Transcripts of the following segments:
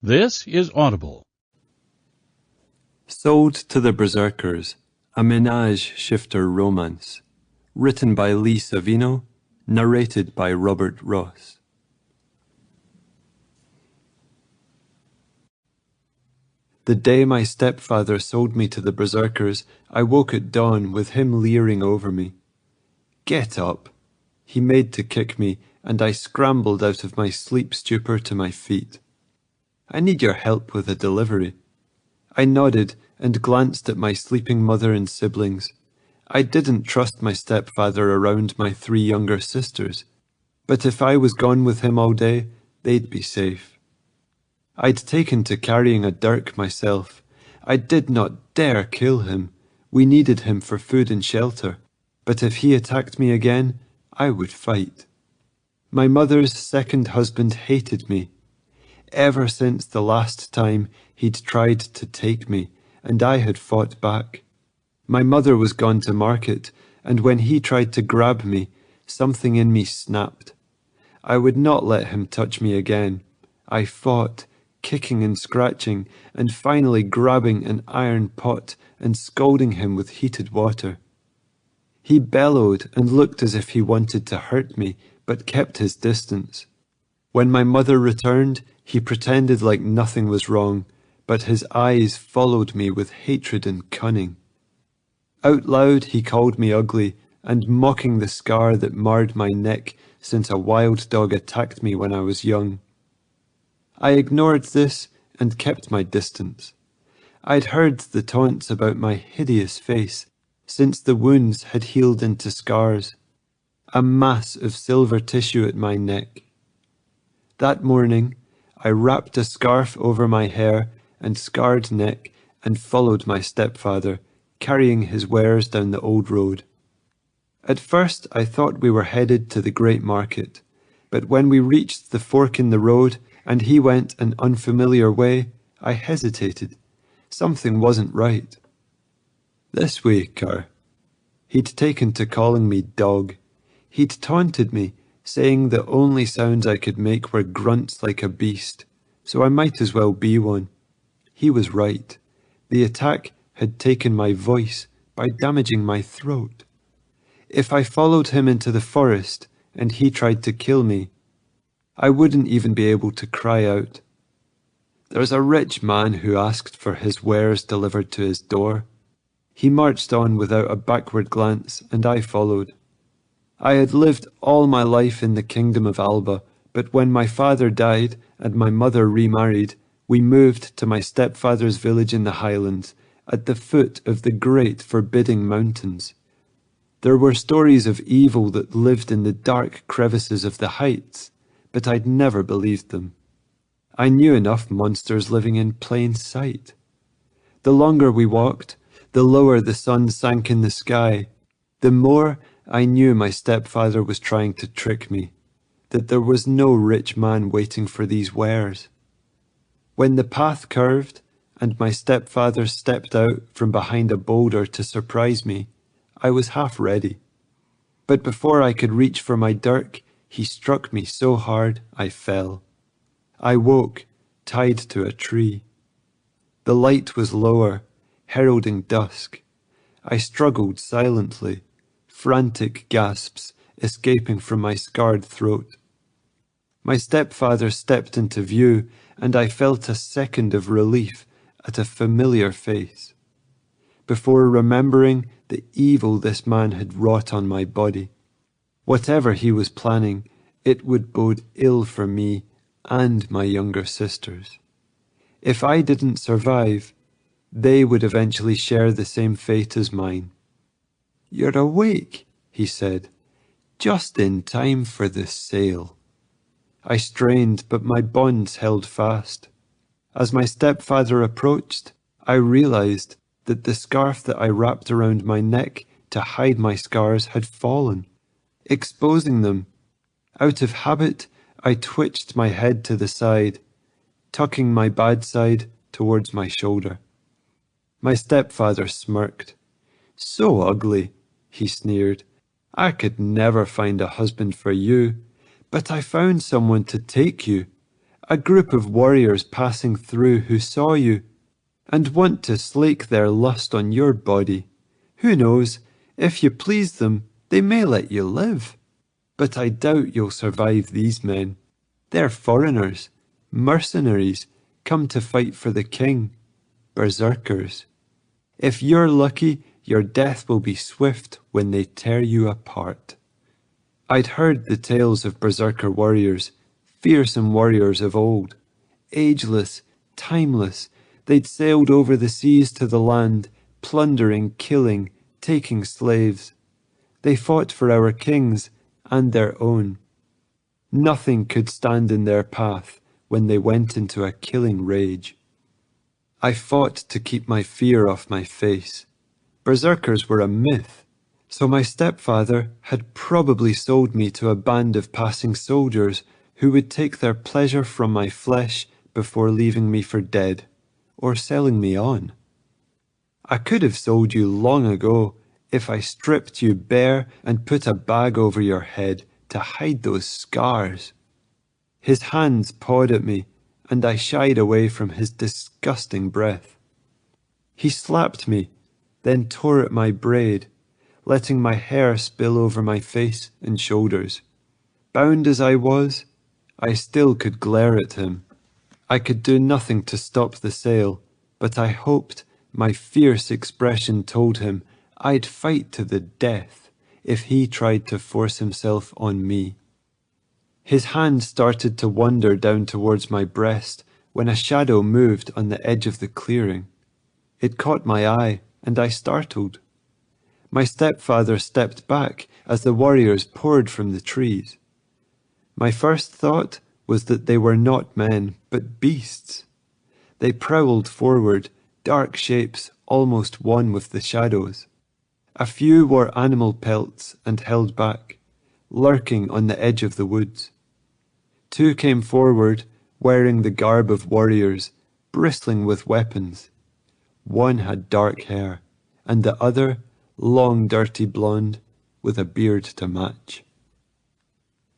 This is Audible. Sold to the Berserkers, a menage shifter romance. Written by Savino, narrated by Robert Ross. The day my stepfather sold me to the Berserkers, I woke at dawn with him leering over me. "Get up!" He made to kick me, and I scrambled out of my sleep stupor to my feet. "I need your help with a delivery." I nodded and glanced at my sleeping mother and siblings. I didn't trust my stepfather around my 3 younger sisters, but if I was gone with him all day, they'd be safe. I'd taken to carrying a dirk myself. I did not dare kill him. We needed him for food and shelter, but if he attacked me again, I would fight. My mother's second husband hated me. Ever since the last time he'd tried to take me, and I had fought back. My mother was gone to market, and when he tried to grab me, something in me snapped. I would not let him touch me again. I fought, kicking and scratching, and finally grabbing an iron pot and scalding him with heated water. He bellowed and looked as if he wanted to hurt me, but kept his distance. When my mother returned, he pretended like nothing was wrong, but his eyes followed me with hatred and cunning. Out loud he called me ugly, and mocking the scar that marred my neck since a wild dog attacked me when I was young. I ignored this and kept my distance. I'd heard the taunts about my hideous face since the wounds had healed into scars, a mass of silver tissue at my neck. That morning, I wrapped a scarf over my hair and scarred neck and followed my stepfather, carrying his wares down the old road. At first I thought we were headed to the great market, but when we reached the fork in the road and he went an unfamiliar way, I hesitated. Something wasn't right. "This way, Cur." He'd taken to calling me dog. He'd taunted me, saying the only sounds I could make were grunts like a beast, so I might as well be one. He was right. The attack had taken my voice by damaging my throat. If I followed him into the forest and he tried to kill me, I wouldn't even be able to cry out. There's a rich man who asked for his wares delivered to his door. He marched on without a backward glance, and I followed. I had lived all my life in the kingdom of Alba, but when my father died and my mother remarried, we moved to my stepfather's village in the highlands, at the foot of the great forbidding mountains. There were stories of evil that lived in the dark crevices of the heights, but I'd never believed them. I knew enough monsters living in plain sight. The longer we walked, the lower the sun sank in the sky, the more I knew my stepfather was trying to trick me, that there was no rich man waiting for these wares. When the path curved and my stepfather stepped out from behind a boulder to surprise me, I was half ready. But before I could reach for my dirk, he struck me so hard I fell. I woke, tied to a tree. The light was lower, heralding dusk. I struggled silently, frantic gasps escaping from my scarred throat. My stepfather stepped into view, and I felt a second of relief at a familiar face, before remembering the evil this man had wrought on my body. Whatever he was planning, it would bode ill for me and my younger sisters. If I didn't survive, they would eventually share the same fate as mine. "You're awake," he said, "just in time for the sale." I strained, but my bonds held fast. As my stepfather approached, I realized that the scarf that I wrapped around my neck to hide my scars had fallen, exposing them. Out of habit, I twitched my head to the side, tucking my bad side towards my shoulder. My stepfather smirked. "So ugly," he sneered. "I could never find a husband for you, but I found someone to take you. a group of warriors passing through who saw you and want to slake their lust on your body. Who knows, if you please them, they may let you live. But I doubt you'll survive these men. They're foreigners, mercenaries, come to fight for the king. Berserkers. If you're lucky, your death will be swift when they tear you apart. I'd heard the tales of berserker warriors, fearsome warriors of old. Ageless, timeless, they'd sailed over the seas to the land, plundering, killing, taking slaves. They fought for our kings and their own. Nothing could stand in their path when they went into a killing rage. I fought to keep my fear off my face. Berserkers were a myth, so my stepfather had probably sold me to a band of passing soldiers who would take their pleasure from my flesh before leaving me for dead, or selling me on. I could have sold you long ago if I stripped you bare and put a bag over your head to hide those scars. His hands pawed at me, and I shied away from his disgusting breath. He slapped me, then tore at my braid, letting my hair spill over my face and shoulders. Bound as I was, I still could glare at him. I could do nothing to stop the sale, but I hoped my fierce expression told him I'd fight to the death if he tried to force himself on me. His hand started to wander down towards my breast when a shadow moved on the edge of the clearing. It caught my eye, and I startled. My stepfather stepped back as the warriors poured from the trees. My first thought was that they were not men, but beasts. They prowled forward, dark shapes almost one with the shadows. A few wore animal pelts and held back, lurking on the edge of the woods. Two came forward, wearing the garb of warriors, bristling with weapons. One had dark hair, and the other long dirty blonde with a beard to match.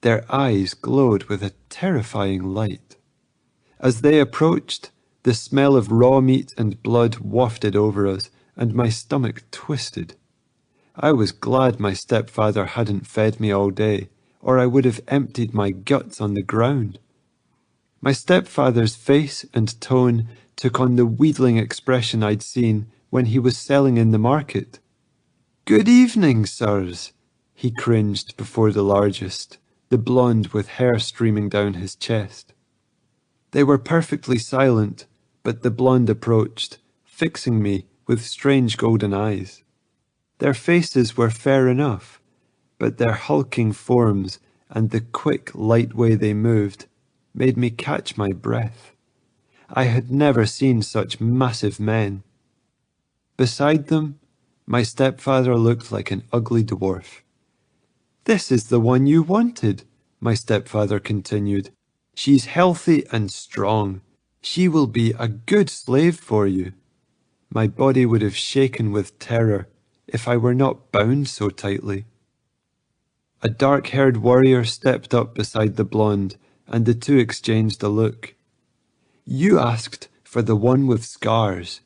Their eyes glowed with a terrifying light. As they approached, the smell of raw meat and blood wafted over us, and my stomach twisted. I was glad my stepfather hadn't fed me all day, or I would have emptied my guts on the ground. My stepfather's face and tone took on the wheedling expression I'd seen when he was selling in the market. "Good evening, sirs," he cringed before the largest, the blonde with hair streaming down his chest. They were perfectly silent, but the blonde approached, fixing me with strange golden eyes. Their faces were fair enough, but their hulking forms and the quick, light way they moved made me catch my breath. I had never seen such massive men. Beside them, my stepfather looked like an ugly dwarf. "This is the one you wanted," my stepfather continued. "She's healthy and strong. She will be a good slave for you." My body would have shaken with terror if I were not bound so tightly. A dark-haired warrior stepped up beside the blonde, and the two exchanged a look. "You asked for the one with scars."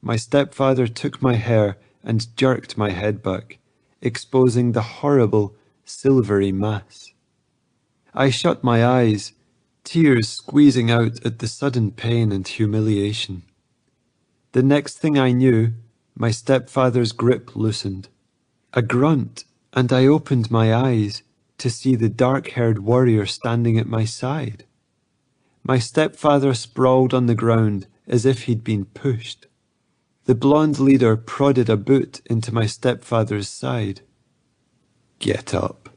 My stepfather took my hair and jerked my head back, exposing the horrible, silvery mass. I shut my eyes, tears squeezing out at the sudden pain and humiliation. The next thing I knew, my stepfather's grip loosened. A grunt, and I opened my eyes to see the dark-haired warrior standing at my side. My stepfather sprawled on the ground as if he'd been pushed. The blonde leader prodded a boot into my stepfather's side. "Get up,"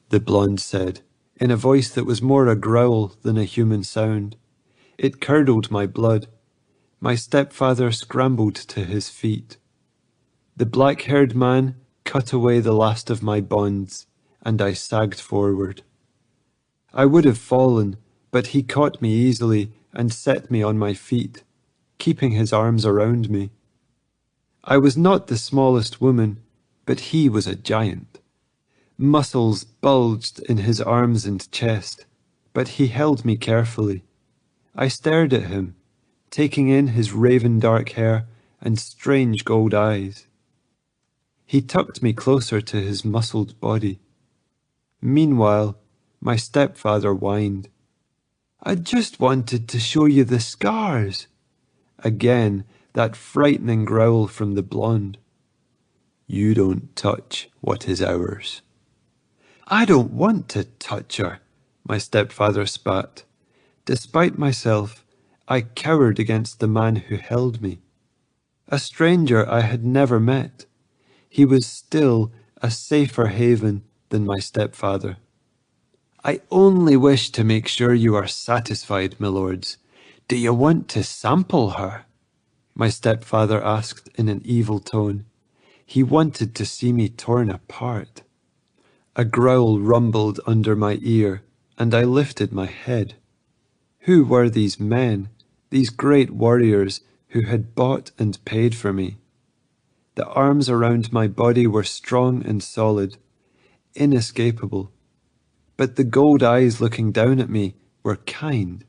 the blonde said, in a voice that was more a growl than a human sound. It curdled my blood. My stepfather scrambled to his feet. The black-haired man cut away the last of my bonds, and I sagged forward. I would have fallen, but he caught me easily and set me on my feet, keeping his arms around me. I was not the smallest woman, but he was a giant. Muscles bulged in his arms and chest, but he held me carefully, I stared at him, taking in his raven dark hair and strange gold eyes. He tucked me closer to his muscled body. Meanwhile, my stepfather whined. "I just wanted to show you the scars." Again, that frightening growl from the blonde. "You don't touch what is ours." "I don't want to touch her," my stepfather spat. Despite myself, I cowered against the man who held me. A stranger I had never met. He was still a safer haven than my stepfather. "I only wish to make sure you are satisfied, my lords. Do you want to sample her?" my stepfather asked in an evil tone. He wanted to see me torn apart. A growl rumbled under my ear, and I lifted my head. Who were these men, these great warriors who had bought and paid for me? The arms around my body were strong and solid, inescapable. But the gold eyes looking down at me were kind.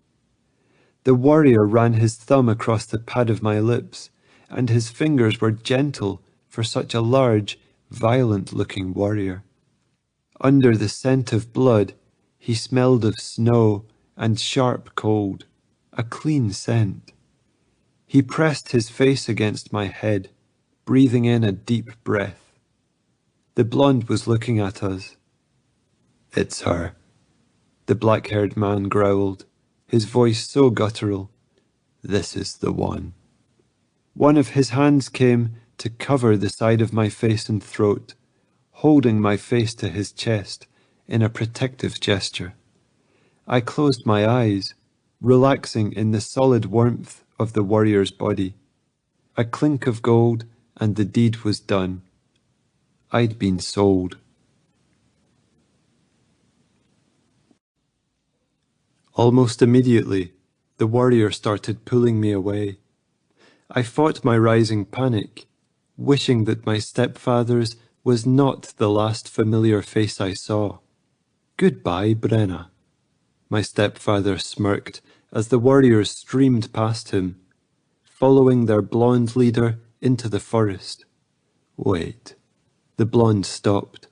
The warrior ran his thumb across the pad of my lips, and his fingers were gentle for such a large, violent-looking warrior. Under the scent of blood, he smelled of snow and sharp cold, a clean scent. He pressed his face against my head, breathing in a deep breath. The blonde was looking at us. "It's her," the black-haired man growled, his voice so guttural. "This is the one." One of his hands came to cover the side of my face and throat, holding my face to his chest in a protective gesture. I closed my eyes, relaxing in the solid warmth of the warrior's body. A clink of gold, and the deed was done. I'd been sold. Almost immediately, the warrior started pulling me away. I fought my rising panic, wishing that my stepfather's was not the last familiar face I saw. "Goodbye, Brenna." My stepfather smirked as the warriors streamed past him, following their blonde leader into the forest. Wait. The blonde stopped.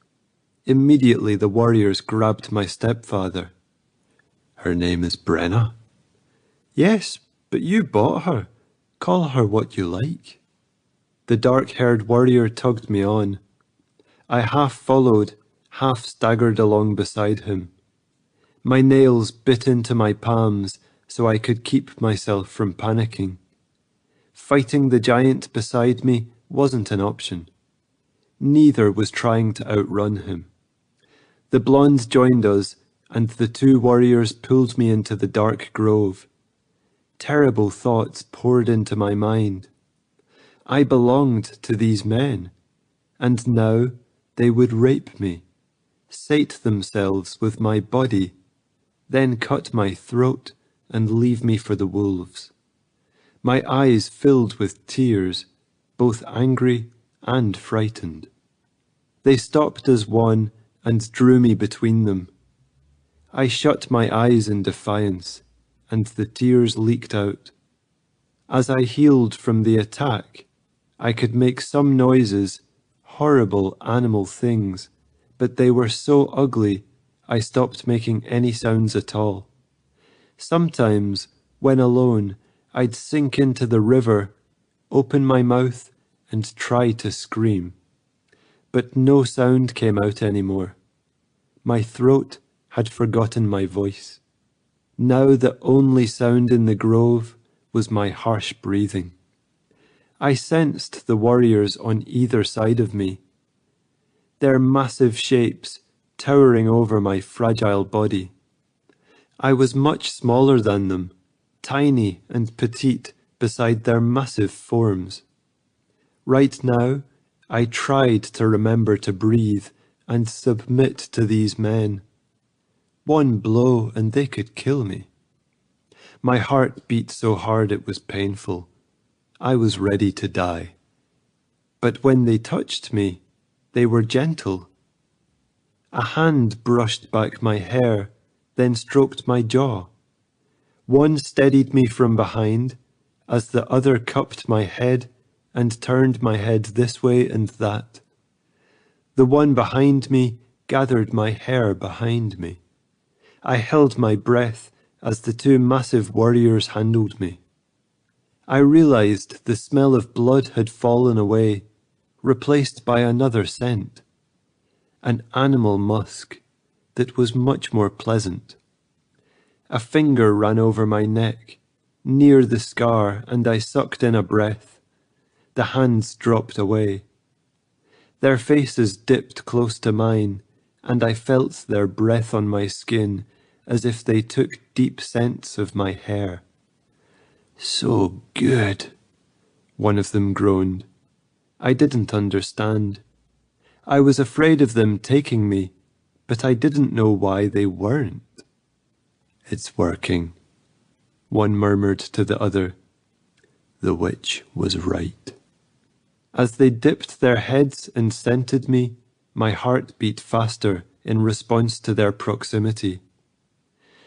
Immediately the warriors grabbed my stepfather. "Her name is Brenna?" "Yes, but you bought her. Call her what you like." The dark-haired warrior tugged me on. I half followed, half staggered along beside him. My nails bit into my palms so I could keep myself from panicking. Fighting the giant beside me wasn't an option. Neither was trying to outrun him. The blonde joined us, and the two warriors pulled me into the dark grove. Terrible thoughts poured into my mind. I belonged to these men, and now they would rape me, sate themselves with my body, then cut my throat and leave me for the wolves. My eyes filled with tears, both angry and frightened. They stopped as one and drew me between them. I shut my eyes in defiance, and the tears leaked out. As I healed from the attack, I could make some noises, horrible animal things, but they were so ugly I stopped making any sounds at all. Sometimes, when alone, I'd sink into the river, open my mouth, and try to scream. But no sound came out anymore. My throat had forgotten my voice. Now the only sound in the grove was my harsh breathing. I sensed the warriors on either side of me, their massive shapes towering over my fragile body. I was much smaller than them, tiny and petite beside their massive forms. Right now, I tried to remember to breathe and submit to these men. One blow and they could kill me. My heart beat so hard it was painful. I was ready to die. But when they touched me, they were gentle. A hand brushed back my hair, then stroked my jaw. One steadied me from behind, as the other cupped my head and turned my head this way and that. The one behind me gathered my hair behind me. I held my breath as the two massive warriors handled me. I realized the smell of blood had fallen away, replaced by another scent, an animal musk that was much more pleasant. A finger ran over my neck, near the scar, and I sucked in a breath. The hands dropped away. Their faces dipped close to mine, and I felt their breath on my skin as if they took deep scents of my hair. "So good," one of them groaned. I didn't understand. I was afraid of them taking me, but I didn't know why they weren't. "It's working," one murmured to the other. The witch was right. As they dipped their heads and scented me, my heart beat faster in response to their proximity.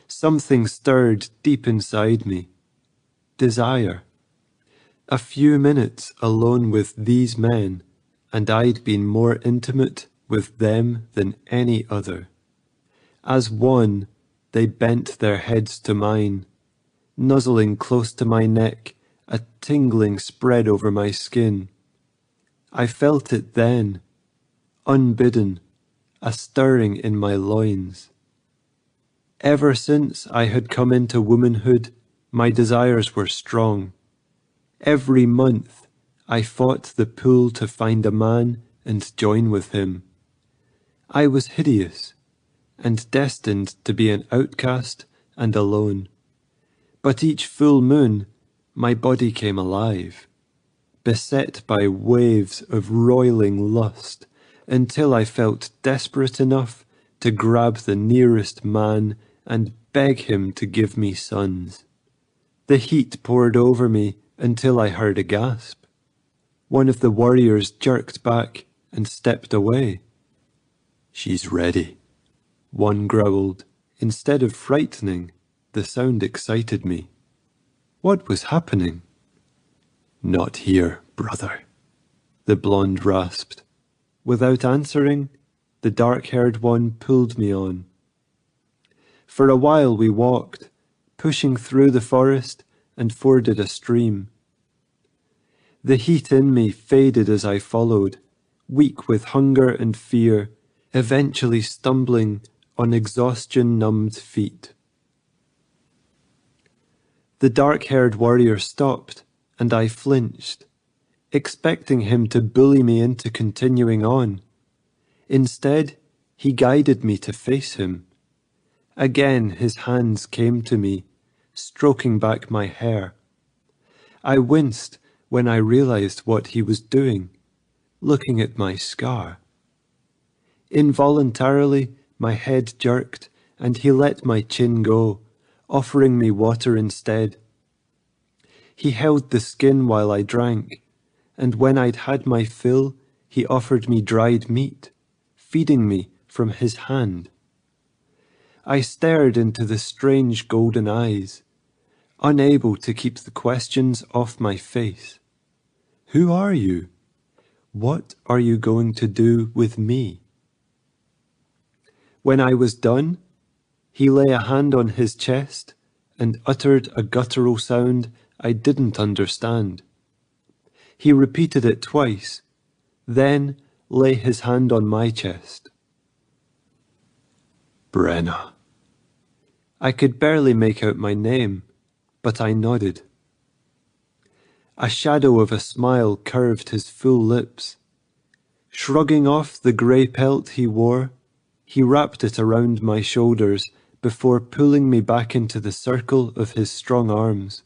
Something stirred deep inside me. Desire. A few minutes alone with these men, and I'd been more intimate with them than any other. As one, they bent their heads to mine, nuzzling close to my neck, a tingling spread over my skin. I felt it then, unbidden, a stirring in my loins. Ever since I had come into womanhood, my desires were strong. Every month I fought the pull to find a man and join with him. I was hideous, and destined to be an outcast and alone. But each full moon, my body came alive, beset by waves of roiling lust, until I felt desperate enough to grab the nearest man and beg him to give me sons. The heat poured over me until I heard a gasp. One of the warriors jerked back and stepped away. "She's ready," one growled. Instead of frightening, the sound excited me. What was happening? "Not here, brother," the blonde rasped. Without answering, the dark-haired one pulled me on. For a while we walked, pushing through the forest, and forded a stream. The heat in me faded as I followed, weak with hunger and fear, eventually stumbling on exhaustion-numbed feet. The dark-haired warrior stopped, and I flinched, expecting him to bully me into continuing on. Instead, he guided me to face him. Again his hands came to me, stroking back my hair. I winced when I realized what he was doing, looking at my scar. Involuntarily, my head jerked, and he let my chin go, offering me water instead. He held the skin while I drank, and when I'd had my fill, he offered me dried meat, feeding me from his hand. I stared into the strange golden eyes, unable to keep the questions off my face. Who are you? What are you going to do with me? When I was done, he lay a hand on his chest and uttered a guttural sound I didn't understand. He repeated it twice, then lay his hand on my chest. Brenna. I could barely make out my name, but I nodded. A shadow of a smile curved his full lips. Shrugging off the grey pelt he wore, he wrapped it around my shoulders before pulling me back into the circle of his strong arms.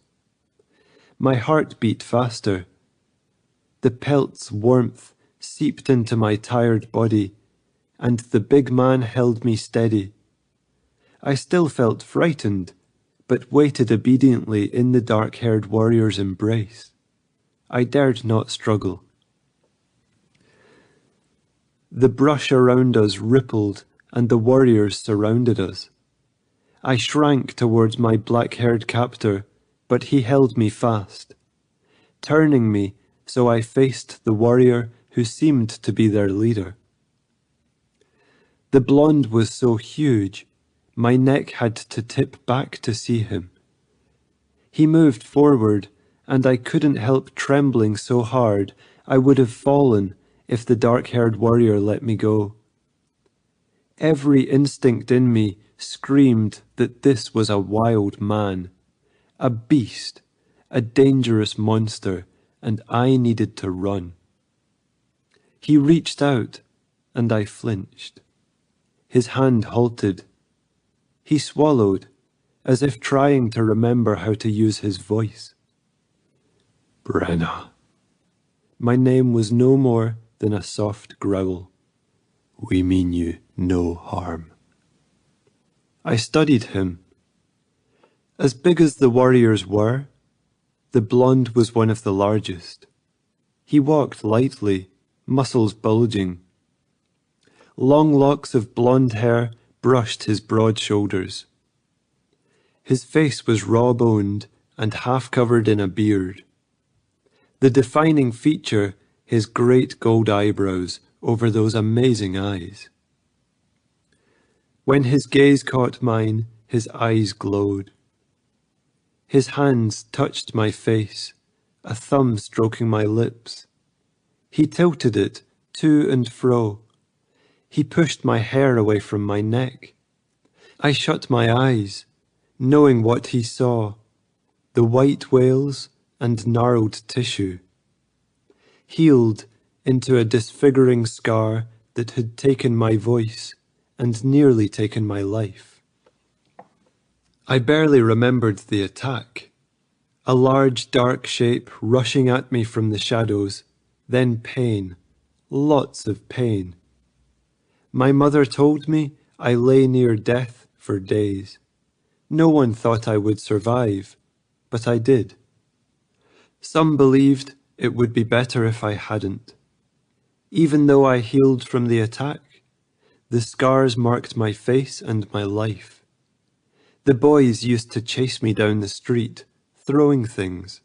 My heart beat faster. The pelt's warmth seeped into my tired body, and the big man held me steady. I still felt frightened, but waited obediently in the dark-haired warrior's embrace. I dared not struggle. The brush around us rippled, and the warriors surrounded us. I shrank towards my black-haired captor, but he held me fast, turning me so I faced the warrior who seemed to be their leader. The blonde was so huge, my neck had to tip back to see him. He moved forward, and I couldn't help trembling so hard I would have fallen if the dark-haired warrior let me go. Every instinct in me screamed that this was a wild man, a beast, a dangerous monster, and I needed to run. He reached out, and I flinched. His hand halted. He swallowed, as if trying to remember how to use his voice. Brenna. My name was no more than a soft growl. We mean you no harm. I studied him. As big as the warriors were, the blonde was one of the largest. He walked lightly, muscles bulging. Long locks of blonde hair brushed his broad shoulders. His face was raw-boned and half-covered in a beard. The defining feature, his great gold eyebrows over those amazing eyes. When his gaze caught mine, his eyes glowed. His hands touched my face, a thumb stroking my lips. He tilted it to and fro. He pushed my hair away from my neck. I shut my eyes, knowing what he saw, the white whales and gnarled tissue, healed into a disfiguring scar that had taken my voice and nearly taken my life. I barely remembered the attack. A large dark shape rushing at me from the shadows, then pain, lots of pain. My mother told me I lay near death for days. No one thought I would survive, but I did. Some believed it would be better if I hadn't. Even though I healed from the attack, the scars marked my face and my life. The boys used to chase me down the street, throwing things.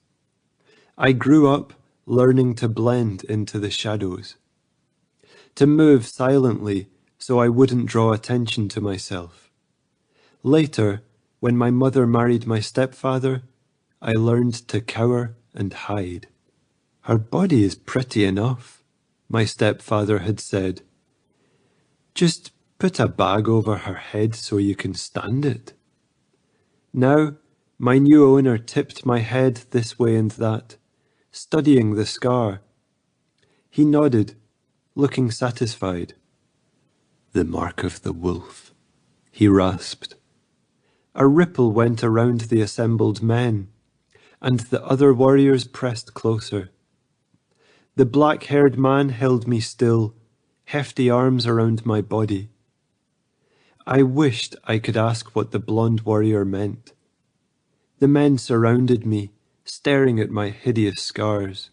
I grew up learning to blend into the shadows, to move silently so I wouldn't draw attention to myself. Later, when my mother married my stepfather, I learned to cower and hide. Her body is pretty enough, my stepfather had said. Just put a bag over her head so you can stand it. Now, my new owner tipped my head this way and that, studying the scar. He nodded, looking satisfied. The mark of the wolf, he rasped. A ripple went around the assembled men, and the other warriors pressed closer. The black-haired man held me still, hefty arms around my body. I wished I could ask what the blonde warrior meant. The men surrounded me, staring at my hideous scars.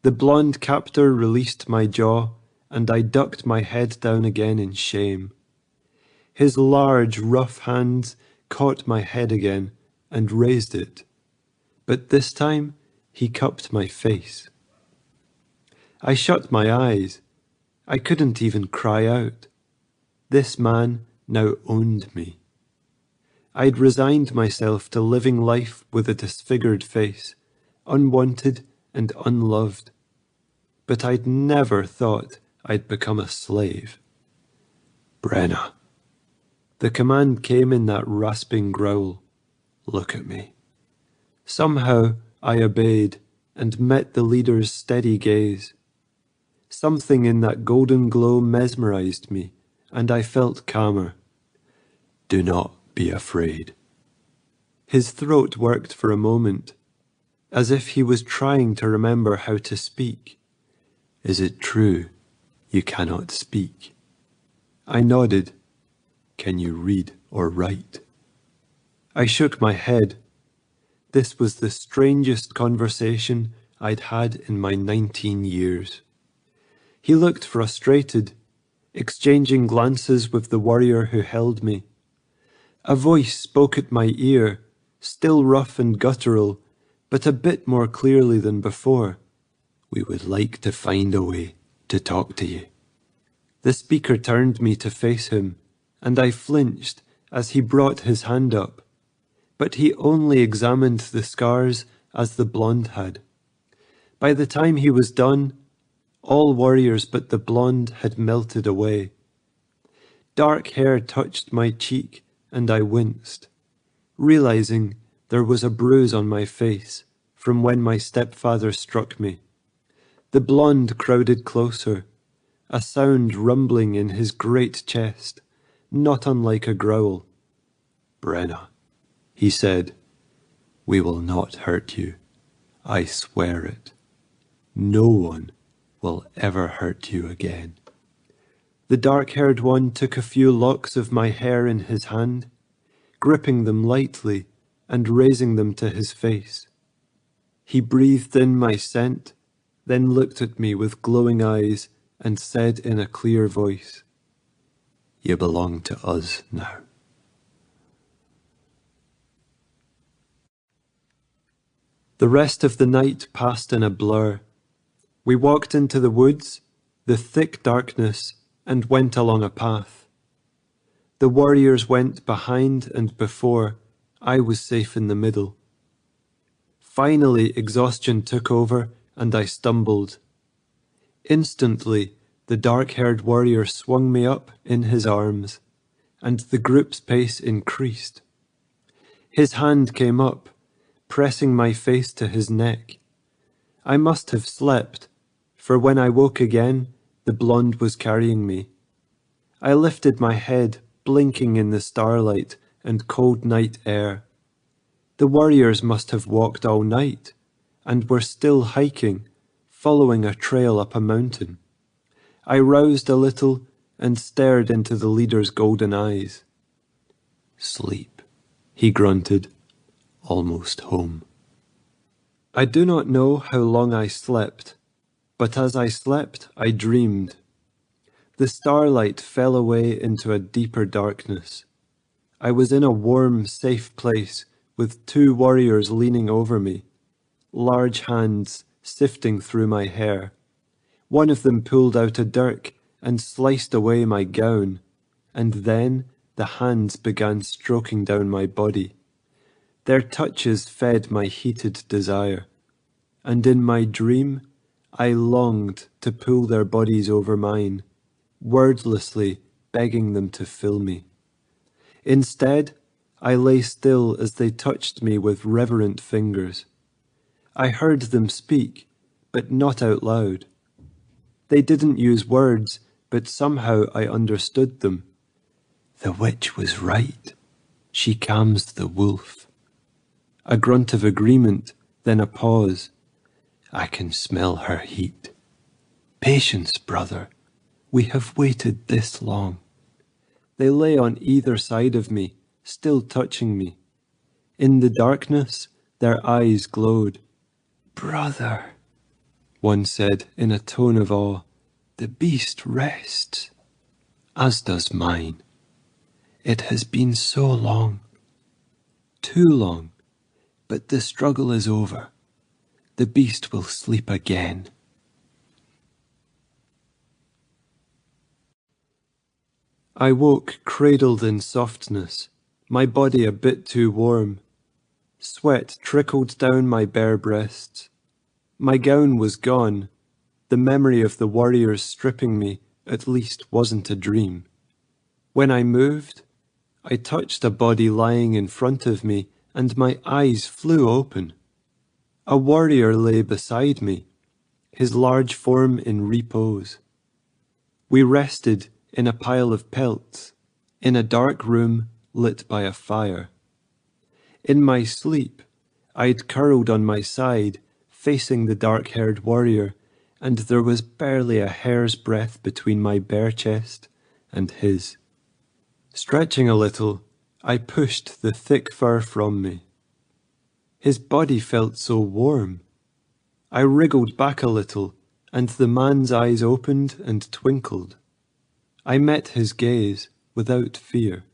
The blonde captor released my jaw, and I ducked my head down again in shame. His large, rough hands caught my head again and raised it, but this time he cupped my face. I shut my eyes. I couldn't even cry out. This man now owned me. I'd resigned myself to living life with a disfigured face, unwanted and unloved. But I'd never thought I'd become a slave. Brenna. The command came in that rasping growl. Look at me. Somehow I obeyed and met the leader's steady gaze. Something in that golden glow mesmerized me, and I felt calmer. Do not be afraid. His throat worked for a moment, as if he was trying to remember how to speak. Is it true you cannot speak? I nodded. Can you read or write? I shook my head. This was the strangest conversation I'd had in my 19 years. He looked frustrated, exchanging glances with the warrior who held me. A voice spoke at my ear, still rough and guttural, but a bit more clearly than before. "We would like to find a way to talk to you." The speaker turned me to face him, and I flinched as he brought his hand up. But he only examined the scars as the blonde had. By the time he was done, all warriors but the blonde had melted away. Dark hair touched my cheek, and I winced, realizing there was a bruise on my face from when my stepfather struck me. The blonde crowded closer, a sound rumbling in his great chest, not unlike a growl. "Brenna," he said, "we will not hurt you. I swear it. No one will ever hurt you again." The dark-haired one took a few locks of my hair in his hand, gripping them lightly and raising them to his face. He breathed in my scent, then looked at me with glowing eyes and said in a clear voice, "You belong to us now." The rest of the night passed in a blur. We walked into the woods, the thick darkness, and went along a path. The warriors went behind and before. I was safe in the middle. Finally, exhaustion took over, and I stumbled. Instantly, the dark-haired warrior swung me up in his arms, and the group's pace increased. His hand came up, pressing my face to his neck. I must have slept, for when I woke again, the blonde was carrying me. I lifted my head, blinking in the starlight and cold night air. The warriors must have walked all night, and were still hiking, following a trail up a mountain. I roused a little and stared into the leader's golden eyes. "Sleep," he grunted, "almost home." I do not know how long I slept, but as I slept, I dreamed. The starlight fell away into a deeper darkness. I was in a warm, safe place with two warriors leaning over me, large hands sifting through my hair. One of them pulled out a dirk and sliced away my gown, and then the hands began stroking down my body. Their touches fed my heated desire, and in my dream I longed to pull their bodies over mine, wordlessly begging them to fill me. Instead, I lay still as they touched me with reverent fingers. I heard them speak, but not out loud. They didn't use words, but somehow I understood them. "The witch was right. She calms the wolf." A grunt of agreement, then a pause. "I can smell her heat. Patience, brother. We have waited this long." They lay on either side of me, still touching me. In the darkness, their eyes glowed. "Brother," one said in a tone of awe, "the beast rests, as does mine. It has been so long, too long, but the struggle is over. The beast will sleep again." I woke cradled in softness, my body a bit too warm. Sweat trickled down my bare breasts. My gown was gone. The memory of the warriors stripping me at least wasn't a dream. When I moved, I touched a body lying in front of me, and my eyes flew open. A warrior lay beside me, his large form in repose. We rested in a pile of pelts, in a dark room lit by a fire. In my sleep, I'd curled on my side, facing the dark-haired warrior, and there was barely a hair's breadth between my bare chest and his. Stretching a little, I pushed the thick fur from me. His body felt so warm. I wriggled back a little, and the man's eyes opened and twinkled. I met his gaze without fear.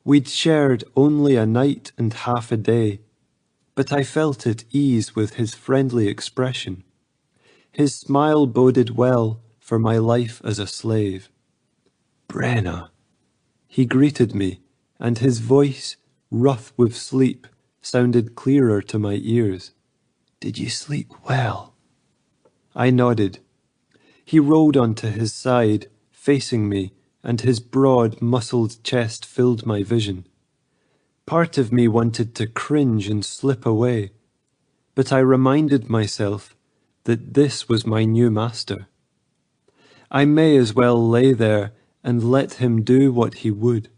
We'd shared only a night and half a day, but I felt at ease with his friendly expression. His smile boded well for my life as a slave. "Brenna," he greeted me, and his voice, rough with sleep, sounded clearer to my ears. "Did you sleep well?" I nodded. He rolled onto his side, facing me, and his broad, muscled chest filled my vision. Part of me wanted to cringe and slip away, but I reminded myself that this was my new master. I may as well lay there and let him do what he would.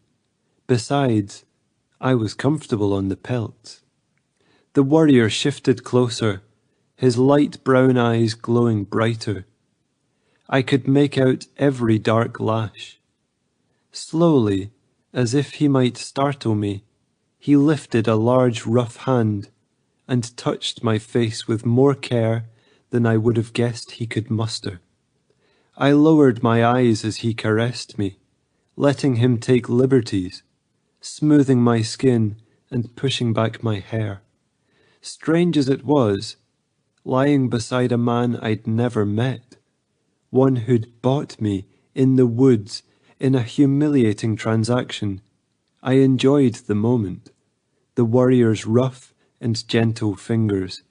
Besides, I was comfortable on the pelts. The warrior shifted closer, his light brown eyes glowing brighter. I could make out every dark lash. Slowly, as if he might startle me, he lifted a large rough hand and touched my face with more care than I would have guessed he could muster. I lowered my eyes as he caressed me, letting him take liberties, smoothing my skin and pushing back my hair. Strange as it was, lying beside a man I'd never met, one who'd bought me in the woods in a humiliating transaction, I enjoyed the moment, the warrior's rough and gentle fingers.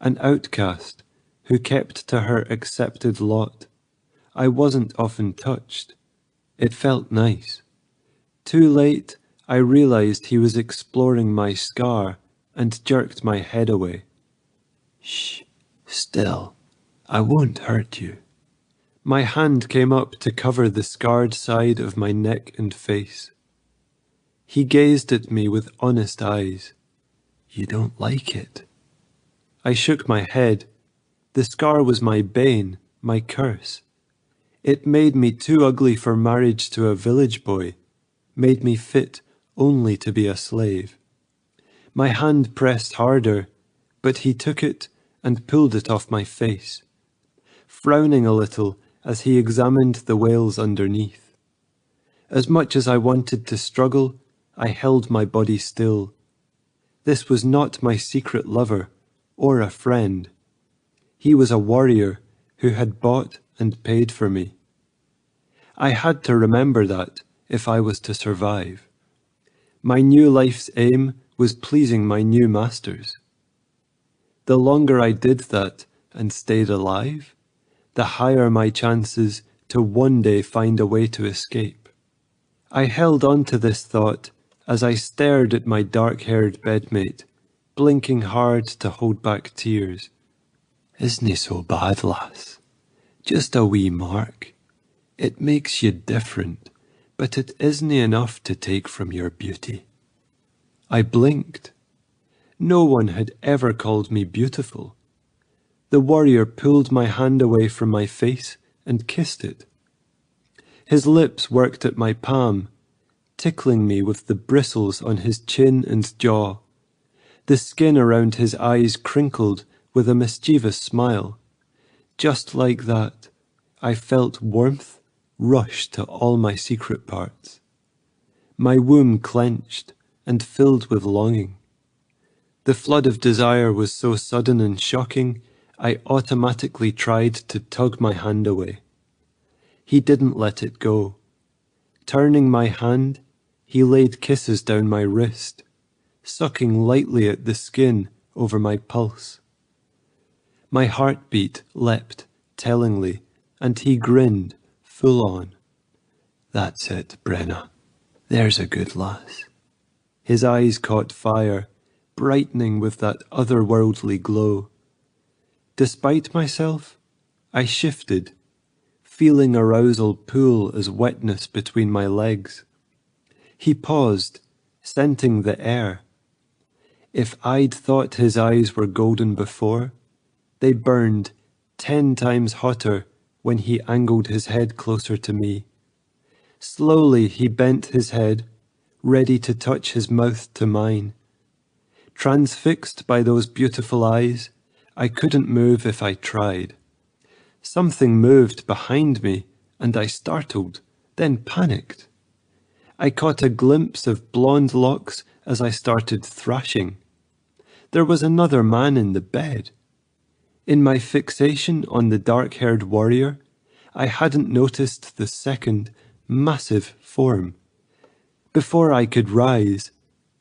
An outcast who kept to her accepted lot, I wasn't often touched. It felt nice. Too late, I realized he was exploring my scar and jerked my head away. "Shh, still, I won't hurt you." My hand came up to cover the scarred side of my neck and face. He gazed at me with honest eyes. "You don't like it?" I shook my head. The scar was my bane, my curse. It made me too ugly for marriage to a village boy, made me fit only to be a slave. My hand pressed harder, but he took it and pulled it off my face, frowning a little as he examined the wales underneath. As much as I wanted to struggle, I held my body still. This was not my secret lover, or a friend. He was a warrior who had bought and paid for me. I had to remember that if I was to survive. My new life's aim was pleasing my new masters. The longer I did that and stayed alive, the higher my chances to one day find a way to escape. I held on to this thought as I stared at my dark-haired bedmate, blinking hard to hold back tears. "Isn't he so bad, lass? Just a wee mark. It makes you different, but it isn't enough to take from your beauty." I blinked. No one had ever called me beautiful. The warrior pulled my hand away from my face and kissed it. His lips worked at my palm, tickling me with the bristles on his chin and jaw. The skin around his eyes crinkled with a mischievous smile. Just like that, I felt warmth rush to all my secret parts. My womb clenched and filled with longing. The flood of desire was so sudden and shocking, I automatically tried to tug my hand away. He didn't let it go. Turning my hand, he laid kisses down my wrist, sucking lightly at the skin over my pulse. My heartbeat leapt tellingly, and he grinned full on. "That's it, Brenna. There's a good lass." His eyes caught fire, brightening with that otherworldly glow. Despite myself, I shifted, feeling arousal pool as wetness between my legs. He paused, scenting the air. If I'd thought his eyes were golden before, they burned 10 times hotter when he angled his head closer to me. Slowly he bent his head, ready to touch his mouth to mine. Transfixed by those beautiful eyes, I couldn't move if I tried. Something moved behind me, and I startled, then panicked. I caught a glimpse of blonde locks as I started thrashing. There was another man in the bed. In my fixation on the dark-haired warrior, I hadn't noticed the second, massive form. Before I could rise,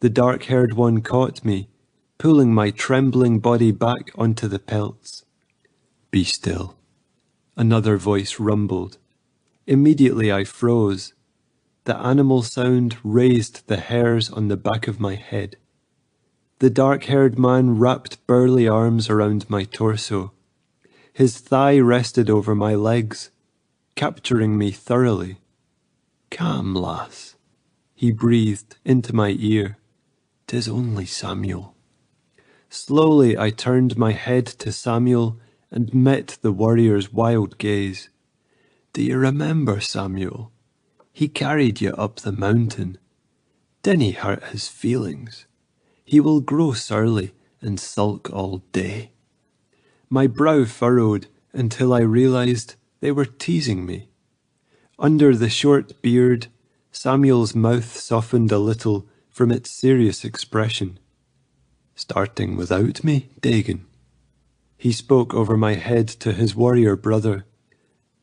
the dark-haired one caught me, pulling my trembling body back onto the pelts. "Be still," another voice rumbled. Immediately I froze. The animal sound raised the hairs on the back of my head. The dark-haired man wrapped burly arms around my torso. His thigh rested over my legs, capturing me thoroughly. "Calm, lass," he breathed into my ear. "'Tis only Samuel." Slowly I turned my head to Samuel and met the warrior's wild gaze. "Do you remember Samuel? He carried you up the mountain. Dinna hurt his feelings. He will grow surly and sulk all day." My brow furrowed until I realized they were teasing me. Under the short beard, Samuel's mouth softened a little from its serious expression. "Starting without me, Dagon?" He spoke over my head to his warrior brother.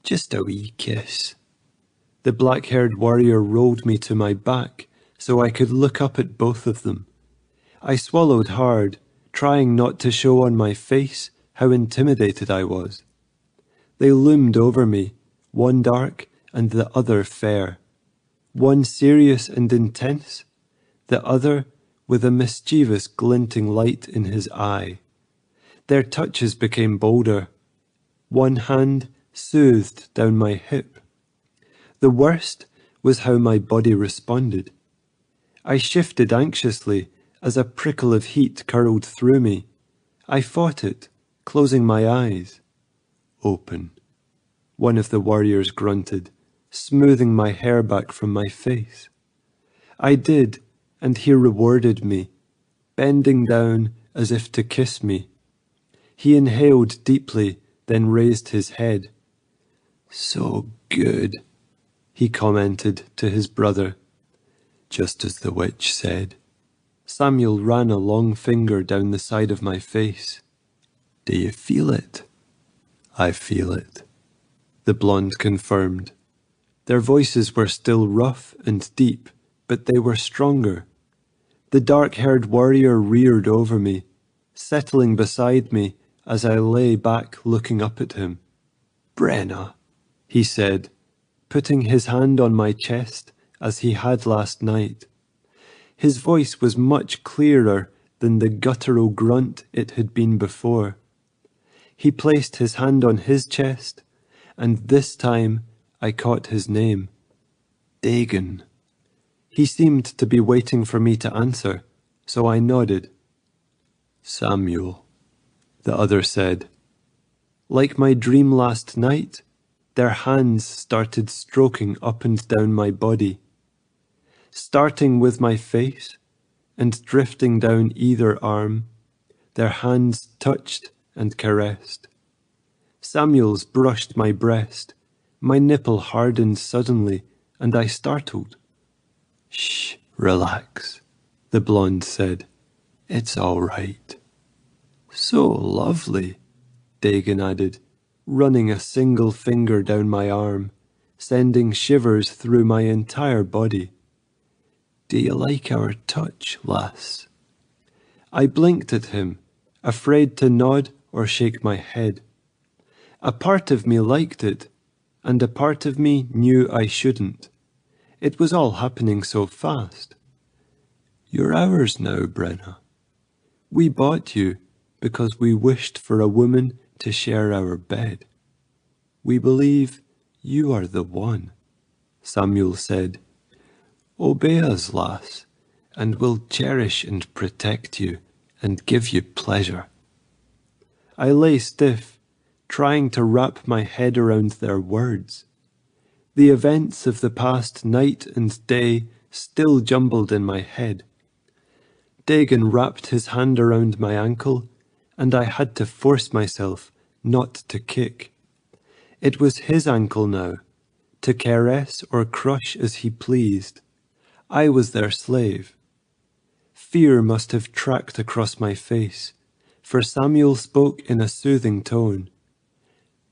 "Just a wee kiss." The black-haired warrior rolled me to my back so I could look up at both of them. I swallowed hard, trying not to show on my face how intimidated I was. They loomed over me, one dark and the other fair, one serious and intense, the other with a mischievous glinting light in his eye. Their touches became bolder. One hand soothed down my hip. The worst was how my body responded. I shifted anxiously as a prickle of heat curled through me. I fought it, closing my eyes. "Open," one of the warriors grunted, smoothing my hair back from my face. I did, and he rewarded me, bending down as if to kiss me. He inhaled deeply, then raised his head. "So good," he commented to his brother. "Just as the witch said." Samuel ran a long finger down the side of my face. "Do you feel it?" "I feel it," the blonde confirmed. Their voices were still rough and deep, but they were stronger. The dark-haired warrior reared over me, settling beside me as I lay back looking up at him. "Brenna," he said, putting his hand on my chest as he had last night. His voice was much clearer than the guttural grunt it had been before. He placed his hand on his chest, and this time I caught his name. "Dagon." He seemed to be waiting for me to answer, so I nodded. "Samuel," the other said. Like my dream last night, their hands started stroking up and down my body, starting with my face and drifting down either arm. Their hands touched and caressed. Samuel's brushed my breast. My nipple hardened suddenly, and I startled. "Shh, relax," the blonde said. "It's all right." "So lovely," Dagon added, running a single finger down my arm, sending shivers through my entire body. "Do you like our touch, lass?" I blinked at him, afraid to nod or shake my head. A part of me liked it, and a part of me knew I shouldn't. It was all happening so fast. "You're ours now, Brenna. We bought you because we wished for a woman to share our bed. We believe you are the one," Samuel said. "Obey us, lass, and we'll cherish and protect you and give you pleasure." I lay stiff, trying to wrap my head around their words. The events of the past night and day still jumbled in my head. Dagon wrapped his hand around my ankle, and I had to force myself not to kick. It was his ankle now, to caress or crush as he pleased. I was their slave. Fear must have tracked across my face, for Samuel spoke in a soothing tone.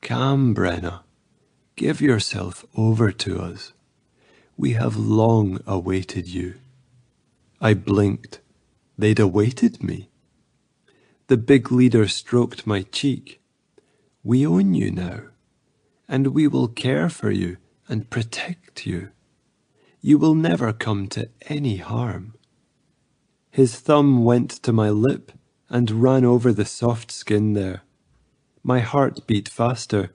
Come, Brenna, give yourself over to us. We have long awaited you. I blinked. They'd awaited me. The big leader stroked my cheek. We own you now, and we will care for you and protect you. You will never come to any harm. His thumb went to my lip and ran over the soft skin there. My heart beat faster,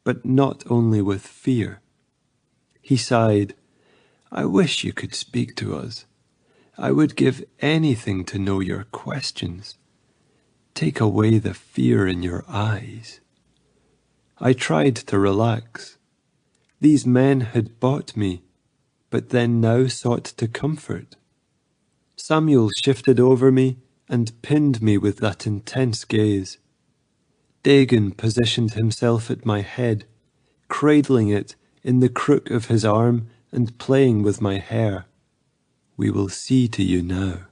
but not only with fear. He sighed. I wish you could speak to us. I would give anything to know your questions. Take away the fear in your eyes. I tried to relax. These men had bought me, but then now sought to comfort. Samuel shifted over me and pinned me with that intense gaze. Dagon positioned himself at my head, cradling it in the crook of his arm and playing with my hair. We will see to you now.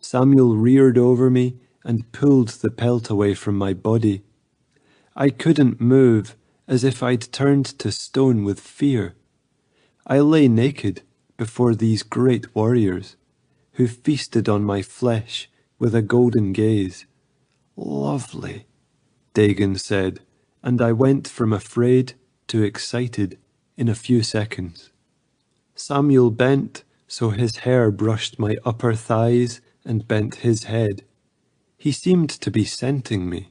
Samuel reared over me and pulled the pelt away from my body. I couldn't move, as if I'd turned to stone with fear. I lay naked before these great warriors, who feasted on my flesh with a golden gaze. Lovely, Dagon said, and I went from afraid to excited in a few seconds. Samuel bent so his hair brushed my upper thighs and bent his head. He seemed to be scenting me.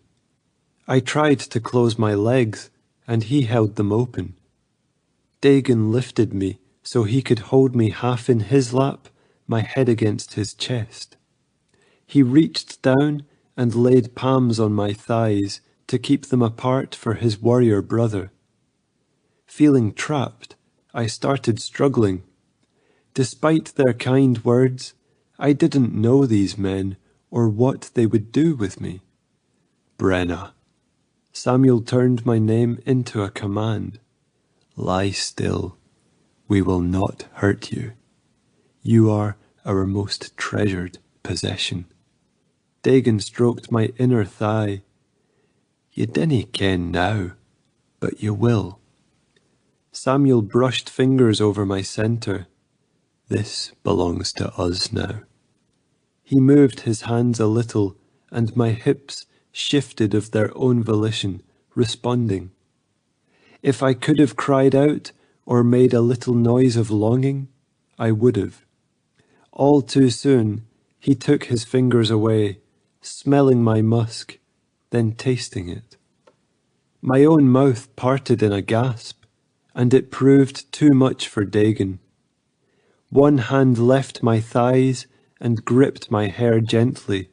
I tried to close my legs, and he held them open. Dagon lifted me so he could hold me half in his lap, my head against his chest. He reached down and laid palms on my thighs to keep them apart for his warrior brother. Feeling trapped, I started struggling. Despite their kind words, I didn't know these men or what they would do with me. Brenna. Samuel turned my name into a command. Lie still. We will not hurt you. You are our most treasured possession. Dagon stroked my inner thigh. You dinna ken now, but you will. Samuel brushed fingers over my centre. This belongs to us now. He moved his hands a little, and my hips shifted of their own volition, responding. If I could have cried out or made a little noise of longing, I would have. All too soon, he took his fingers away, smelling my musk, then tasting it. My own mouth parted in a gasp, and it proved too much for Dagon. One hand left my thighs and gripped my hair gently,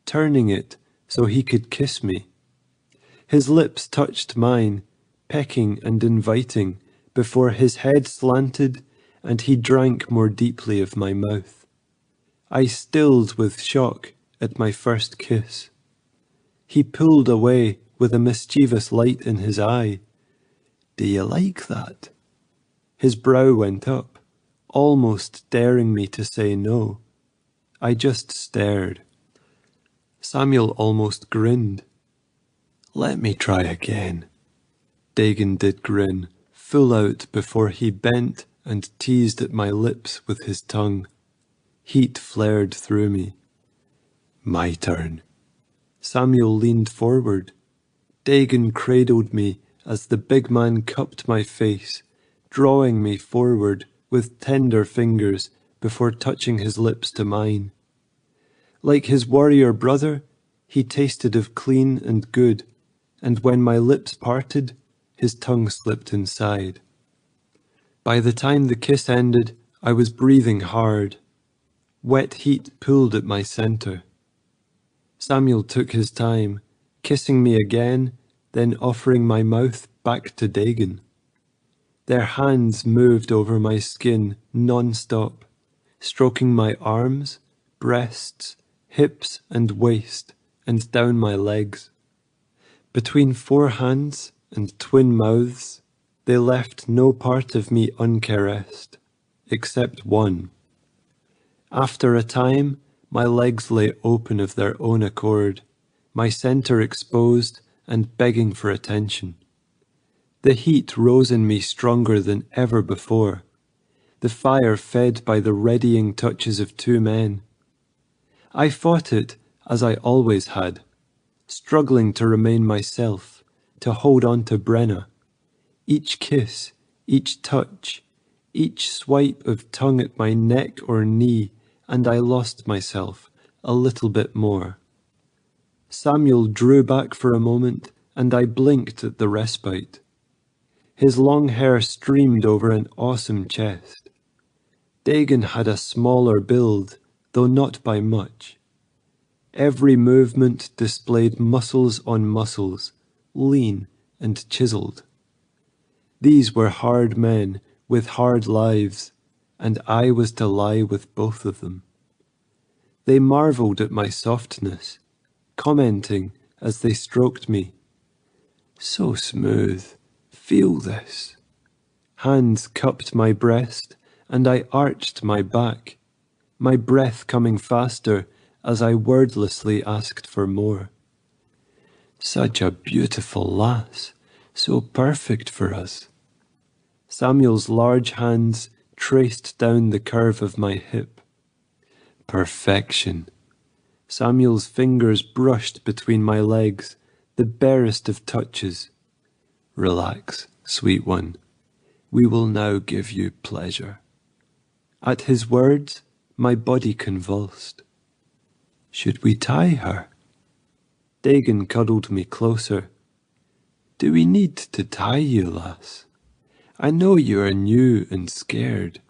turning it so he could kiss me. His lips touched mine, pecking and inviting, before his head slanted and he drank more deeply of my mouth. I stilled with shock at my first kiss. He pulled away with a mischievous light in his eye. Do you like that? His brow went up, almost daring me to say no. I just stared. Samuel almost grinned. Let me try again. Dagon did grin, full out before he bent and teased at my lips with his tongue. Heat flared through me. My turn. Samuel leaned forward. Dagon cradled me as the big man cupped my face, drawing me forward with tender fingers before touching his lips to mine. Like his warrior brother, he tasted of clean and good, and when my lips parted, his tongue slipped inside. By the time the kiss ended, I was breathing hard. Wet heat pulled at my centre. Samuel took his time, kissing me again, then offering my mouth back to Dagon. Their hands moved over my skin non-stop, stroking my arms, breasts, hips and waist, and down my legs. Between 4 hands and twin mouths, they left no part of me uncaressed, except one. After a time, my legs lay open of their own accord, my centre exposed and begging for attention. The heat rose in me stronger than ever before, the fire fed by the readying touches of two men. I fought it as I always had, struggling to remain myself, to hold on to Brenna. Each kiss, each touch, each swipe of tongue at my neck or knee, and I lost myself a little bit more. Samuel drew back for a moment, and I blinked at the respite. His long hair streamed over an awesome chest. Dagon had a smaller build, though not by much. Every movement displayed muscles on muscles, lean and chiselled. These were hard men with hard lives, and I was to lie with both of them. They marvelled at my softness, commenting as they stroked me. "So smooth, feel this." Hands cupped my breast, and I arched my back, my breath coming faster as I wordlessly asked for more. "Such a beautiful lass, so perfect for us." Samuel's large hands traced down the curve of my hip. Perfection. Samuel's fingers brushed between my legs, the barest of touches. "Relax, sweet one. We will now give you pleasure." At his words, my body convulsed. "Should we tie her?" Dagon cuddled me closer. "Do we need to tie you, lass? I know you are new and scared,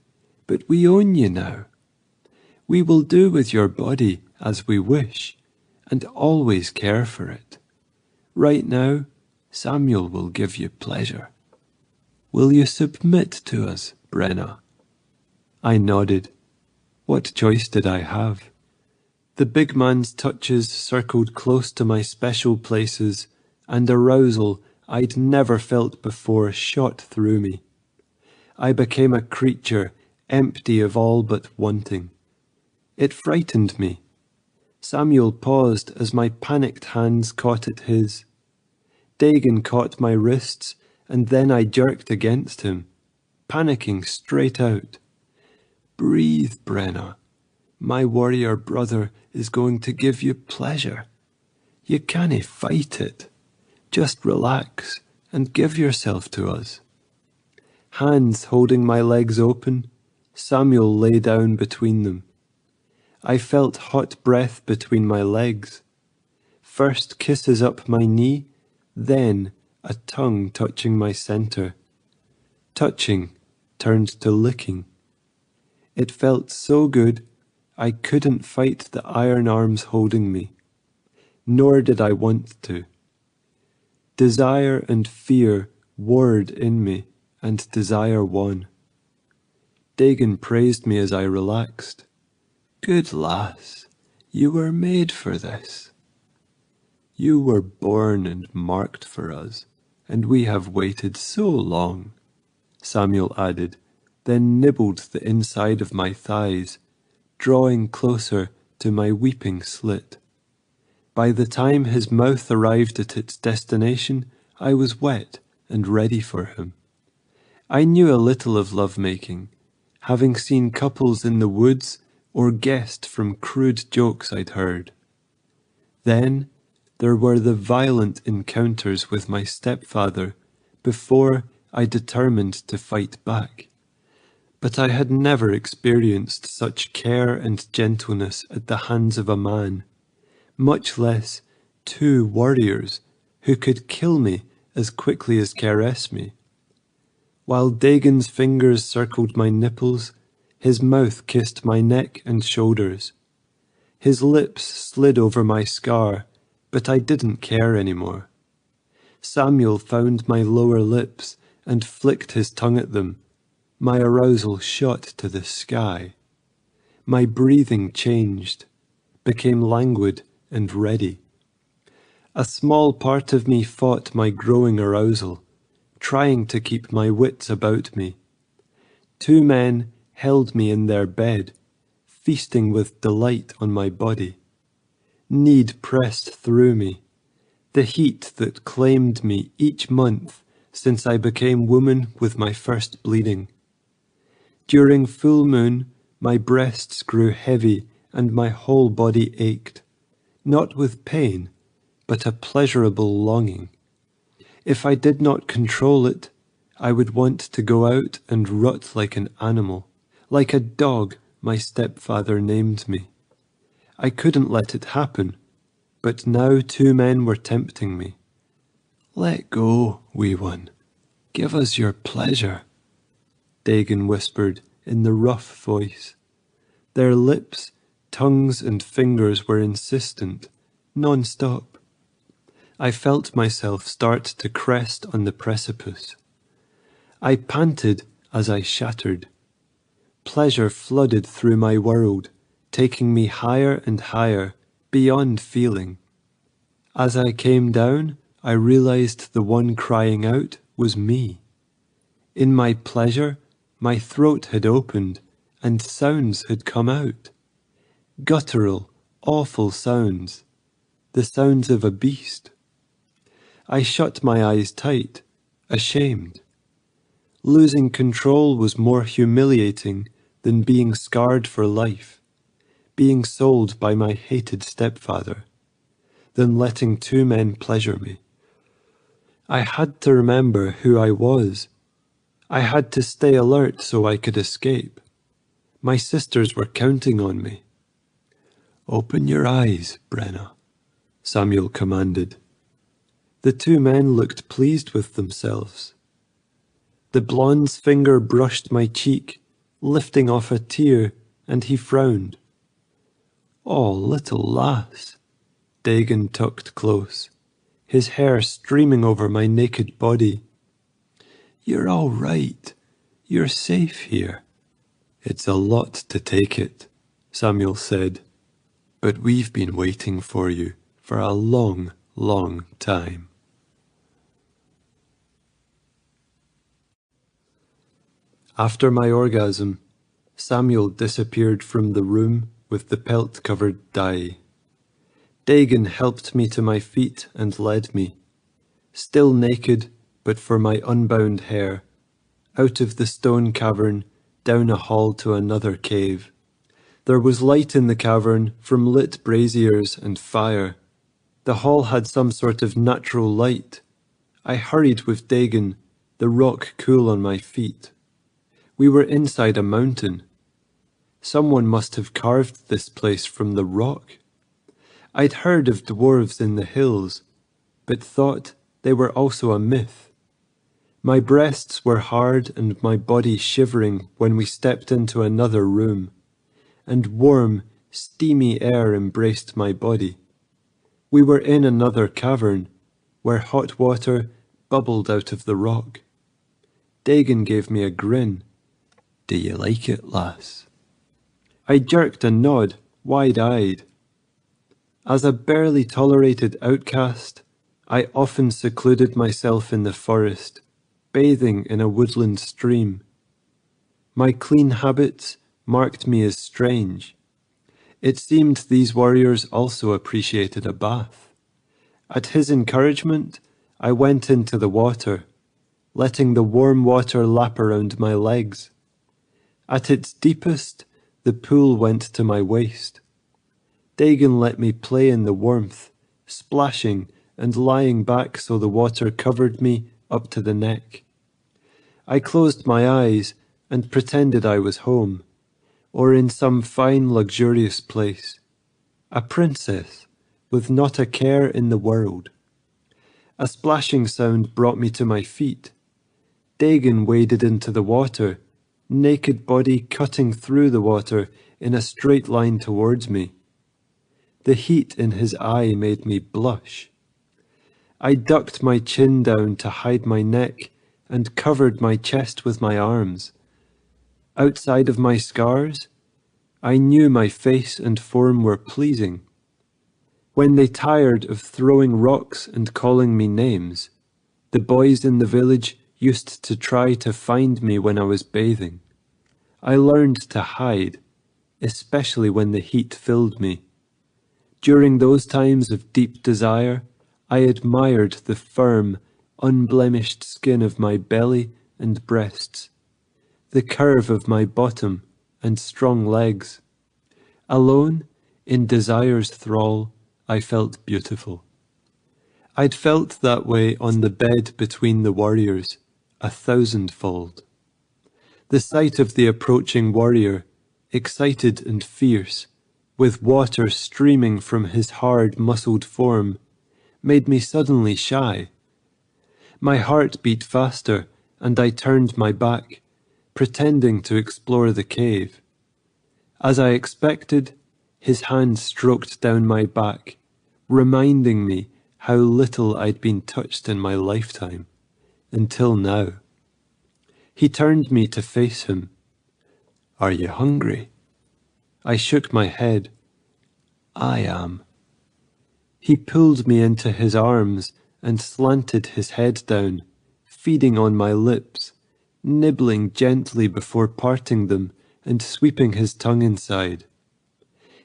but we own you now. We will do with your body as we wish, and always care for it. Right now, Samuel will give you pleasure. Will you submit to us, Brenna?" I nodded. What choice did I have? The big man's touches circled close to my special places, and arousal I'd never felt before shot through me. I became a creature empty of all but wanting. It frightened me. Samuel paused as my panicked hands caught at his. Dagon caught my wrists, and then I jerked against him, panicking straight out. "Breathe, Brenna. My warrior brother is going to give you pleasure. You cannae fight it. Just relax and give yourself to us." Hands holding my legs open, Samuel lay down between them. I felt hot breath between my legs. First kisses up my knee, then a tongue touching my centre. Touching turned to licking. It felt so good, I couldn't fight the iron arms holding me, nor did I want to. Desire and fear warred in me, and desire won. Dagon praised me as I relaxed. "Good lass, you were made for this. You were born and marked for us, and we have waited so long," Samuel added, then nibbled the inside of my thighs, drawing closer to my weeping slit. By the time his mouth arrived at its destination, I was wet and ready for him. I knew a little of lovemaking, having seen couples in the woods or guessed from crude jokes I'd heard. Then there were the violent encounters with my stepfather before I determined to fight back. But I had never experienced such care and gentleness at the hands of a man, much less two warriors who could kill me as quickly as caress me. While Dagon's fingers circled my nipples, his mouth kissed my neck and shoulders. His lips slid over my scar, but I didn't care anymore. Samuel found my lower lips and flicked his tongue at them. My arousal shot to the sky. My breathing changed, became languid and ready. A small part of me fought my growing arousal, trying to keep my wits about me. Two men held me in their bed, feasting with delight on my body. Need pressed through me, the heat that claimed me each month since I became woman with my first bleeding. During full moon, my breasts grew heavy and my whole body ached, not with pain, but a pleasurable longing. If I did not control it, I would want to go out and rot like an animal, like a dog my stepfather named me. I couldn't let it happen, but now 2 men were tempting me. "Let go, wee one. Give us your pleasure," Dagon whispered in the rough voice. Their lips, tongues and fingers were insistent, non-stop. I felt myself start to crest on the precipice. I panted as I shattered. Pleasure flooded through my world, taking me higher and higher, beyond feeling. As I came down, I realized the one crying out was me. In my pleasure, my throat had opened, and sounds had come out. Guttural, awful sounds, the sounds of a beast. I shut my eyes tight, ashamed. Losing control was more humiliating than being scarred for life, being sold by my hated stepfather, than letting 2 men pleasure me. I had to remember who I was. I had to stay alert so I could escape. My sisters were counting on me. "Open your eyes, Brenna," Samuel commanded. The 2 men looked pleased with themselves. The blonde's finger brushed my cheek, lifting off a tear, and he frowned. "Oh, little lass." Dagon tucked close, his hair streaming over my naked body. "You're all right. You're safe here." "It's a lot to take it," Samuel said, "but we've been waiting for you for a long, long time." After my orgasm, Samuel disappeared from the room with the pelt-covered dye. Dagon helped me to my feet and led me, still naked but for my unbound hair, out of the stone cavern, down a hall to another cave. There was light in the cavern from lit braziers and fire. The hall had some sort of natural light. I hurried with Dagon, the rock cool on my feet. We were inside a mountain. Someone must have carved this place from the rock. I'd heard of dwarves in the hills, but thought they were also a myth. My breasts were hard and my body shivering when we stepped into another room, and warm, steamy air embraced my body. We were in another cavern, where hot water bubbled out of the rock. Dagon gave me a grin. "Do you like it, lass?" I jerked a nod, wide-eyed. As a barely tolerated outcast, I often secluded myself in the forest, bathing in a woodland stream. My clean habits marked me as strange. It seemed these warriors also appreciated a bath. At his encouragement, I went into the water, letting the warm water lap around my legs. At its deepest, the pool went to my waist. Dagon let me play in the warmth, splashing and lying back so the water covered me up to the neck. I closed my eyes and pretended I was home, or in some fine luxurious place, a princess with not a care in the world. A splashing sound brought me to my feet. Dagon waded into the water, naked body cutting through the water in a straight line towards me. The heat in his eye made me blush. I ducked my chin down to hide my neck and covered my chest with my arms. Outside of my scars, I knew my face and form were pleasing. When they tired of throwing rocks and calling me names, the boys in the village used to try to find me when I was bathing. I learned to hide, especially when the heat filled me. During those times of deep desire, I admired the firm, unblemished skin of my belly and breasts, the curve of my bottom and strong legs. Alone, in desire's thrall, I felt beautiful. I'd felt that way on the bed between the warriors, 1,000-fold. The sight of the approaching warrior, excited and fierce, with water streaming from his hard, muscled form, made me suddenly shy. My heart beat faster, and I turned my back, pretending to explore the cave. As I expected, his hand stroked down my back, reminding me how little I'd been touched in my lifetime, until now. He turned me to face him. "Are you hungry?" I shook my head. "I am." He pulled me into his arms and slanted his head down, feeding on my lips, nibbling gently before parting them and sweeping his tongue inside.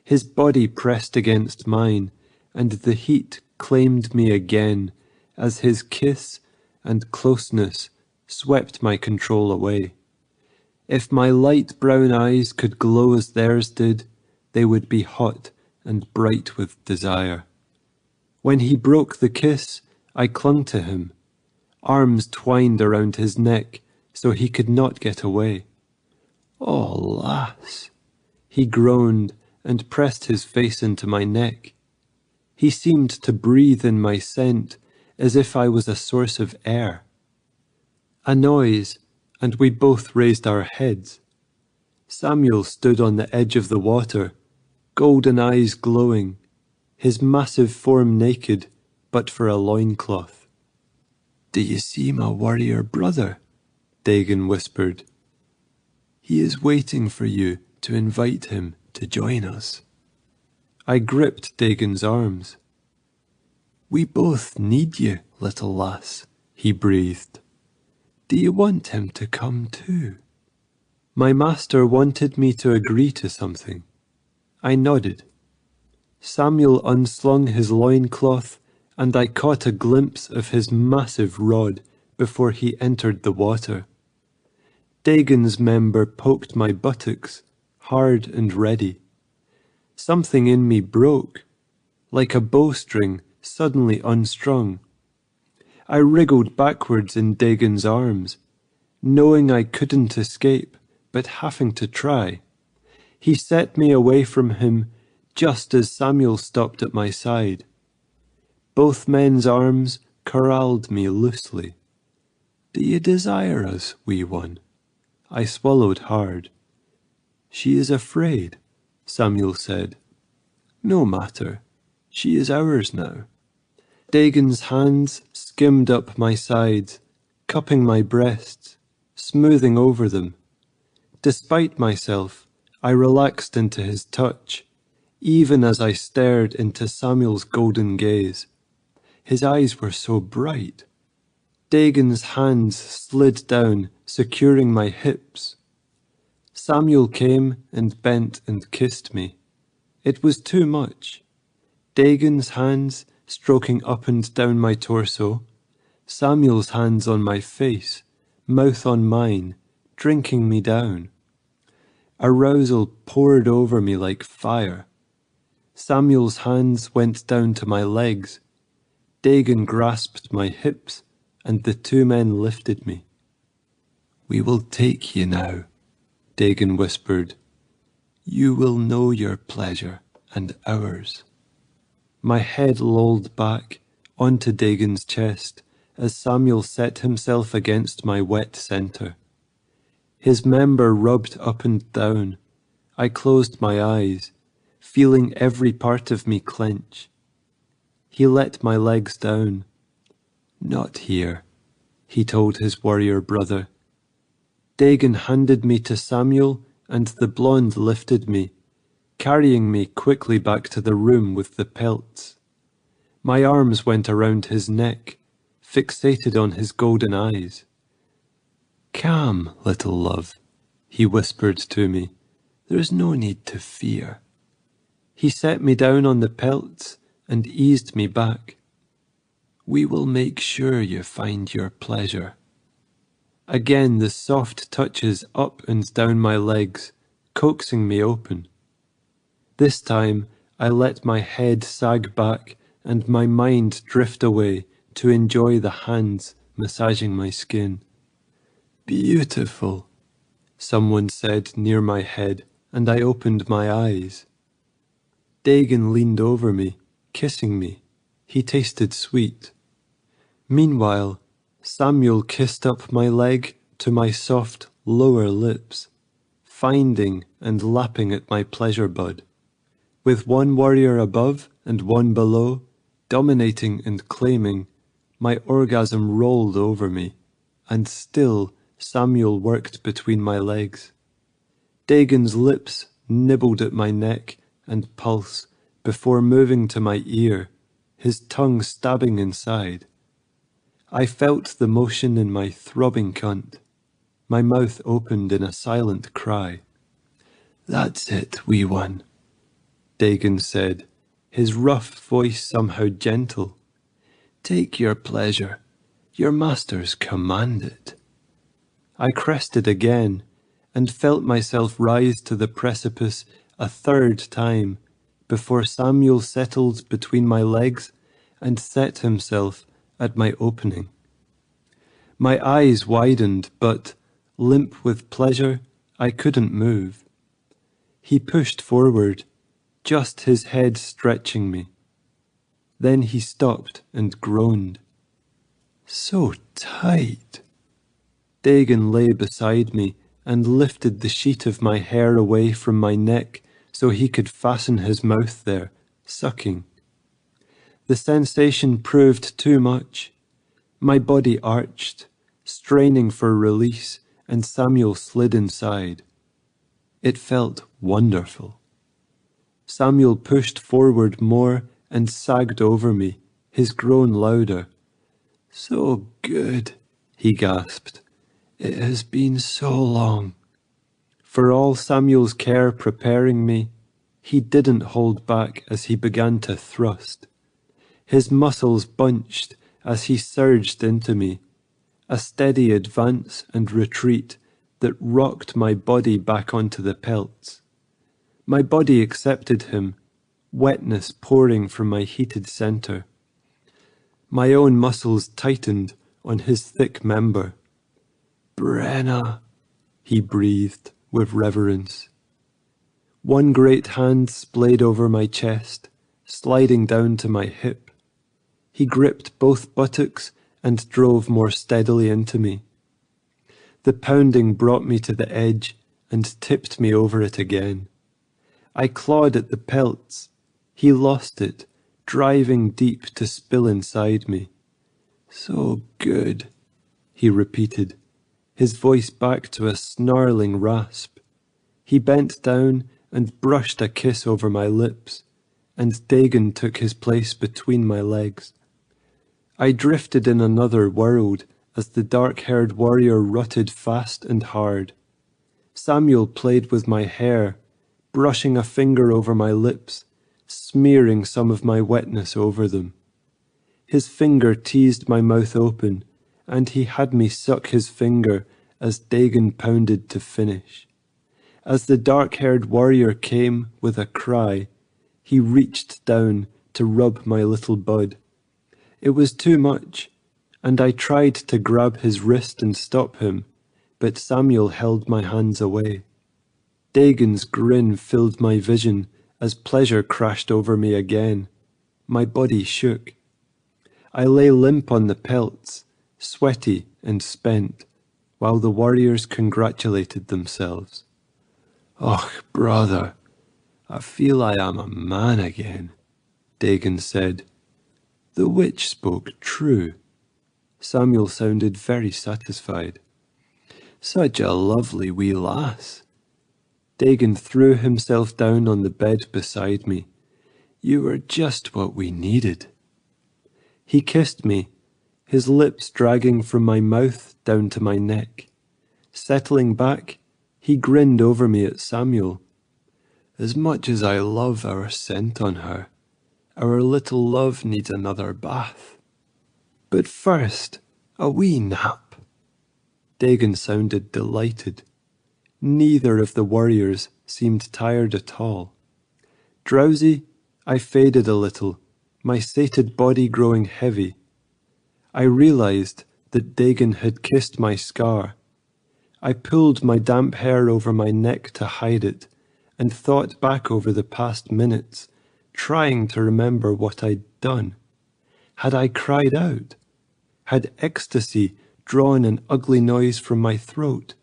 His body pressed against mine, and the heat claimed me again as his kiss and closeness swept my control away. If my light brown eyes could glow as theirs did, they would be hot and bright with desire. When he broke the kiss, I clung to him, arms twined around his neck so he could not get away. "Oh, lass!" He groaned and pressed his face into my neck. He seemed to breathe in my scent as if I was a source of air. A noise, and we both raised our heads. Samuel stood on the edge of the water, golden eyes glowing, his massive form naked but for a loincloth. "Do you see my warrior brother?" Dagon whispered. "He is waiting for you to invite him to join us." I gripped Dagon's arms. "We both need you, little lass," he breathed. "Do you want him to come too?" My master wanted me to agree to something. I nodded. Samuel unslung his loincloth, and I caught a glimpse of his massive rod before he entered the water. Dagon's member poked my buttocks, hard and ready. Something in me broke, like a bowstring suddenly unstrung. I wriggled backwards in Dagon's arms, knowing I couldn't escape, but having to try. He set me away from him just as Samuel stopped at my side. Both men's arms corralled me loosely. "Do you desire us, wee one?" I swallowed hard. "She is afraid," Samuel said. "No matter, she is ours now." Dagon's hands skimmed up my sides, cupping my breasts, smoothing over them. Despite myself, I relaxed into his touch, even as I stared into Samuel's golden gaze. His eyes were so bright. Dagon's hands slid down, securing my hips. Samuel came and bent and kissed me. It was too much. Dagon's hands stroking up and down my torso, Samuel's hands on my face, mouth on mine, drinking me down. Arousal poured over me like fire. Samuel's hands went down to my legs. Dagon grasped my hips, and the two men lifted me. "We will take you now," Dagon whispered. "You will know your pleasure and ours." My head lolled back onto Dagon's chest as Samuel set himself against my wet centre. His member rubbed up and down. I closed my eyes, feeling every part of me clench. He let my legs down. "Not here," he told his warrior brother. Dagon handed me to Samuel, and the blonde lifted me, carrying me quickly back to the room with the pelts. My arms went around his neck, fixated on his golden eyes. "Calm, little love," he whispered to me, There's no need to fear. He set me down on the pelts and eased me back. We will make sure you find your pleasure. Again the soft touches up and down my legs, coaxing me open. This time I let my head sag back and my mind drift away to enjoy the hands massaging my skin. Beautiful, someone said near my head, and I opened my eyes. Dagon leaned over me, kissing me. He tasted sweet. Meanwhile, Samuel kissed up my leg to my soft lower lips, finding and lapping at my pleasure bud. With one warrior above and one below, dominating and claiming, my orgasm rolled over me, and still Samuel worked between my legs. Dagon's lips nibbled at my neck and pulse before moving to my ear, his tongue stabbing inside. I felt the motion in my throbbing cunt. My mouth opened in a silent cry. That's it, wee one, Dagon said, his rough voice somehow gentle. Take your pleasure. Your masters command it. I crested again, and felt myself rise to the precipice a third time, before Samuel settled between my legs and set himself at my opening. My eyes widened, but, limp with pleasure, I couldn't move. He pushed forward, just his head stretching me. Then he stopped and groaned. So tight. Dagon lay beside me and lifted the sheet of my hair away from my neck so he could fasten his mouth there, sucking. The sensation proved too much. My body arched, straining for release, and Samuel slid inside. It felt wonderful. Samuel pushed forward more and sagged over me, his groan louder. So good, he gasped. It has been so long. For all Samuel's care preparing me, he didn't hold back as he began to thrust. His muscles bunched as he surged into me, a steady advance and retreat that rocked my body back onto the pelts. My body accepted him, wetness pouring from my heated centre. My own muscles tightened on his thick member. Brenna, he breathed with reverence. One great hand splayed over my chest, sliding down to my hip. He gripped both buttocks and drove more steadily into me. The pounding brought me to the edge and tipped me over it again. I clawed at the pelts. He lost it, driving deep to spill inside me. So good, he repeated, his voice back to a snarling rasp. He bent down and brushed a kiss over my lips, and Dagon took his place between my legs. I drifted in another world as the dark-haired warrior rutted fast and hard. Samuel played with my hair, brushing a finger over my lips, smearing some of my wetness over them. His finger teased my mouth open, and he had me suck his finger as Dagon pounded to finish. As the dark-haired warrior came with a cry, he reached down to rub my little bud. It was too much, and I tried to grab his wrist and stop him, but Samuel held my hands away. Dagon's grin filled my vision as pleasure crashed over me again. My body shook. I lay limp on the pelts, sweaty and spent, while the warriors congratulated themselves. Och, brother, I feel I am a man again, Dagon said. The witch spoke true. Samuel sounded very satisfied. Such a lovely wee lass. Dagon threw himself down on the bed beside me. You were just what we needed. He kissed me, his lips dragging from my mouth down to my neck. Settling back, he grinned over me at Samuel, As much as I love our scent on her, our little love needs another bath. But first, a wee nap." Dagon sounded delighted. Neither of the warriors seemed tired at all. Drowsy, I faded a little, my sated body growing heavy. I realized that Dagon had kissed my scar. I pulled my damp hair over my neck to hide it, and thought back over the past minutes, trying to remember what I'd done. Had I cried out? Had ecstasy drawn an ugly noise from my throat?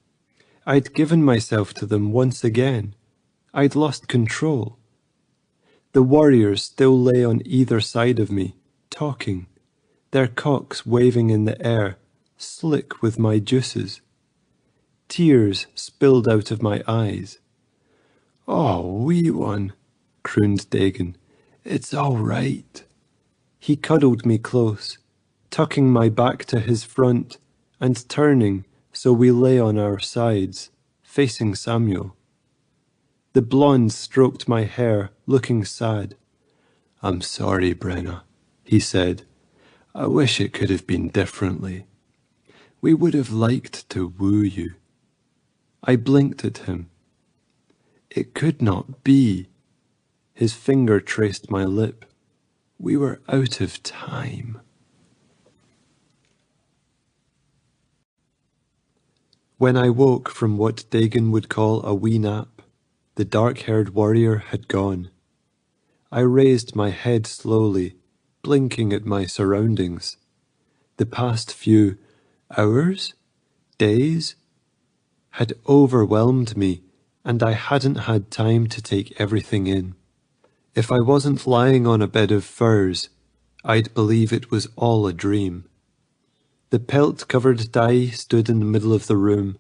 I'd given myself to them once again. I'd lost control. The warriors still lay on either side of me, talking, their cocks waving in the air, slick with my juices. Tears spilled out of my eyes. "Oh, wee one," crooned Dagon. "It's all right." He cuddled me close, tucking my back to his front and turning so we lay on our sides, facing Samuel. The blonde stroked my hair, looking sad. "I'm sorry, Brenna," he said. "I wish it could have been differently. We would have liked to woo you." I blinked at him. "It could not be." His finger traced my lip. "We were out of time." When I woke from what Dagon would call a wee nap, the dark-haired warrior had gone. I raised my head slowly, blinking at my surroundings. The past few hours, days, had overwhelmed me, and I hadn't had time to take everything in. If I wasn't lying on a bed of furs, I'd believe it was all a dream. The pelt-covered dais stood in the middle of the room,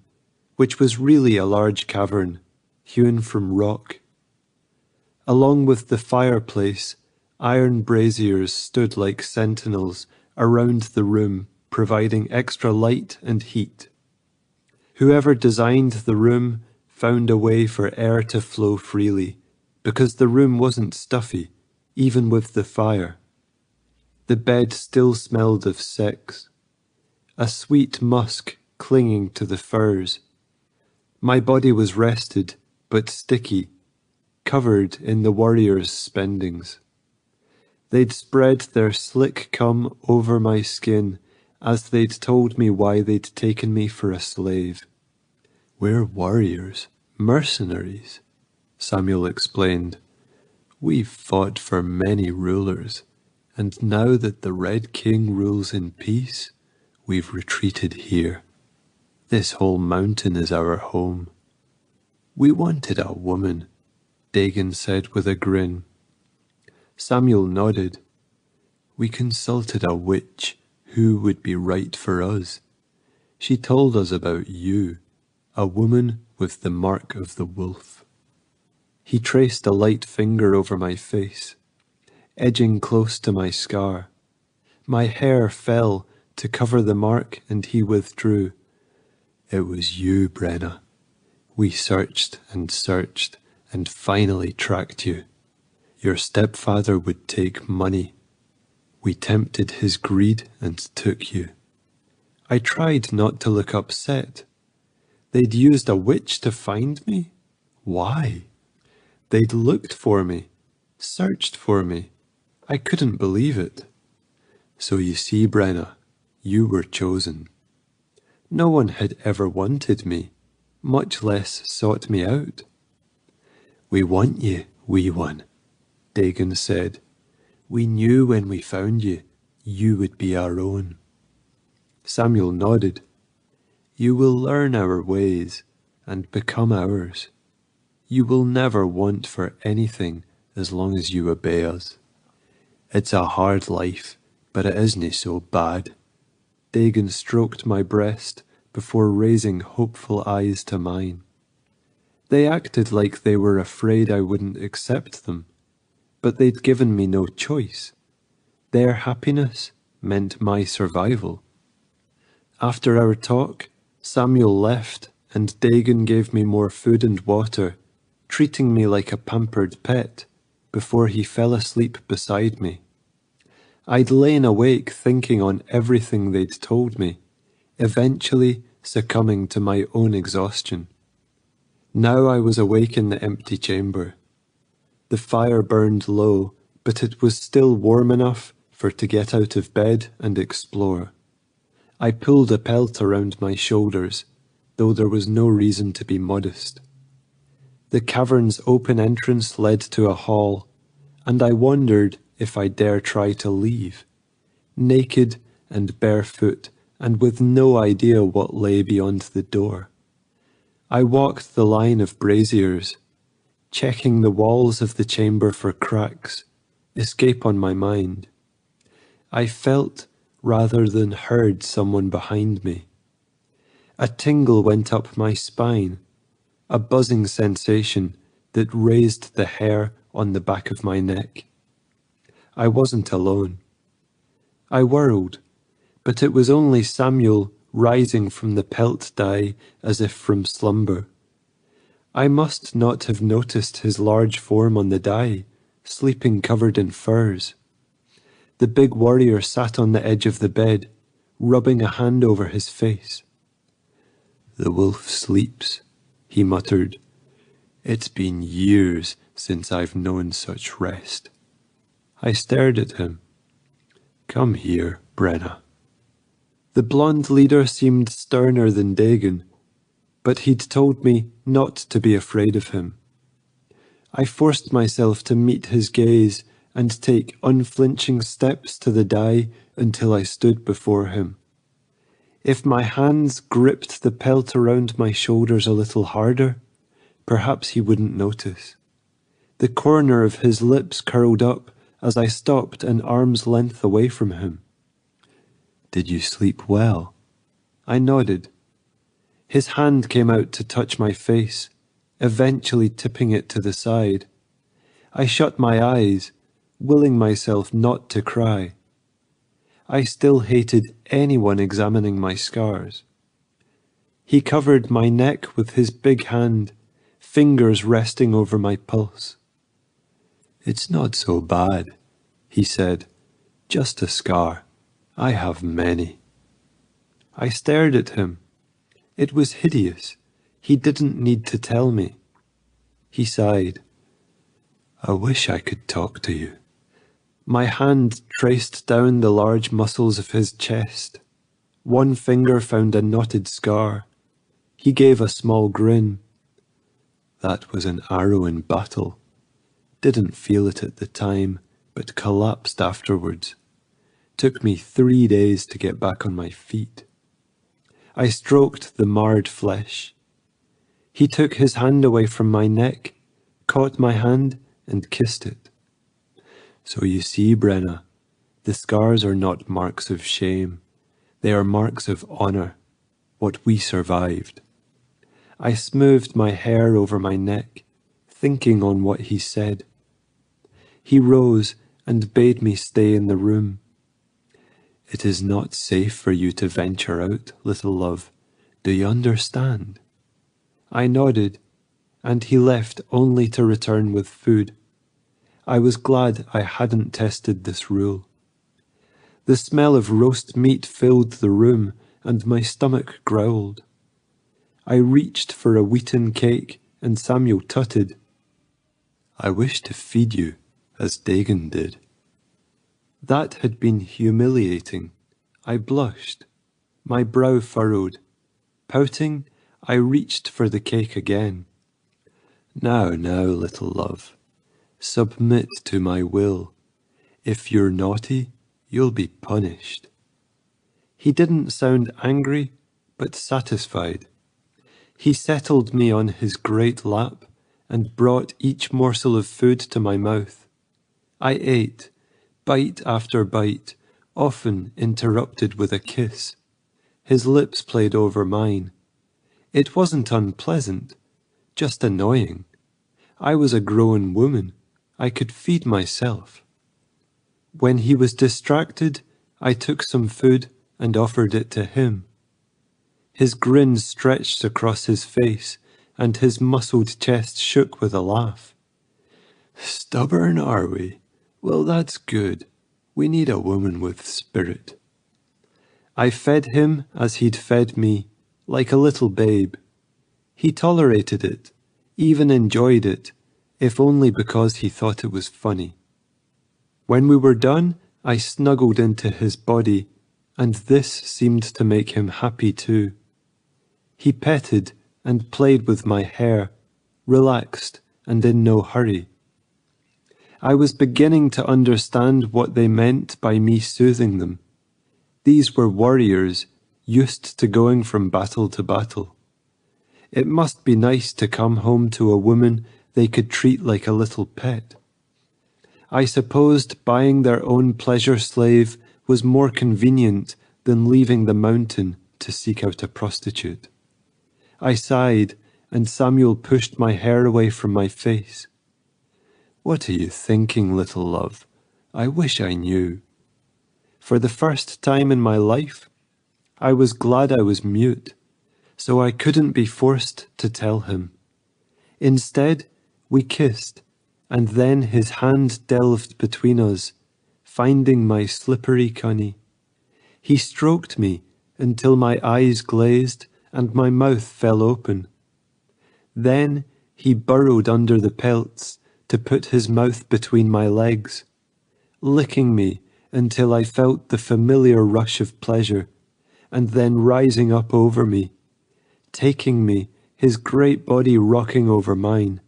which was really a large cavern, hewn from rock. Along with the fireplace, iron braziers stood like sentinels around the room, providing extra light and heat. Whoever designed the room found a way for air to flow freely, because the room wasn't stuffy, even with the fire. The bed still smelled of sex, a sweet musk clinging to the furs. My body was rested, but sticky, covered in the warriors' spendings. They'd spread their slick cum over my skin as they'd told me why they'd taken me for a slave. "We're warriors, mercenaries," Samuel explained. "We've fought for many rulers, and now that the Red King rules in peace, we've retreated here. This whole mountain is our home." "We wanted a woman," Dagon said with a grin. Samuel nodded. "We consulted a witch who would be right for us. She told us about you, a woman with the mark of the wolf." He traced a light finger over my face, edging close to my scar. My hair fell to cover the mark, and he withdrew. "It was you, Brenna. We searched and finally tracked you. Your stepfather would take money. We tempted his greed and took you." I tried not to look upset. They'd used a witch to find me? Why? They'd looked for me, searched for me. I couldn't believe it. "So you see, Brenna, you were chosen. No one had ever wanted me, much less sought me out." "We want you, wee one," Dagon said. "We knew when we found you, you would be our own." Samuel nodded. "You will learn our ways and become ours. You will never want for anything as long as you obey us. It's a hard life, but it isn't so bad." Dagon stroked my breast before raising hopeful eyes to mine. They acted like they were afraid I wouldn't accept them, but they'd given me no choice. Their happiness meant my survival. After our talk, Samuel left, and Dagon gave me more food and water, treating me like a pampered pet, before he fell asleep beside me. I'd lain awake thinking on everything they'd told me, eventually succumbing to my own exhaustion. Now I was awake in the empty chamber. The fire burned low, but it was still warm enough to get out of bed and explore. I pulled a pelt around my shoulders, though there was no reason to be modest. The cavern's open entrance led to a hall, and I wondered if I dare try to leave, naked and barefoot and with no idea what lay beyond the door. I walked the line of braziers, checking the walls of the chamber for cracks, escape on my mind. I felt rather than heard someone behind me. A tingle went up my spine, a buzzing sensation that raised the hair on the back of my neck. I wasn't alone. I whirled, but it was only Samuel rising from the pelt dye as if from slumber. I must not have noticed his large form on the dye, sleeping covered in furs. The big warrior sat on the edge of the bed, rubbing a hand over his face. "The wolf sleeps," he muttered. "It's been years since I've known such rest." I stared at him. "Come here, Brenna." The blonde leader seemed sterner than Dagon, but he'd told me not to be afraid of him. I forced myself to meet his gaze and take unflinching steps to the dye until I stood before him. If my hands gripped the pelt around my shoulders a little harder, perhaps he wouldn't notice. The corner of his lips curled up as I stopped an arm's length away from him. "Did you sleep well?" I nodded. His hand came out to touch my face, eventually tipping it to the side. I shut my eyes, willing myself not to cry. I still hated anyone examining my scars. He covered my neck with his big hand, fingers resting over my pulse. "It's not so bad," he said. "Just a scar. I have many." I stared at him. It was hideous. He didn't need to tell me. He sighed. "I wish I could talk to you." My hand traced down the large muscles of his chest. One finger found a knotted scar. He gave a small grin. "That was an arrow in battle. Didn't feel it at the time, but collapsed afterwards. Took me 3 days to get back on my feet." I stroked the marred flesh. He took his hand away from my neck, caught my hand, and kissed it. "So you see, Brenna, the scars are not marks of shame. They are marks of honor, what we survived." I smoothed my hair over my neck, thinking on what he said. He rose and bade me stay in the room. "It is not safe for you to venture out, little love. Do you understand?" I nodded, and he left only to return with food. I was glad I hadn't tested this rule. The smell of roast meat filled the room, and my stomach growled. I reached for a wheaten cake, and Samuel tutted. "I wish to feed you, as Dagon did." That had been humiliating. I blushed. My brow furrowed. Pouting, I reached for the cake again. Now, little love. Submit to my will. If you're naughty, you'll be punished." He didn't sound angry, but satisfied. He settled me on his great lap and brought each morsel of food to my mouth. I ate, bite after bite, often interrupted with a kiss. His lips played over mine. It wasn't unpleasant, just annoying. I was a grown woman. I could feed myself. When he was distracted, I took some food and offered it to him. His grin stretched across his face, and his muscled chest shook with a laugh. "Stubborn, are we? Well, that's good. We need a woman with spirit." I fed him as he'd fed me, like a little babe. He tolerated it, even enjoyed it, if only because he thought it was funny. When we were done, I snuggled into his body, and this seemed to make him happy too. He petted and played with my hair, relaxed and in no hurry. I was beginning to understand what they meant by me soothing them. These were warriors, used to going from battle to battle. It must be nice to come home to a woman they could treat like a little pet. I supposed buying their own pleasure slave was more convenient than leaving the mountain to seek out a prostitute. I sighed, and Samuel pushed my hair away from my face. "What are you thinking, little love? I wish I knew." For the first time in my life, I was glad I was mute, so I couldn't be forced to tell him. Instead, we kissed, and then his hand delved between us, finding my slippery cunny. He stroked me until my eyes glazed and my mouth fell open. Then he burrowed under the pelts to put his mouth between my legs, licking me until I felt the familiar rush of pleasure, and then rising up over me, taking me, his great body rocking over mine,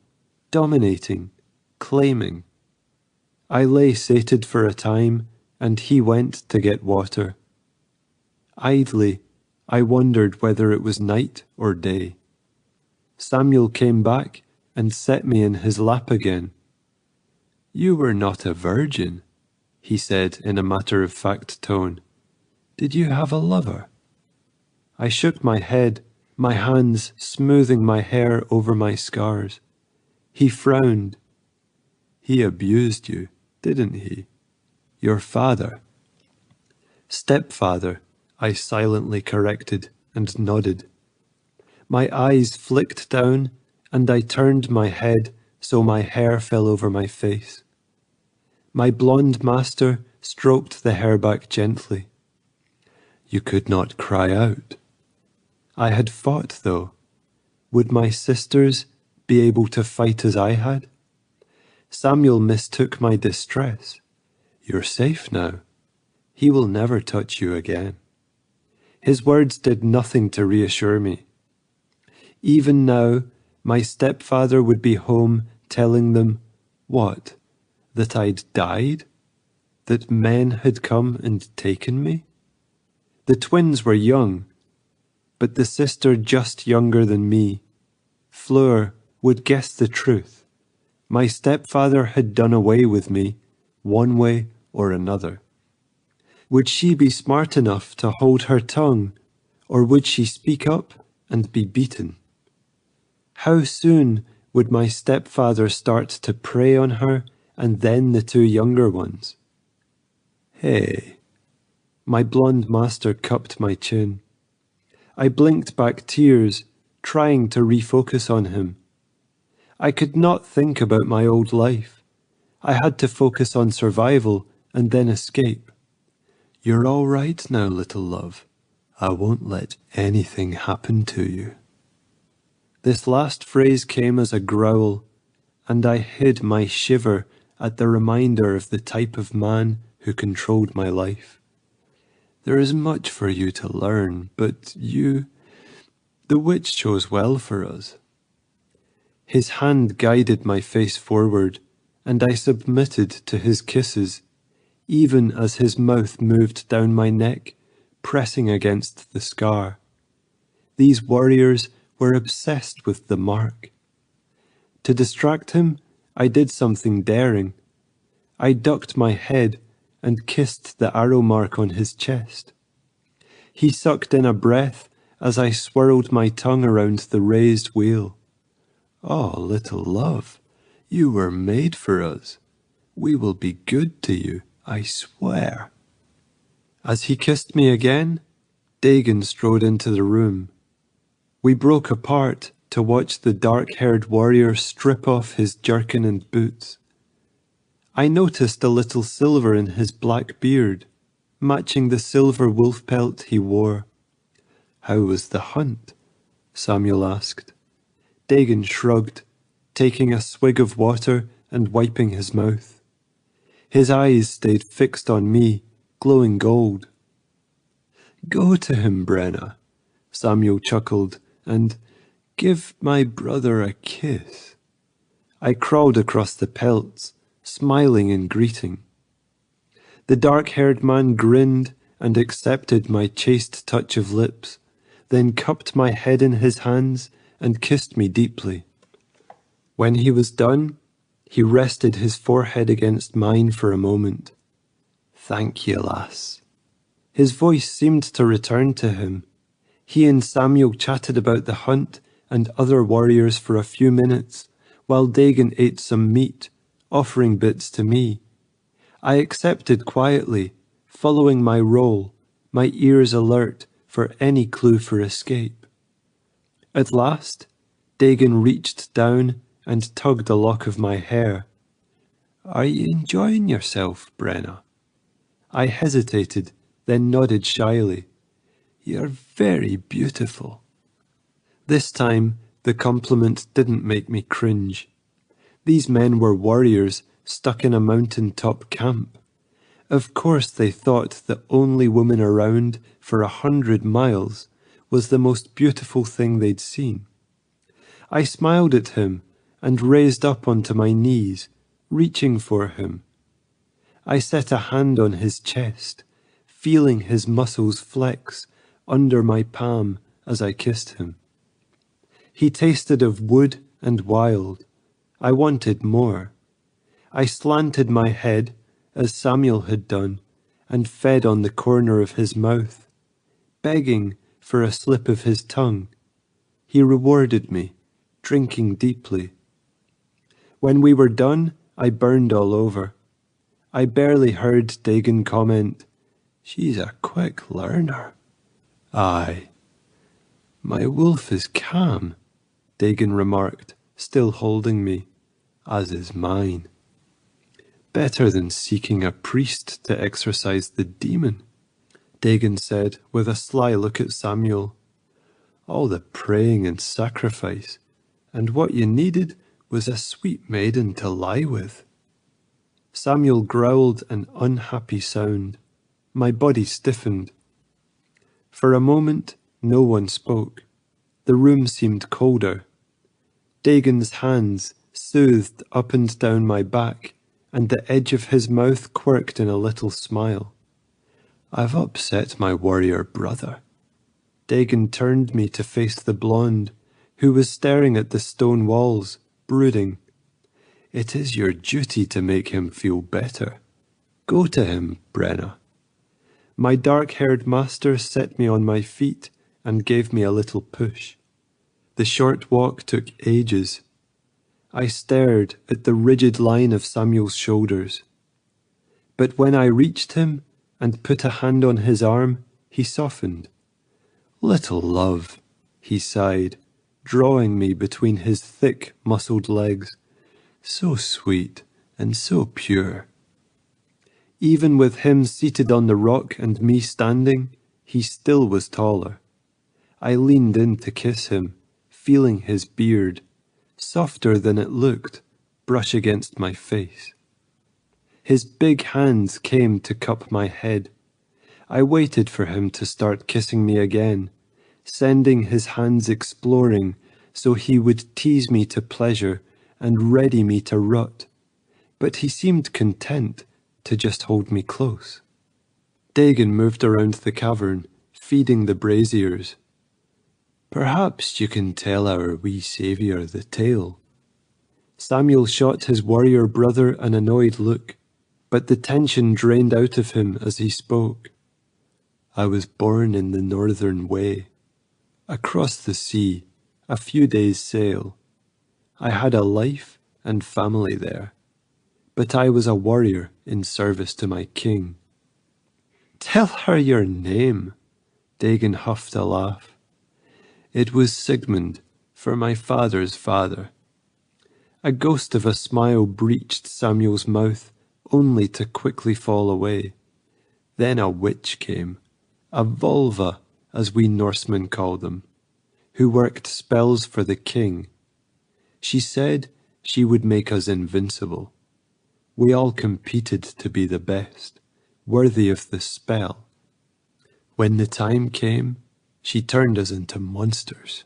dominating, claiming. I lay sated for a time, and he went to get water. Idly, I wondered whether it was night or day. Samuel came back and set me in his lap again. "You were not a virgin," he said in a matter-of-fact tone. "Did you have a lover?" I shook my head, my hands smoothing my hair over my scars. He frowned. "He abused you, didn't he? Your father?" "Stepfather," I silently corrected and nodded. My eyes flicked down, and I turned my head so my hair fell over my face. My blonde master stroked the hair back gently. "You could not cry out." I had fought, though. Would my sisters be able to fight as I had? Samuel mistook my distress. "You're safe now. He will never touch you again." His words did nothing to reassure me. Even now, my stepfather would be home telling them, what? That I'd died? That men had come and taken me? The twins were young, but the sister just younger than me, Fleur, would guess the truth. My stepfather had done away with me, one way or another. Would she be smart enough to hold her tongue, or would she speak up and be beaten? How soon would my stepfather start to prey on her and then the two younger ones? "Hey." My blonde master cupped my chin. I blinked back tears, trying to refocus on him. I could not think about my old life. I had to focus on survival and then escape. "You're all right now, little love. I won't let anything happen to you." This last phrase came as a growl, and I hid my shiver at the reminder of the type of man who controlled my life. "There is much for you to learn, but the witch chose well for us." His hand guided my face forward, and I submitted to his kisses, even as his mouth moved down my neck, pressing against the scar. These warriors were obsessed with the mark. To distract him, I did something daring. I ducked my head and kissed the arrow mark on his chest. He sucked in a breath as I swirled my tongue around the raised wheel. "Oh, little love, you were made for us. We will be good to you, I swear." As he kissed me again, Dagon strode into the room. We broke apart to watch the dark-haired warrior strip off his jerkin and boots. I noticed a little silver in his black beard, matching the silver wolf pelt he wore. "How was the hunt?" Samuel asked. Dagon shrugged, taking a swig of water and wiping his mouth. His eyes stayed fixed on me, glowing gold. "Go to him, Brenna," Samuel chuckled, "and give my brother a kiss." I crawled across the pelts, smiling in greeting. The dark-haired man grinned and accepted my chaste touch of lips, then cupped my head in his hands and kissed me deeply. When he was done, he rested his forehead against mine for a moment. "Thank you, lass." His voice seemed to return to him. He and Samuel chatted about the hunt and other warriors for a few minutes, while Dagon ate some meat, offering bits to me. I accepted quietly, following my role, my ears alert for any clue for escape. At last, Dagon reached down and tugged a lock of my hair. "Are you enjoying yourself, Brenna?" I hesitated, then nodded shyly. "You're very beautiful." This time, the compliment didn't make me cringe. These men were warriors stuck in a mountain-top camp. Of course they thought the only woman around for 100 miles was the most beautiful thing they'd seen. I smiled at him and raised up onto my knees, reaching for him. I set a hand on his chest, feeling his muscles flex under my palm as I kissed him. He tasted of wood and wild. I wanted more. I slanted my head, as Samuel had done, and fed on the corner of his mouth, begging for a slip of his tongue. He rewarded me, drinking deeply. When we were done, I burned all over. I barely heard Dagon comment, "She's a quick learner." "Aye." "My wolf is calm," Dagon remarked, still holding me, "as is mine." "Better than seeking a priest to exorcise the demon," Dagon said with a sly look at Samuel. "All the praying and sacrifice, and what you needed was a sweet maiden to lie with." Samuel growled an unhappy sound. My body stiffened. For a moment, no one spoke. The room seemed colder. Dagon's hands soothed up and down my back, and the edge of his mouth quirked in a little smile. "I've upset my warrior brother." Dagon turned me to face the blonde, who was staring at the stone walls, brooding. "It is your duty to make him feel better. Go to him, Brenna." My dark-haired master set me on my feet and gave me a little push. The short walk took ages. I stared at the rigid line of Samuel's shoulders. But when I reached him and put a hand on his arm, he softened. "Little love," he sighed, drawing me between his thick, muscled legs. "So sweet and so pure." Even with him seated on the rock and me standing, he still was taller. I leaned in to kiss him, feeling his beard, softer than it looked, brush against my face. His big hands came to cup my head. I waited for him to start kissing me again, sending his hands exploring so he would tease me to pleasure and ready me to rut, but he seemed content to just hold me close. Dagon moved around the cavern, feeding the braziers. "Perhaps you can tell our wee saviour the tale." Samuel shot his warrior brother an annoyed look, but the tension drained out of him as he spoke. "I was born in the northern way, across the sea, a few days' sail. I had a life and family there, but I was a warrior in service to my king." "Tell her your name," Dagon huffed a laugh. "It was Sigmund, for my father's father." A ghost of a smile breached Samuel's mouth, only to quickly fall away. Then a witch came, a Volva, as we Norsemen call them, who worked spells for the king. She said she would make us invincible. We all competed to be the best, worthy of the spell. When the time came, she turned us into monsters.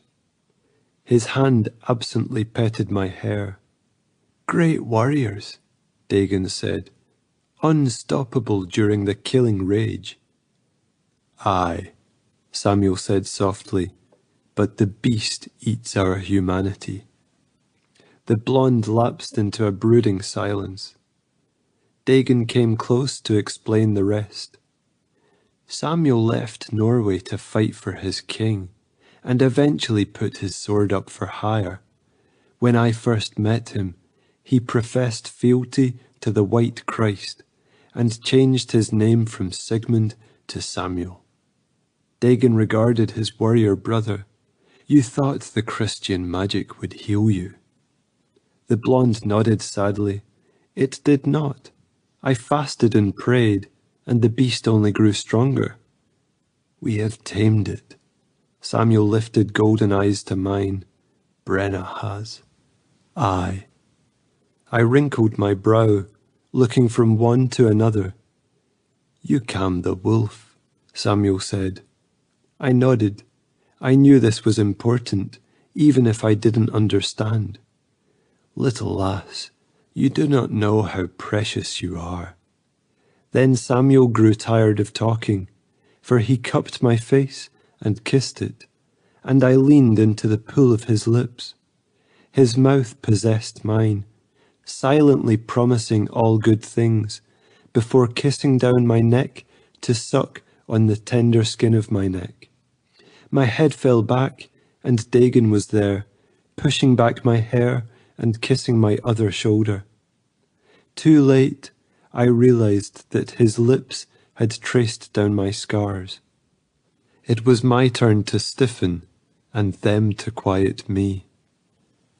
His hand absently petted my hair. "Great warriors," Dagon said, "unstoppable during the killing rage." "Aye," Samuel said softly, "but the beast eats our humanity." The blonde lapsed into a brooding silence. Dagon came close to explain the rest. Samuel left Norway to fight for his king, and eventually put his sword up for hire. When I first met him, he professed fealty to the White Christ, and changed his name from Sigmund to Samuel. Dagon regarded his warrior brother. "You thought the Christian magic would heal you." The blonde nodded sadly. "It did not. I fasted and prayed, and the beast only grew stronger." "We have tamed it." Samuel lifted golden eyes to mine. "Brenna has." "Aye." I wrinkled my brow, looking from one to another. "You calmed the wolf," Samuel said. I nodded. I knew this was important, even if I didn't understand. "Little lass, you do not know how precious you are." Then Samuel grew tired of talking, for he cupped my face and kissed it, and I leaned into the pool of his lips. His mouth possessed mine, silently promising all good things, before kissing down my neck to suck on the tender skin of my neck. My head fell back, and Dagon was there, pushing back my hair and kissing my other shoulder. Too late, I realized that his lips had traced down my scars. It was my turn to stiffen, and them to quiet me.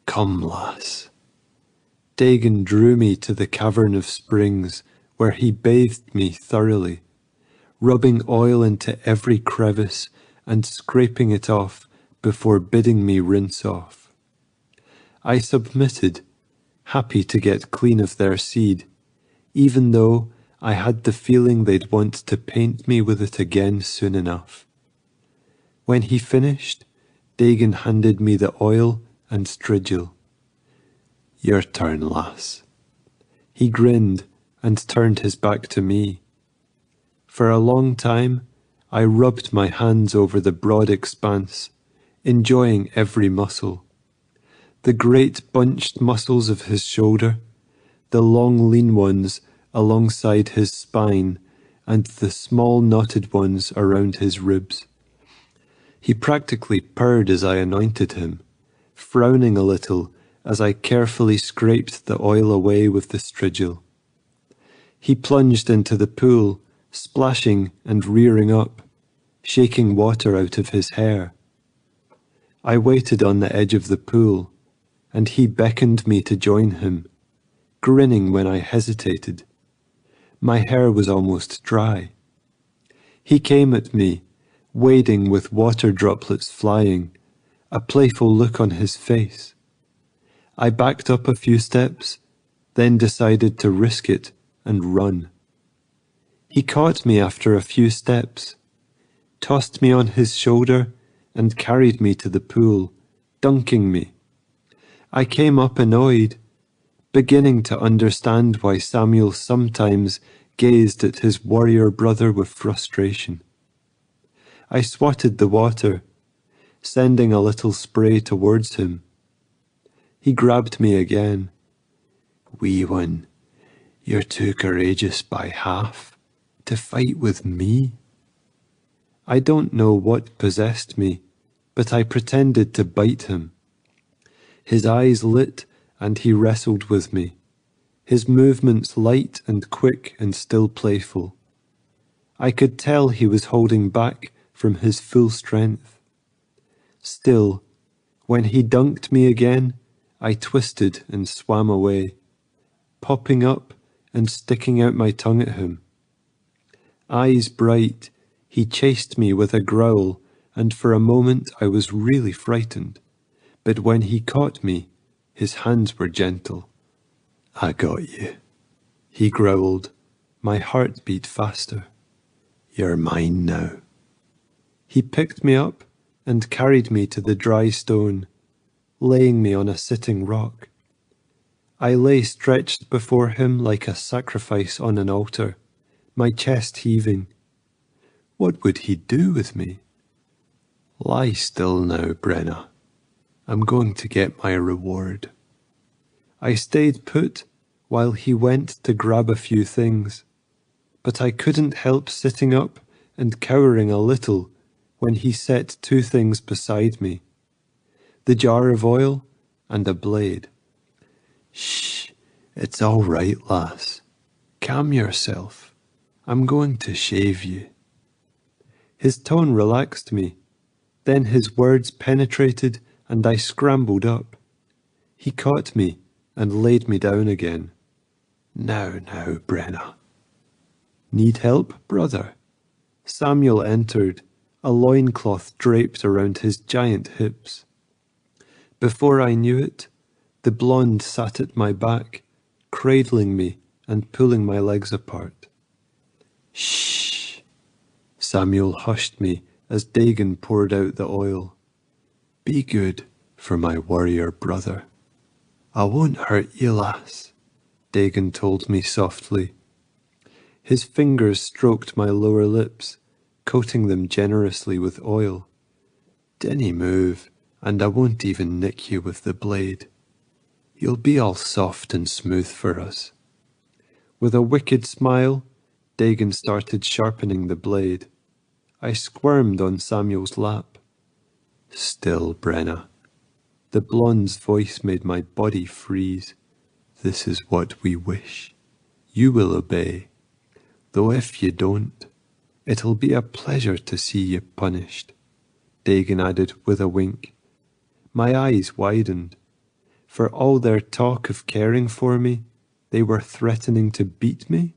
"Come, lass." Dagon drew me to the cavern of springs, where he bathed me thoroughly, rubbing oil into every crevice and scraping it off before bidding me rinse off. I submitted, happy to get clean of their seed, even though I had the feeling they'd want to paint me with it again soon enough. When he finished, Dagon handed me the oil and strigil. "Your turn, lass." He grinned and turned his back to me. For a long time, I rubbed my hands over the broad expanse, enjoying every muscle. The great bunched muscles of his shoulder, the long lean ones alongside his spine, and the small knotted ones around his ribs. He practically purred as I anointed him, frowning a little as I carefully scraped the oil away with the strigil. He plunged into the pool, splashing and rearing up, shaking water out of his hair. I waited on the edge of the pool, and he beckoned me to join him, grinning when I hesitated. My hair was almost dry. He came at me, wading with water droplets flying, a playful look on his face. I backed up a few steps, then decided to risk it and run. He caught me after a few steps, tossed me on his shoulder, and carried me to the pool, dunking me. I came up annoyed, beginning to understand why Samuel sometimes gazed at his warrior brother with frustration. I swatted the water, sending a little spray towards him. He grabbed me again. "Wee one, you're too courageous by half to fight with me." I don't know what possessed me, but I pretended to bite him. His eyes lit and he wrestled with me, his movements light and quick and still playful. I could tell he was holding back from his full strength. Still, When he dunked me again, I twisted and swam away, popping up and sticking out my tongue at him. Eyes bright, he chased me with a growl, and for a moment I was really frightened. But when he caught me, his hands were gentle. "I got you," he growled. My heart beat faster. "You're mine now." He picked me up and carried me to the dry stone, laying me on a sitting rock. I lay stretched before him like a sacrifice on an altar, my chest heaving. What would he do with me? "Lie still now, Brenna. I'm going to get my reward." I stayed put while he went to grab a few things, but I couldn't help sitting up and cowering a little when he set two things beside me, the jar of oil and a blade. "Shh, it's all right, lass. Calm yourself. I'm going to shave you." His tone relaxed me. Then his words penetrated and I scrambled up. He caught me and laid me down again. Now, Brenna." "Need help, brother?" Samuel entered, a loincloth draped around his giant hips. Before I knew it, the blonde sat at my back, cradling me and pulling my legs apart. "Shh." Samuel hushed me as Dagon poured out the oil. "Be good for my warrior brother." "I won't hurt you, lass," Dagon told me softly. His fingers stroked my lower lips, coating them generously with oil. "Dinna move, and I won't even nick you with the blade. You'll be all soft and smooth for us." With a wicked smile, Dagon started sharpening the blade. I squirmed on Samuel's lap. "Still, Brenna." The blonde's voice made my body freeze. "This is what we wish. You will obey. Though if you don't, it'll be a pleasure to see you punished," Dagon added with a wink. My eyes widened. For all their talk of caring for me, they were threatening to beat me?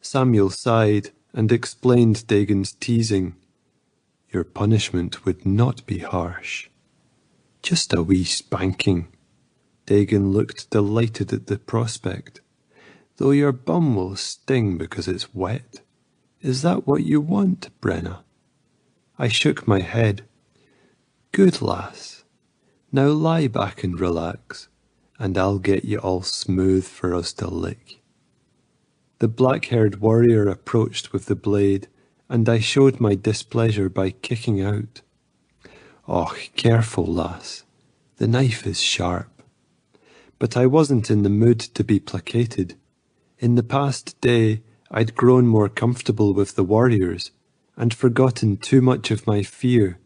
Samuel sighed and explained Dagon's teasing. "Your punishment would not be harsh. Just a wee spanking." Dagon looked delighted at the prospect. "Though your bum will sting because it's wet. Is that what you want, Brenna?" I shook my head. "Good lass. Now lie back and relax, and I'll get you all smooth for us to lick." The black-haired warrior approached with the blade, and I showed my displeasure by kicking out. "Och, careful, lass. The knife is sharp." But I wasn't in the mood to be placated. In the past day, I'd grown more comfortable with the warriors and forgotten too much of my fear,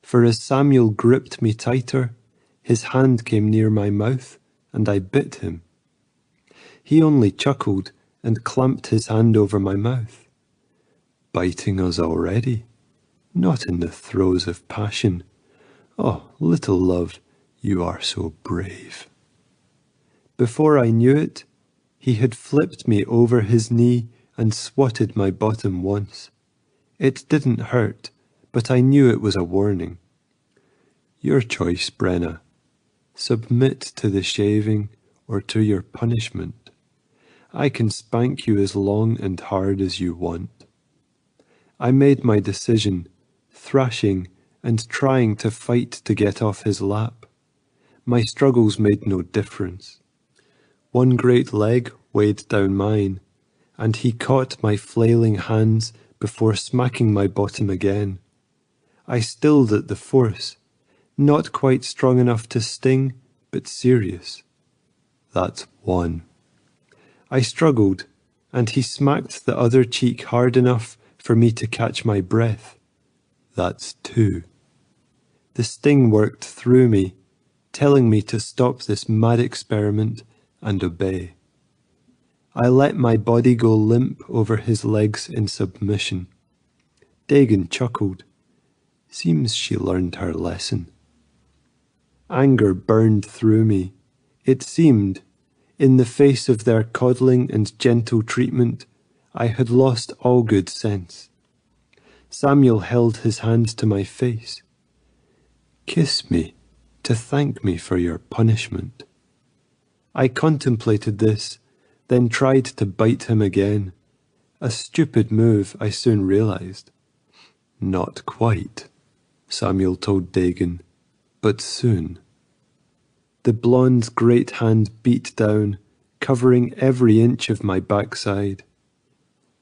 for as Samuel gripped me tighter, his hand came near my mouth and I bit him. He only chuckled and clamped his hand over my mouth. "Biting us already? Not in the throes of passion. Oh, little love, you are so brave." Before I knew it, he had flipped me over his knee and swatted my bottom once. It didn't hurt, but I knew it was a warning. "Your choice, Brenna. Submit to the shaving or to your punishment. I can spank you as long and hard as you want." I made my decision, thrashing and trying to fight to get off his lap. My struggles made no difference. One great leg weighed down mine, and he caught my flailing hands before smacking my bottom again. I stilled at the force, not quite strong enough to sting, but serious. "That's one." I struggled, and he smacked the other cheek hard enough for me to catch my breath. "That's two." The sting worked through me, telling me to stop this mad experiment and obey. I let my body go limp over his legs in submission. Dagon chuckled. "Seems she learned her lesson." Anger burned through me. It seemed, in the face of their coddling and gentle treatment, I had lost all good sense. Samuel held his hand to my face. "Kiss me, to thank me for your punishment." I contemplated this, then tried to bite him again. A stupid move, I soon realized. "Not quite," Samuel told Dagon, "but soon." The blonde's great hand beat down, covering every inch of my backside.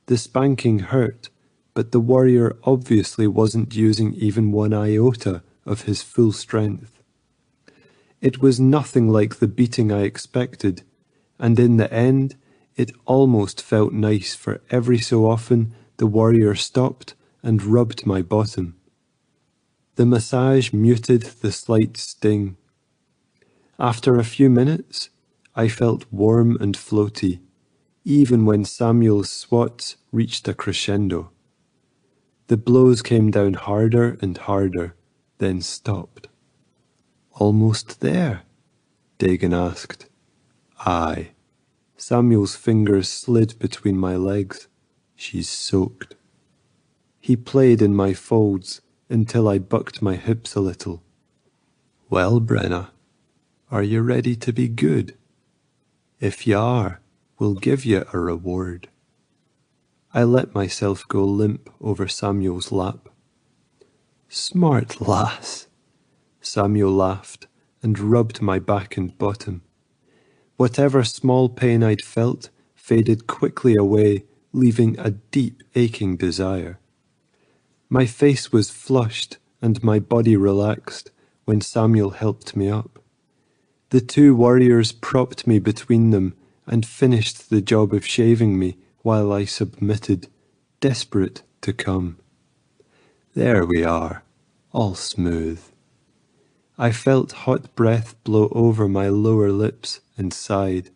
The spanking hurt, but the warrior obviously wasn't using even one iota of his full strength. It was nothing like the beating I expected, and in the end, it almost felt nice, for every so often the warrior stopped and rubbed my bottom. The massage muted the slight sting. After a few minutes, I felt warm and floaty, even when Samuel's swats reached a crescendo. The blows came down harder and harder, then stopped. "Almost there?" Dagon asked. "Aye." Samuel's fingers slid between my legs. "She's soaked." He played in my folds until I bucked my hips a little. "Well, Brenna, are you ready to be good? If you are, we'll give you a reward." I let myself go limp over Samuel's lap. "Smart lass." Samuel laughed and rubbed my back and bottom. Whatever small pain I'd felt faded quickly away, leaving a deep aching desire. My face was flushed and my body relaxed when Samuel helped me up. The two warriors propped me between them and finished the job of shaving me while I submitted, desperate to come. There we are, all smooth. I felt hot breath blow over my lower lips and sighed.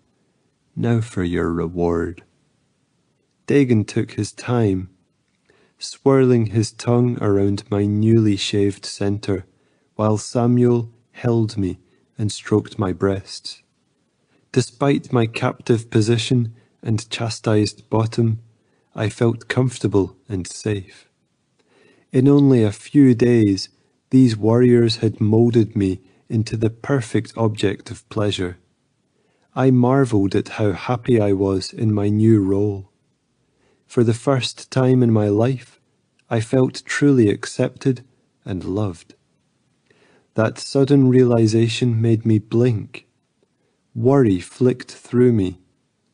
Now for your reward. Dagon took his time, swirling his tongue around my newly shaved centre, while Samuel held me and stroked my breasts. Despite my captive position and chastised bottom, I felt comfortable and safe. In only a few days, these warriors had moulded me into the perfect object of pleasure. I marvelled at how happy I was in my new role. For the first time in my life, I felt truly accepted and loved. That sudden realization made me blink. Worry flicked through me,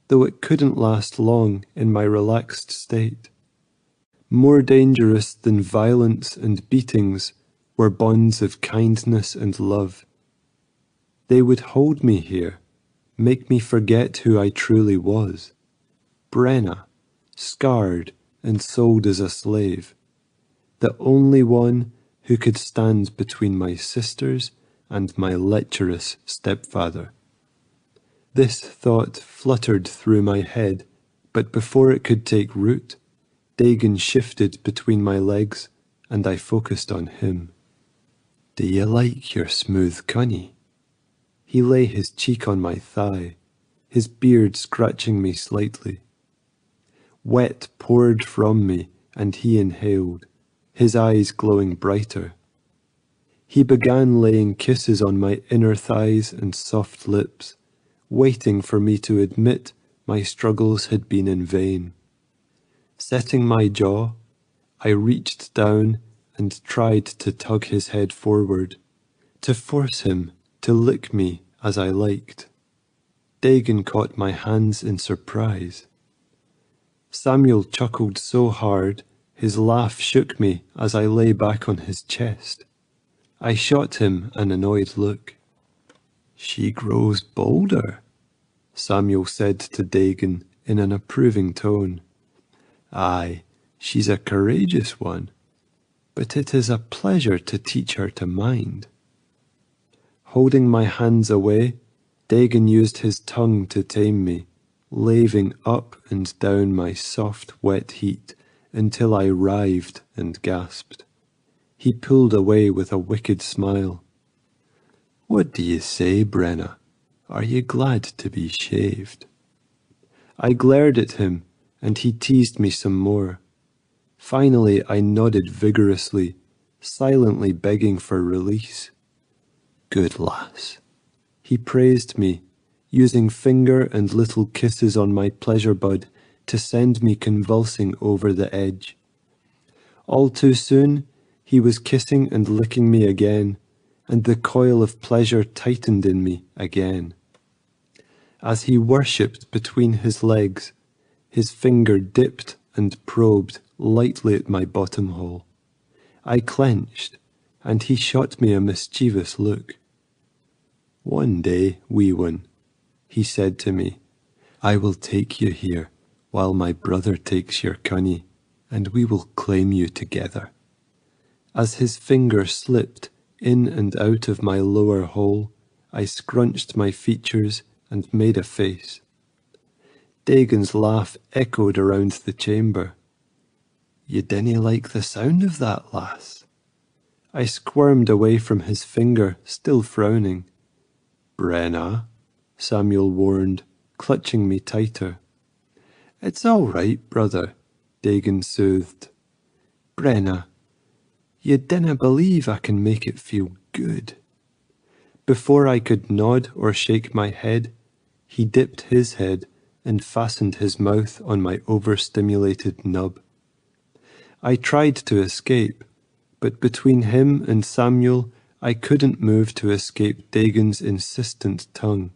though it couldn't last long in my relaxed state. More dangerous than violence and beatings were bonds of kindness and love. They would hold me here, make me forget who I truly was. Brenna, scarred and sold as a slave. The only one who could stand between my sisters and my lecherous stepfather. This thought fluttered through my head, but before it could take root, Dagon shifted between my legs and I focused on him. Do you like your smooth cunny? He lay his cheek on my thigh, his beard scratching me slightly. Wet poured from me and he inhaled, his eyes glowing brighter. He began laying kisses on my inner thighs and soft lips, waiting for me to admit my struggles had been in vain. Setting my jaw, I reached down and tried to tug his head forward, to force him to lick me as I liked. Dagon caught my hands in surprise. Samuel chuckled so hard, his laugh shook me as I lay back on his chest. I shot him an annoyed look. She grows bolder, Samuel said to Dagon in an approving tone. Aye, she's a courageous one, but it is a pleasure to teach her to mind. Holding my hands away, Dagon used his tongue to tame me, laving up and down my soft, wet heat until I writhed and gasped. He pulled away with a wicked smile. What do you say, Brenna? Are you glad to be shaved? I glared at him, and he teased me some more. Finally, I nodded vigorously, silently begging for release. Good lass. He praised me, using finger and little kisses on my pleasure bud to send me convulsing over the edge. All too soon, he was kissing and licking me again, and the coil of pleasure tightened in me again. As he worshipped between his legs, his finger dipped and probed lightly at my bottom hole. I clenched, and he shot me a mischievous look. One day, wee one, he said to me, I will take you here, while my brother takes your cunny, and we will claim you together. As his finger slipped in and out of my lower hole, I scrunched my features and made a face. Dagon's laugh echoed around the chamber. You dinna like the sound of that, lass? I squirmed away from his finger, still frowning. Brenna, Samuel warned, clutching me tighter. It's all right, brother, Dagon soothed. Brenna, you dinna believe I can make it feel good. Before I could nod or shake my head, he dipped his head and fastened his mouth on my overstimulated nub. I tried to escape, but between him and Samuel, I couldn't move to escape Dagon's insistent tongue.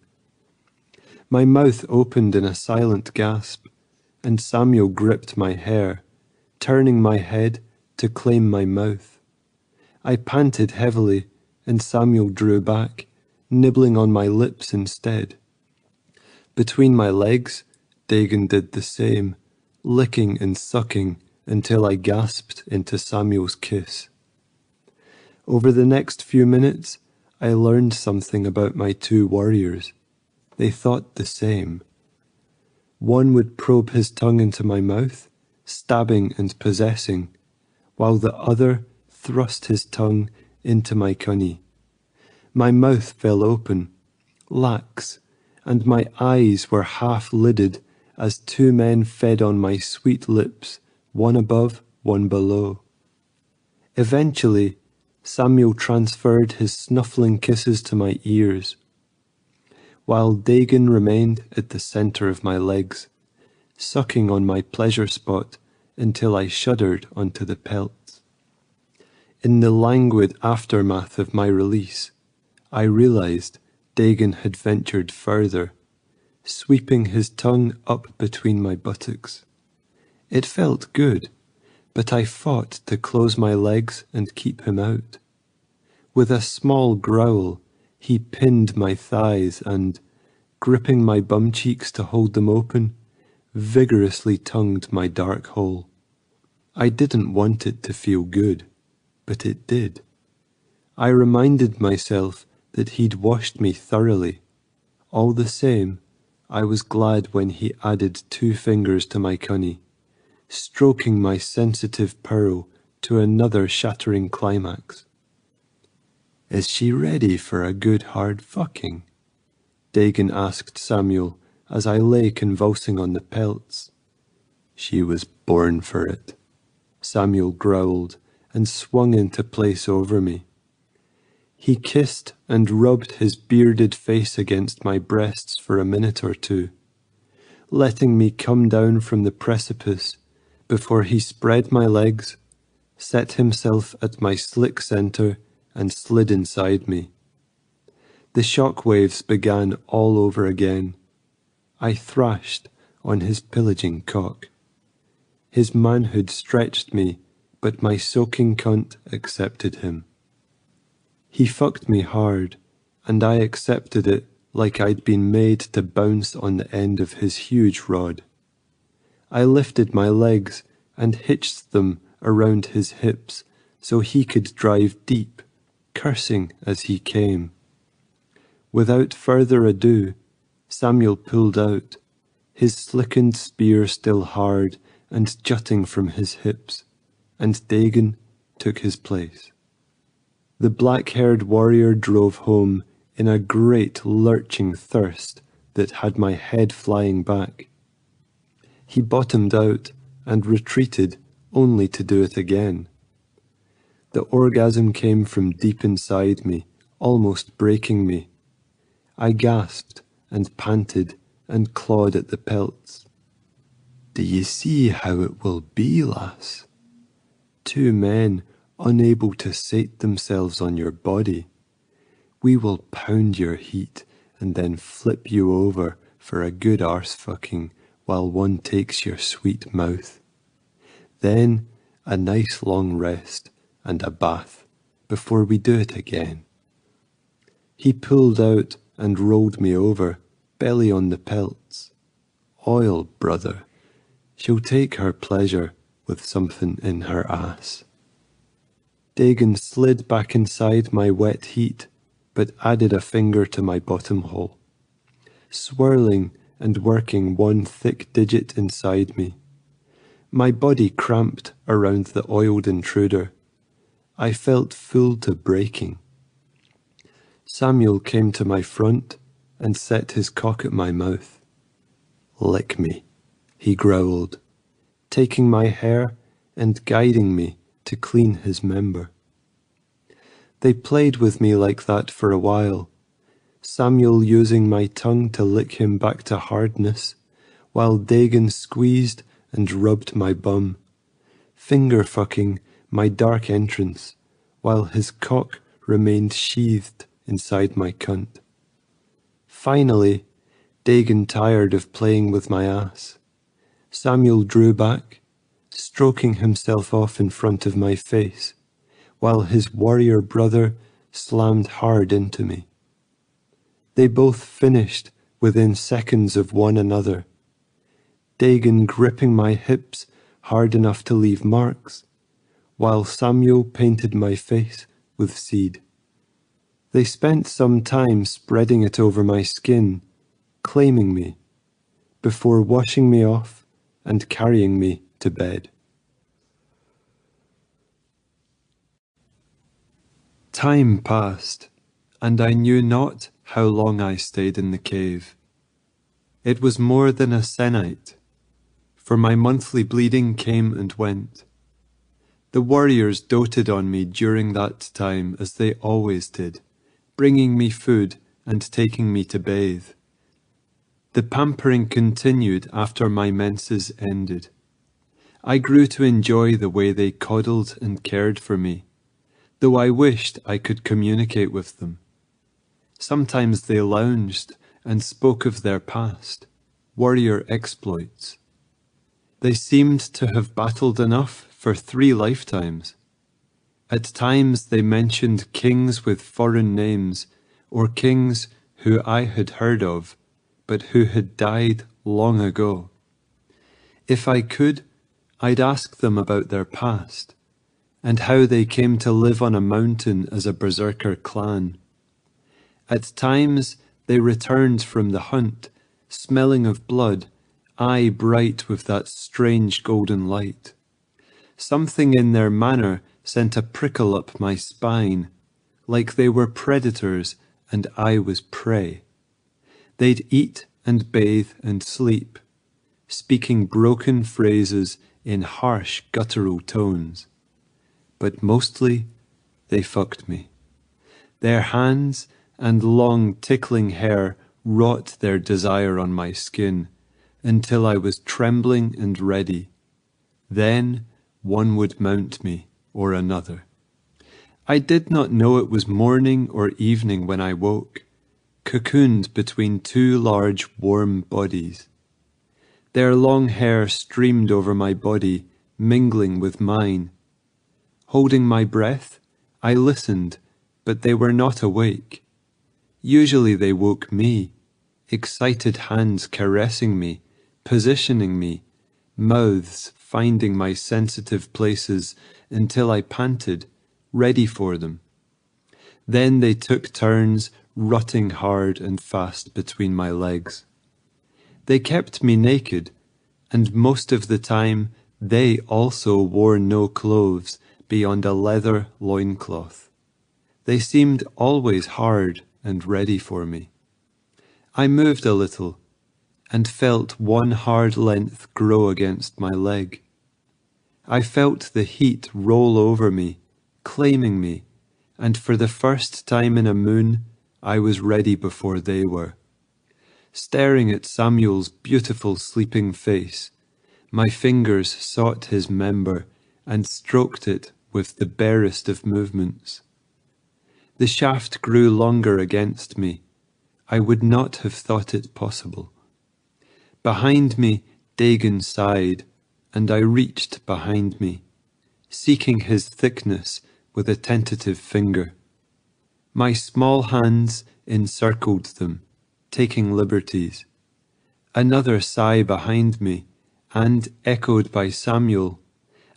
My mouth opened in a silent gasp, and Samuel gripped my hair, turning my head to claim my mouth. I panted heavily, and Samuel drew back, nibbling on my lips instead. Between my legs, Dagon did the same, licking and sucking until I gasped into Samuel's kiss. Over the next few minutes, I learned something about my two warriors. They thought the same. One would probe his tongue into my mouth, stabbing and possessing, while the other thrust his tongue into my cunny. My mouth fell open, lax, and my eyes were half lidded as two men fed on my sweet lips, one above, one below. Eventually, Samuel transferred his snuffling kisses to my ears, while Dagon remained at the centre of my legs, sucking on my pleasure spot until I shuddered onto the pelts. In the languid aftermath of my release, I realised Dagon had ventured further, sweeping his tongue up between my buttocks. It felt good, but I fought to close my legs and keep him out. With a small growl, he pinned my thighs and, gripping my bum cheeks to hold them open, vigorously tongued my dark hole. I didn't want it to feel good, but it did. I reminded myself that he'd washed me thoroughly. All the same, I was glad when he added 2 fingers to my cunny, stroking my sensitive pearl to another shattering climax. Is she ready for a good hard fucking? Dagon asked Samuel as I lay convulsing on the pelts. She was born for it, Samuel growled and swung into place over me. He kissed and rubbed his bearded face against my breasts for a minute or two, letting me come down from the precipice before he spread my legs, set himself at my slick centre and slid inside me. The shock waves began all over again. I thrashed on his pillaging cock. His manhood stretched me, but my soaking cunt accepted him. He fucked me hard, and I accepted it like I'd been made to bounce on the end of his huge rod. I lifted my legs and hitched them around his hips so he could drive deep, cursing as he came. Without further ado, Samuel pulled out, his slickened spear still hard and jutting from his hips, and Dagon took his place. The black-haired warrior drove home in a great lurching thirst that had my head flying back. He bottomed out and retreated only to do it again. The orgasm came from deep inside me, almost breaking me. I gasped and panted and clawed at the pelts. "Do you see how it will be, lass? Two men unable to sate themselves on your body. We will pound your heat and then flip you over for a good arse fucking while one takes your sweet mouth. Then a nice long rest and a bath before we do it again." He pulled out and rolled me over, belly on the pelts. Oil, brother. She'll take her pleasure with something in her ass. Dagon slid back inside my wet heat, but added a finger to my bottom hole, swirling and working one thick digit inside me. My body cramped around the oiled intruder. I felt full to breaking. Samuel came to my front and set his cock at my mouth. "Lick me," he growled, taking my hair and guiding me to clean his member. They played with me like that for a while, Samuel using my tongue to lick him back to hardness, while Dagon squeezed and rubbed my bum, finger-fucking my dark entrance, while his cock remained sheathed inside my cunt. Finally, Dagon tired of playing with my ass. Samuel drew back, stroking himself off in front of my face, while his warrior brother slammed hard into me. They both finished within seconds of one another, Dagon gripping my hips hard enough to leave marks, while Samuel painted my face with seed. They spent some time spreading it over my skin, claiming me, before washing me off and carrying me to bed. Time passed, and I knew not how long I stayed in the cave. It was more than a sennight, for my monthly bleeding came and went. The warriors doted on me during that time as they always did, bringing me food and taking me to bathe. The pampering continued after my menses ended. I grew to enjoy the way they coddled and cared for me, though I wished I could communicate with them. Sometimes they lounged and spoke of their past, warrior exploits. They seemed to have battled enough for 3 lifetimes. At times they mentioned kings with foreign names, or kings who I had heard of, but who had died long ago. If I could, I'd ask them about their past, and how they came to live on a mountain as a berserker clan. At times they returned from the hunt, smelling of blood, eye bright with that strange golden light. Something in their manner sent a prickle up my spine, like they were predators and I was prey. They'd eat and bathe and sleep, speaking broken phrases in harsh guttural tones. But mostly they fucked me. Their hands and long tickling hair wrought their desire on my skin until I was trembling and ready. Then one would mount me or another. I did not know it was morning or evening when I woke, cocooned between 2 large warm bodies. Their long hair streamed over my body, mingling with mine. Holding my breath, I listened, but they were not awake. Usually they woke me, excited hands caressing me, positioning me, mouths finding my sensitive places until I panted, ready for them. Then they took turns rutting hard and fast between my legs. They kept me naked, and most of the time they also wore no clothes beyond a leather loincloth. They seemed always hard and ready for me. I moved a little and felt one hard length grow against my leg. I felt the heat roll over me, claiming me, and for the first time in a moon, I was ready before they were. Staring at Samuel's beautiful sleeping face, my fingers sought his member and stroked it with the barest of movements. The shaft grew longer against me. I would not have thought it possible. Behind me, Dagon sighed, and I reached behind me, seeking his thickness with a tentative finger. My small hands encircled them, taking liberties. Another sigh behind me, and echoed by Samuel,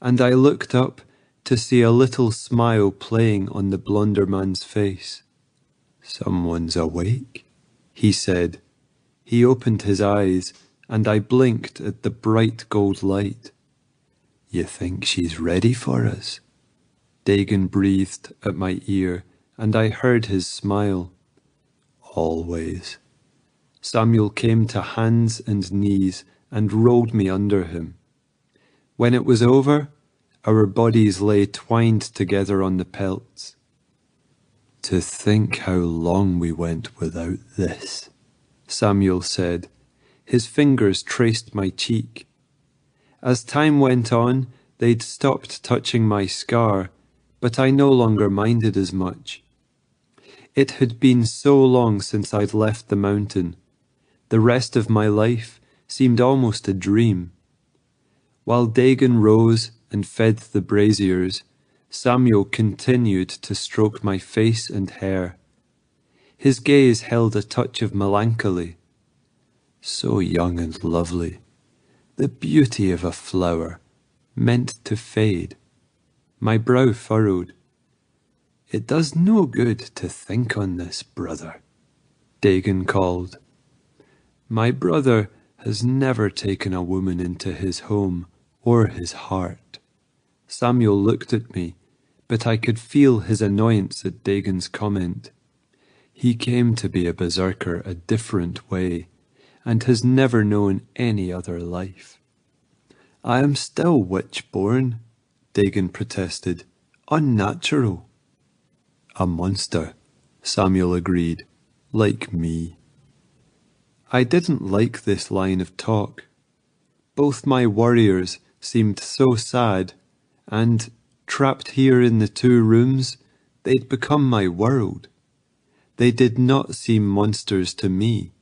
and I looked up to see a little smile playing on the blonder man's face. "Someone's awake," he said. He opened his eyes, and I blinked at the bright gold light. "You think she's ready for us?" Dagon breathed at my ear, and I heard his smile. "Always." Samuel came to hands and knees and rolled me under him. When it was over, our bodies lay twined together on the pelts. "To think how long we went without this," Samuel said. His fingers traced my cheek. As time went on, they'd stopped touching my scar, but I no longer minded as much. It had been so long since I'd left the mountain. The rest of my life seemed almost a dream. While Dagon rose and fed the braziers, Samuel continued to stroke my face and hair. His gaze held a touch of melancholy. So young and lovely, the beauty of a flower, meant to fade. My brow furrowed. "It does no good to think on this, brother," Dagon called. "My brother has never taken a woman into his home or his heart." Samuel looked at me, but I could feel his annoyance at Dagon's comment. He came to be a berserker a different way, and has never known any other life. "I am still witch-born," Dagon protested. "Unnatural." "A monster," Samuel agreed, "like me." I didn't like this line of talk. Both my warriors seemed so sad, and, trapped here in the 2 rooms, they'd become my world. They did not seem monsters to me,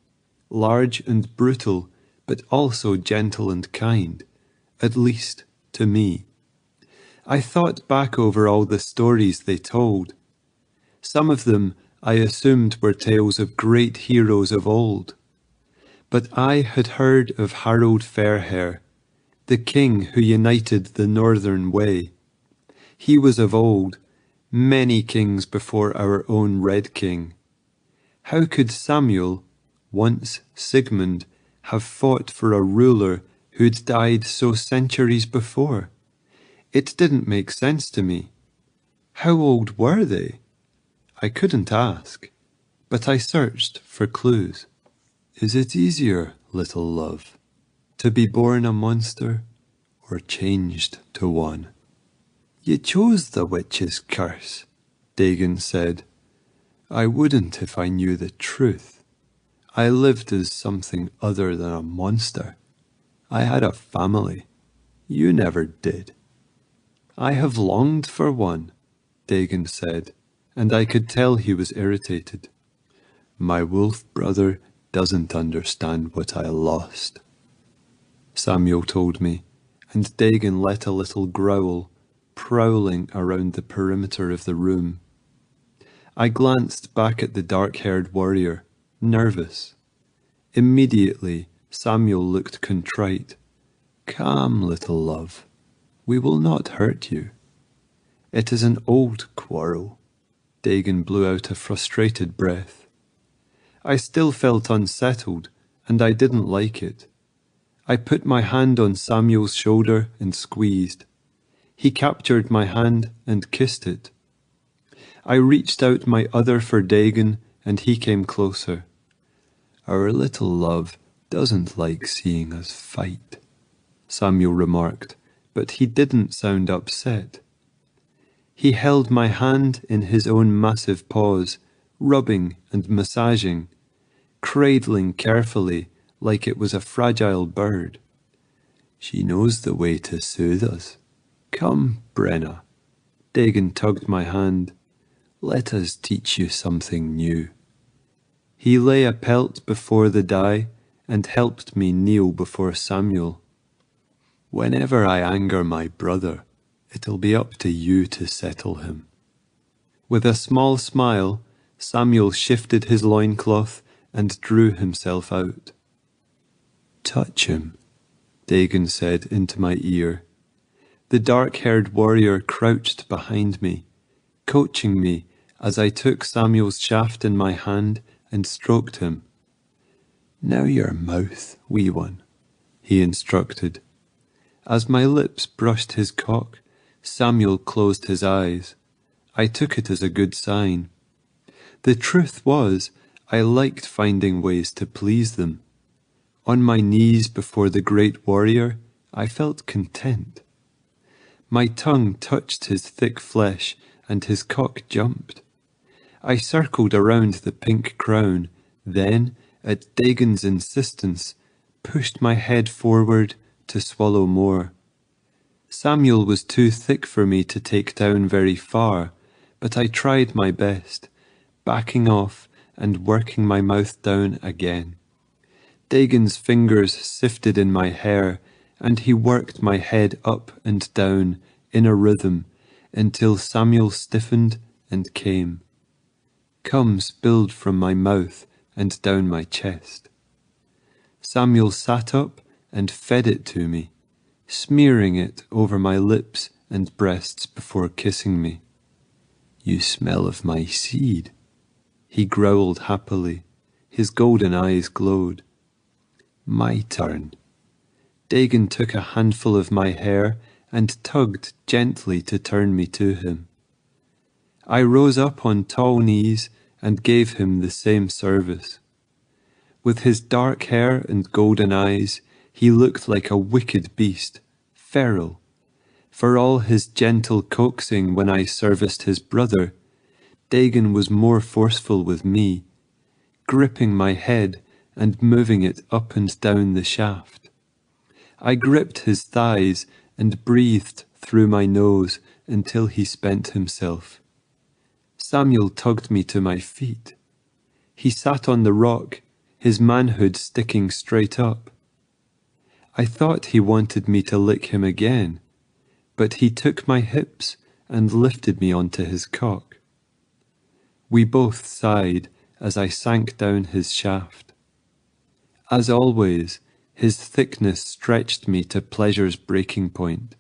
large and brutal, but also gentle and kind, at least to me. I thought back over all the stories they told. Some of them I assumed were tales of great heroes of old. But I had heard of Harold Fairhair, the king who united the Northern Way. He was of old, many kings before our own Red King. How could Samuel, once Sigmund, have fought for a ruler who'd died so centuries before? It didn't make sense to me. How old were they? I couldn't ask, but I searched for clues. "Is it easier, little love, to be born a monster or changed to one?" "You chose the witch's curse," Dagon said. "I wouldn't if I knew the truth. I lived as something other than a monster. I had a family. You never did." "I have longed for one," Dagon said, and I could tell he was irritated. "My wolf brother doesn't understand what I lost," Samuel told me, and Dagon let a little growl, prowling around the perimeter of the room. I glanced back at the dark-haired warrior, nervous. Immediately, Samuel looked contrite. "Calm, little love. We will not hurt you. It is an old quarrel." Dagon blew out a frustrated breath. I still felt unsettled, and I didn't like it. I put my hand on Samuel's shoulder and squeezed. He captured my hand and kissed it. I reached out my other for Dagon and he came closer. Our little love doesn't like seeing us fight, Samuel remarked, but he didn't sound upset. He held my hand in his own massive paws, rubbing and massaging, cradling carefully like it was a fragile bird. She knows the way to soothe us. Come, Brenna. Dagon tugged my hand. Let us teach you something new. He lay a pelt before the dye and helped me kneel before Samuel. Whenever I anger my brother, it'll be up to you to settle him. With a small smile, Samuel shifted his loincloth and drew himself out. Touch him, Dagon said into my ear. The dark-haired warrior crouched behind me, coaching me as I took Samuel's shaft in my hand and stroked him. Now your mouth, wee one, he instructed. As my lips brushed his cock, Samuel closed his eyes. I took it as a good sign. The truth was, I liked finding ways to please them. On my knees before the great warrior, I felt content. My tongue touched his thick flesh, and his cock jumped. I circled around the pink crown, then, at Dagon's insistence, pushed my head forward to swallow more. Samuel was too thick for me to take down very far, but I tried my best, backing off and working my mouth down again. Dagon's fingers sifted in my hair, and he worked my head up and down in a rhythm until Samuel stiffened and came. Cum spilled from my mouth and down my chest. Samuel sat up and fed it to me, smearing it over my lips and breasts before kissing me. You smell of my seed, he growled happily. His golden eyes glowed. My turn. Dagon took a handful of my hair and tugged gently to turn me to him. I rose up on tall knees and gave him the same service. With his dark hair and golden eyes, he looked like a wicked beast, feral. For all his gentle coaxing when I serviced his brother, Dagon was more forceful with me, gripping my head and moving it up and down the shaft. I gripped his thighs and breathed through my nose until he spent himself. Samuel tugged me to my feet. He sat on the rock, his manhood sticking straight up. I thought he wanted me to lick him again, but he took my hips and lifted me onto his cock. We both sighed as I sank down his shaft. As always, his thickness stretched me to pleasure's breaking point.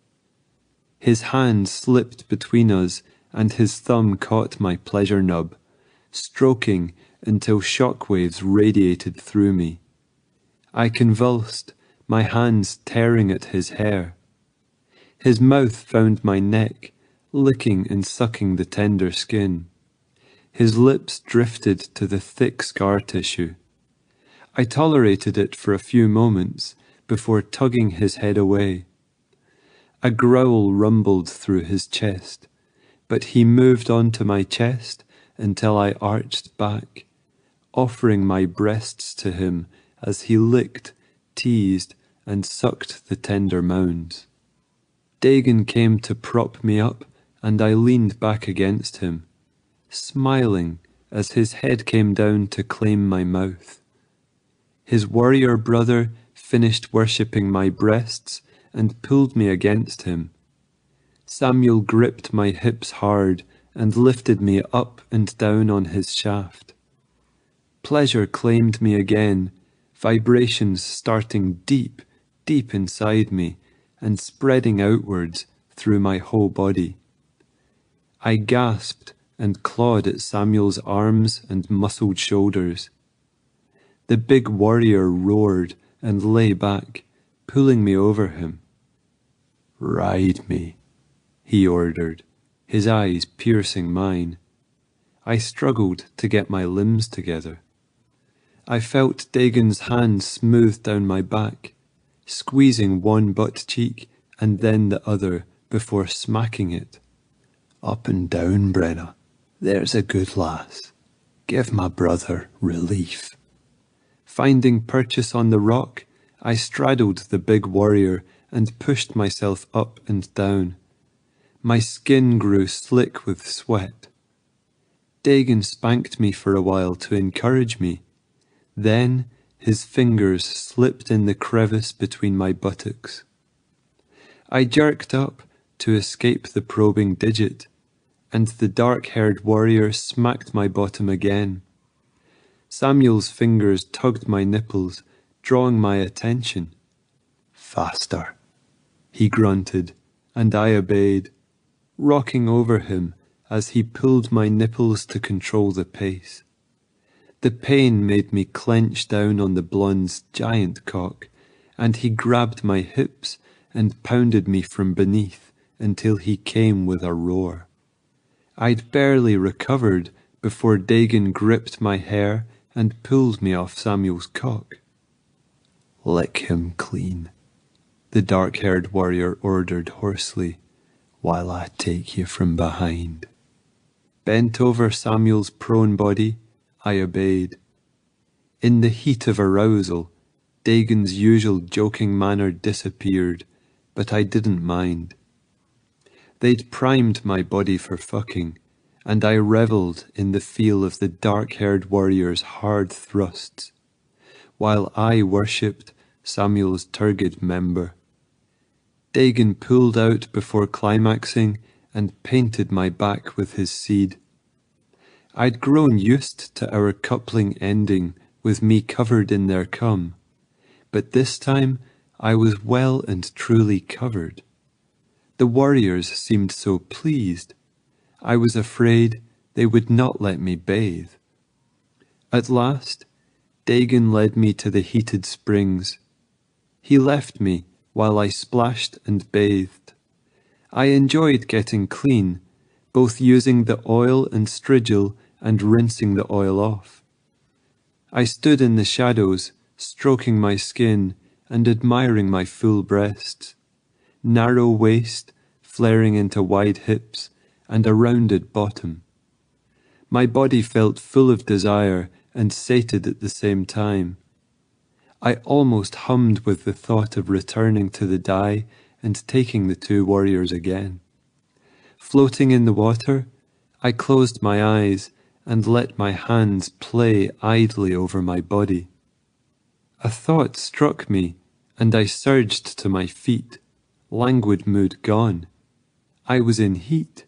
His hand slipped between us and his thumb caught my pleasure nub, stroking until shockwaves radiated through me. I convulsed, my hands tearing at his hair. His mouth found my neck, licking and sucking the tender skin. His lips drifted to the thick scar tissue. I tolerated it for a few moments before tugging his head away. A growl rumbled through his chest, but he moved onto my chest until I arched back, offering my breasts to him as he licked, teased, and sucked the tender mounds. Dagon came to prop me up, and I leaned back against him, smiling as his head came down to claim my mouth. His warrior brother finished worshipping my breasts and pulled me against him. Samuel gripped my hips hard and lifted me up and down on his shaft. Pleasure claimed me again, vibrations starting deep, deep inside me and spreading outwards through my whole body. I gasped and clawed at Samuel's arms and muscled shoulders. The big warrior roared and lay back, pulling me over him. Ride me, he ordered, his eyes piercing mine. I struggled to get my limbs together. I felt Dagon's hand smooth down my back, squeezing one butt cheek and then the other before smacking it. Up and down, Brenna. There's a good lass. Give my brother relief. Finding purchase on the rock, I straddled the big warrior and pushed myself up and down. My skin grew slick with sweat. Dagon spanked me for a while to encourage me. Then his fingers slipped in the crevice between my buttocks. I jerked up to escape the probing digit, and the dark-haired warrior smacked my bottom again. Samuel's fingers tugged my nipples, drawing my attention. Faster, he grunted, and I obeyed, rocking over him as he pulled my nipples to control the pace. The pain made me clench down on the blonde's giant cock, and he grabbed my hips and pounded me from beneath until he came with a roar. I'd barely recovered before Dagon gripped my hair and pulled me off Samuel's cock. Lick him clean, the dark-haired warrior ordered hoarsely, while I take you from behind. Bent over Samuel's prone body, I obeyed. In the heat of arousal, Dagon's usual joking manner disappeared, but I didn't mind. They'd primed my body for fucking, and I revelled in the feel of the dark-haired warrior's hard thrusts, while I worshipped Samuel's turgid member. Dagon pulled out before climaxing and painted my back with his seed. I'd grown used to our coupling ending with me covered in their cum, but this time I was well and truly covered. The warriors seemed so pleased. I was afraid they would not let me bathe. At last, Dagon led me to the heated springs. He left me while I splashed and bathed. I enjoyed getting clean, both using the oil and strigil and rinsing the oil off. I stood in the shadows, stroking my skin and admiring my full breasts, narrow waist flaring into wide hips and a rounded bottom. My body felt full of desire and sated at the same time. I almost hummed with the thought of returning to the dye and taking the two warriors again. Floating in the water, I closed my eyes and let my hands play idly over my body. A thought struck me, and I surged to my feet, languid mood gone. I was in heat,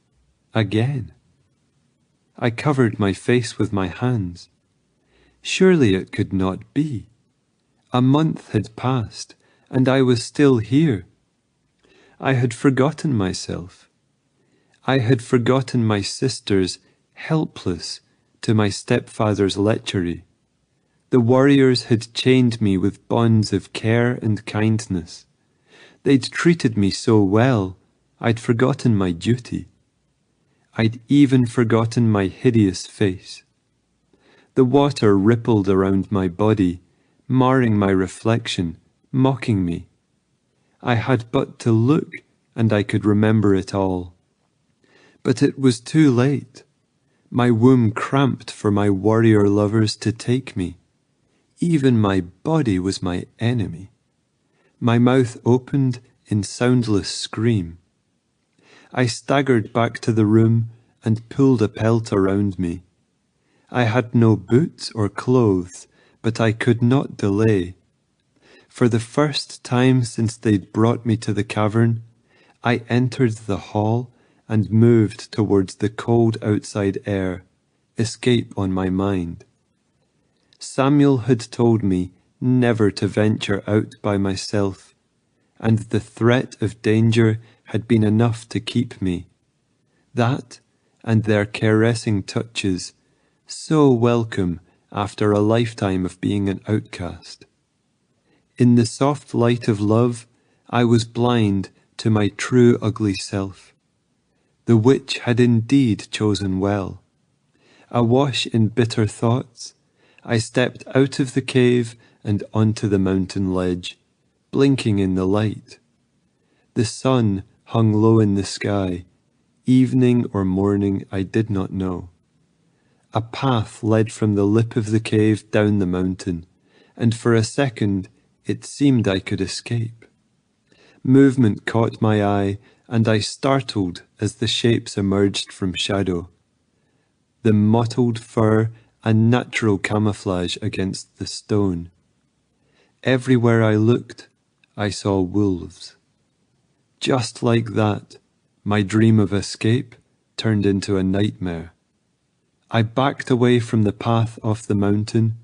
again. I covered my face with my hands. Surely it could not be. A month had passed, and I was still here. I had forgotten myself. I had forgotten my sisters, helpless to my stepfather's lechery. The warriors had chained me with bonds of care and kindness. They'd treated me so well, I'd forgotten my duty. I'd even forgotten my hideous face. The water rippled around my body, marring my reflection, mocking me. I had but to look, and I could remember it all. But it was too late. My womb cramped for my warrior lovers to take me. Even my body was my enemy. My mouth opened in soundless scream. I staggered back to the room and pulled a pelt around me. I had no boots or clothes, but I could not delay. For the first time since they'd brought me to the cavern, I entered the hall and moved towards the cold outside air, escape on my mind. Samuel had told me never to venture out by myself, and the threat of danger had been enough to keep me. That, and their caressing touches, so welcome after a lifetime of being an outcast. In the soft light of love, I was blind to my true ugly self. The witch had indeed chosen well. Awash in bitter thoughts, I stepped out of the cave and onto the mountain ledge, blinking in the light. The sun hung low in the sky, evening or morning I did not know. A path led from the lip of the cave down the mountain, and for a second it seemed I could escape. Movement caught my eye, and I startled as the shapes emerged from shadow. The mottled fur a natural camouflage against the stone. Everywhere I looked, I saw wolves. Just like that, my dream of escape turned into a nightmare. I backed away from the path off the mountain,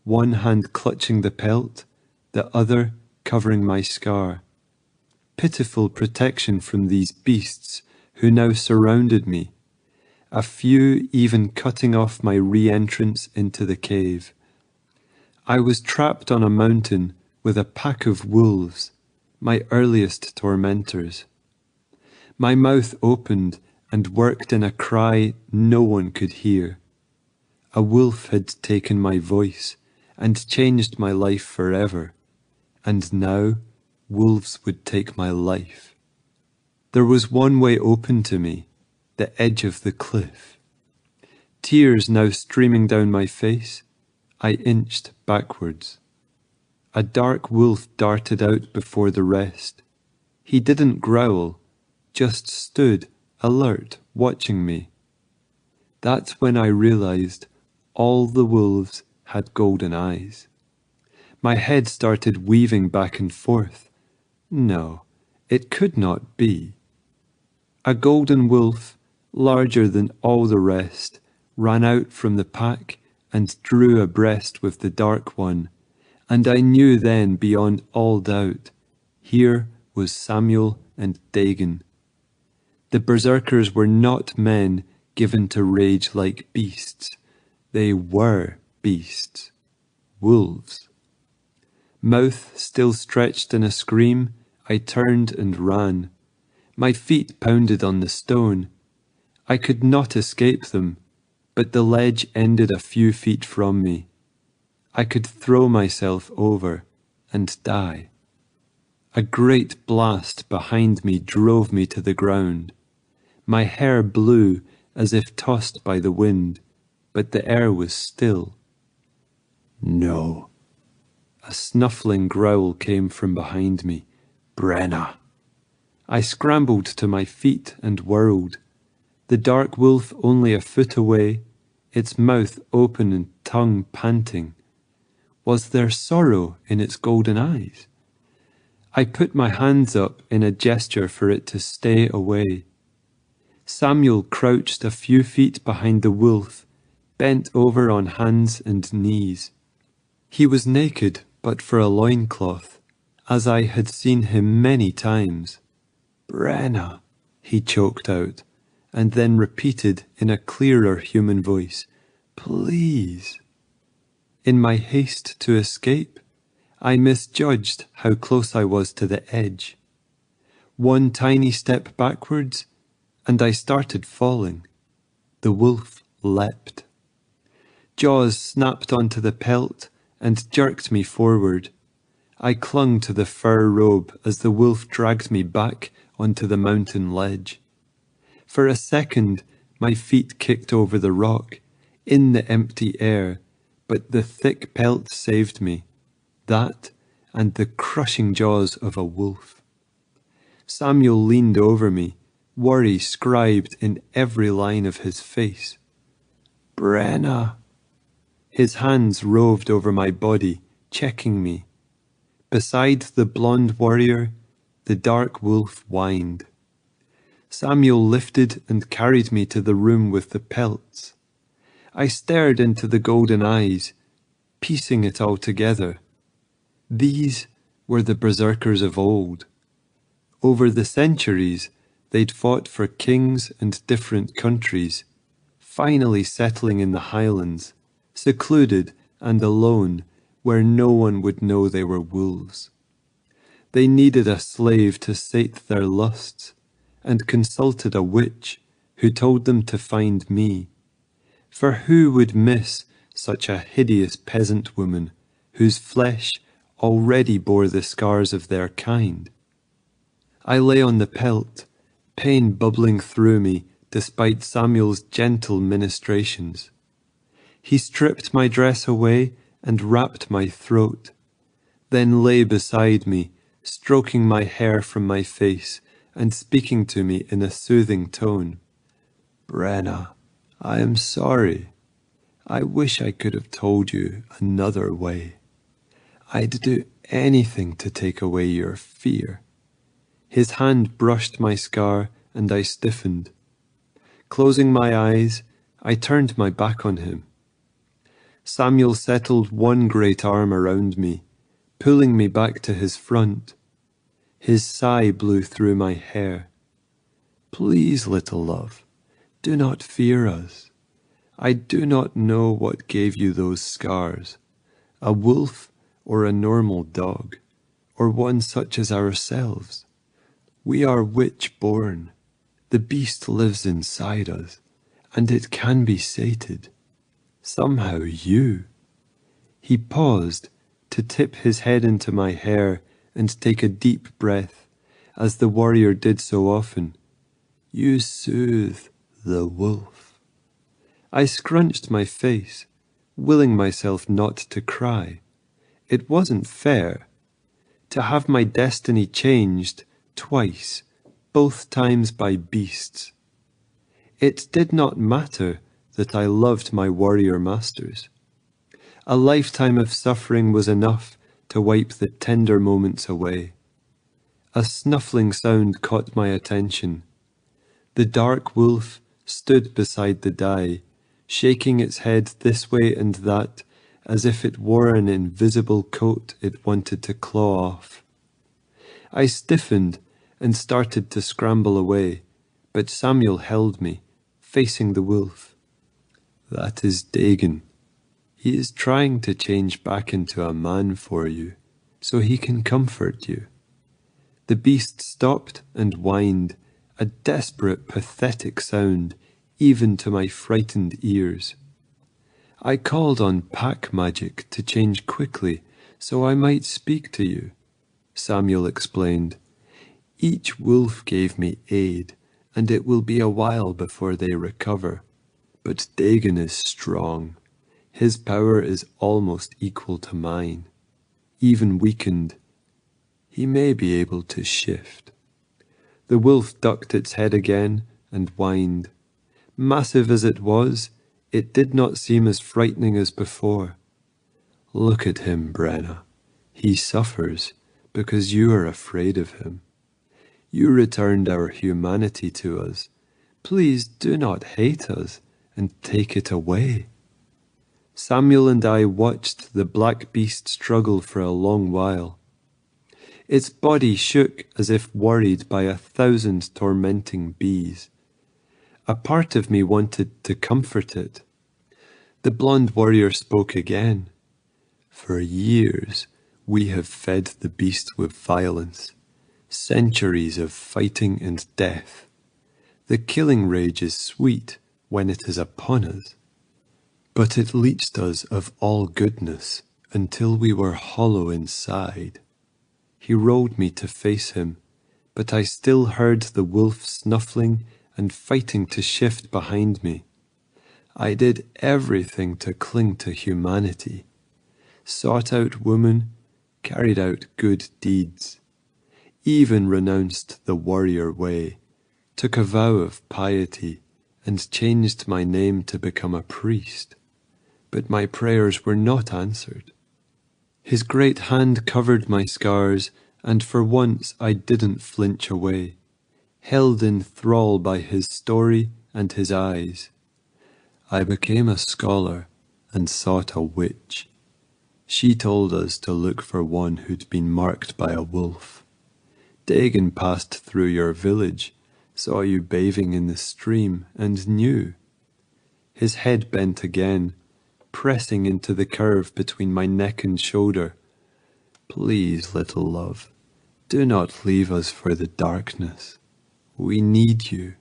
one hand clutching the pelt, the other covering my scar. Pitiful protection from these beasts who now surrounded me, a few even cutting off my re-entrance into the cave. I was trapped on a mountain with a pack of wolves, my earliest tormentors. My mouth opened and worked in a cry no one could hear. A wolf had taken my voice and changed my life forever, and now wolves would take my life. There was one way open to me, the edge of the cliff. Tears now streaming down my face, I inched backwards. A dark wolf darted out before the rest. He didn't growl, just stood alert, watching me. That's when I realized all the wolves had golden eyes. My head started weaving back and forth. No, it could not be. A golden wolf, larger than all the rest, ran out from the pack and drew abreast with the dark one, and I knew then beyond all doubt, here was Samuel and Dagon. The berserkers were not men given to rage like beasts. They were beasts, wolves. Mouth still stretched in a scream, I turned and ran. My feet pounded on the stone. I could not escape them, but the ledge ended a few feet from me. I could throw myself over and die. A great blast behind me drove me to the ground. My hair blew as if tossed by the wind, but the air was still. No. A snuffling growl came from behind me. Brenna. I scrambled to my feet and whirled. The dark wolf only a foot away, its mouth open and tongue panting. Was there sorrow in its golden eyes? I put my hands up in a gesture for it to stay away. Samuel crouched a few feet behind the wolf, bent over on hands and knees. He was naked but for a loincloth, as I had seen him many times. Brenna, he choked out, and then repeated in a clearer human voice, please. In my haste to escape, I misjudged how close I was to the edge. One tiny step backwards, and I started falling. The wolf leapt. Jaws snapped onto the pelt and jerked me forward. I clung to the fur robe as the wolf dragged me back onto the mountain ledge. For a second, my feet kicked over the rock, in the empty air, but the thick pelt saved me. That and the crushing jaws of a wolf. Samuel leaned over me, worry scribed in every line of his face. Brenna. His hands roved over my body, checking me. Beside the blonde warrior, the dark wolf whined. Samuel lifted and carried me to the room with the pelts. I stared into the golden eyes, piecing it all together. These were the berserkers of old. Over the centuries, they'd fought for kings and different countries, finally settling in the highlands, secluded and alone, where no one would know they were wolves. They needed a slave to sate their lusts, and consulted a witch who told them to find me. For who would miss such a hideous peasant woman whose flesh already bore the scars of their kind? I lay on the pelt, pain bubbling through me despite Samuel's gentle ministrations. He stripped my dress away and wrapped my throat, then lay beside me, stroking my hair from my face and speaking to me in a soothing tone. Brenna, I am sorry. I wish I could have told you another way. I'd do anything to take away your fear. His hand brushed my scar and I stiffened. Closing my eyes, I turned my back on him. Samuel settled one great arm around me, pulling me back to his front. His sigh blew through my hair. Please, little love, do not fear us. I do not know what gave you those scars, a wolf or a normal dog, or one such as ourselves. We are witch-born. The beast lives inside us, and it can be sated. Somehow you. He paused to tip his head into my hair and take a deep breath, as the warrior did so often. You soothe the wolf. I scrunched my face, willing myself not to cry. It wasn't fair. To have my destiny changed twice, both times by beasts. It did not matter that I loved my warrior masters. A lifetime of suffering was enough to wipe the tender moments away. A snuffling sound caught my attention. The dark wolf stood beside the dye, shaking its head this way and that, as if it wore an invisible coat it wanted to claw off. I stiffened and started to scramble away, but Samuel held me, facing the wolf. That is Dagon. He is trying to change back into a man for you, so he can comfort you. The beast stopped and whined, a desperate, pathetic sound, even to my frightened ears. I called on pack magic to change quickly, so I might speak to you, Samuel explained. Each wolf gave me aid, and it will be a while before they recover. But Dagon is strong. His power is almost equal to mine. Even weakened, he may be able to shift. The wolf ducked its head again and whined. Massive as it was, it did not seem as frightening as before. Look at him, Brenna. He suffers because you are afraid of him. You returned our humanity to us. Please do not hate us and take it away. Samuel and I watched the black beast struggle for a long while. Its body shook as if worried by 1,000 tormenting bees. A part of me wanted to comfort it. The blonde warrior spoke again. For years, we have fed the beast with violence. Centuries of fighting and death. The killing rage is sweet when it is upon us, but it leached us of all goodness until we were hollow inside. He rolled me to face him, but I still heard the wolf snuffling and fighting to shift behind me. I did everything to cling to humanity, sought out woman, carried out good deeds, even renounced the warrior way, took a vow of piety, and changed my name to become a priest. But my prayers were not answered. His great hand covered my scars, and for once I didn't flinch away, held in thrall by his story and his eyes. I became a scholar and sought a witch. She told us to look for one who'd been marked by a wolf. Dagon passed through your village, saw you bathing in the stream, and knew. His head bent again, pressing into the curve between my neck and shoulder. Please, little love, do not leave us for the darkness. We need you.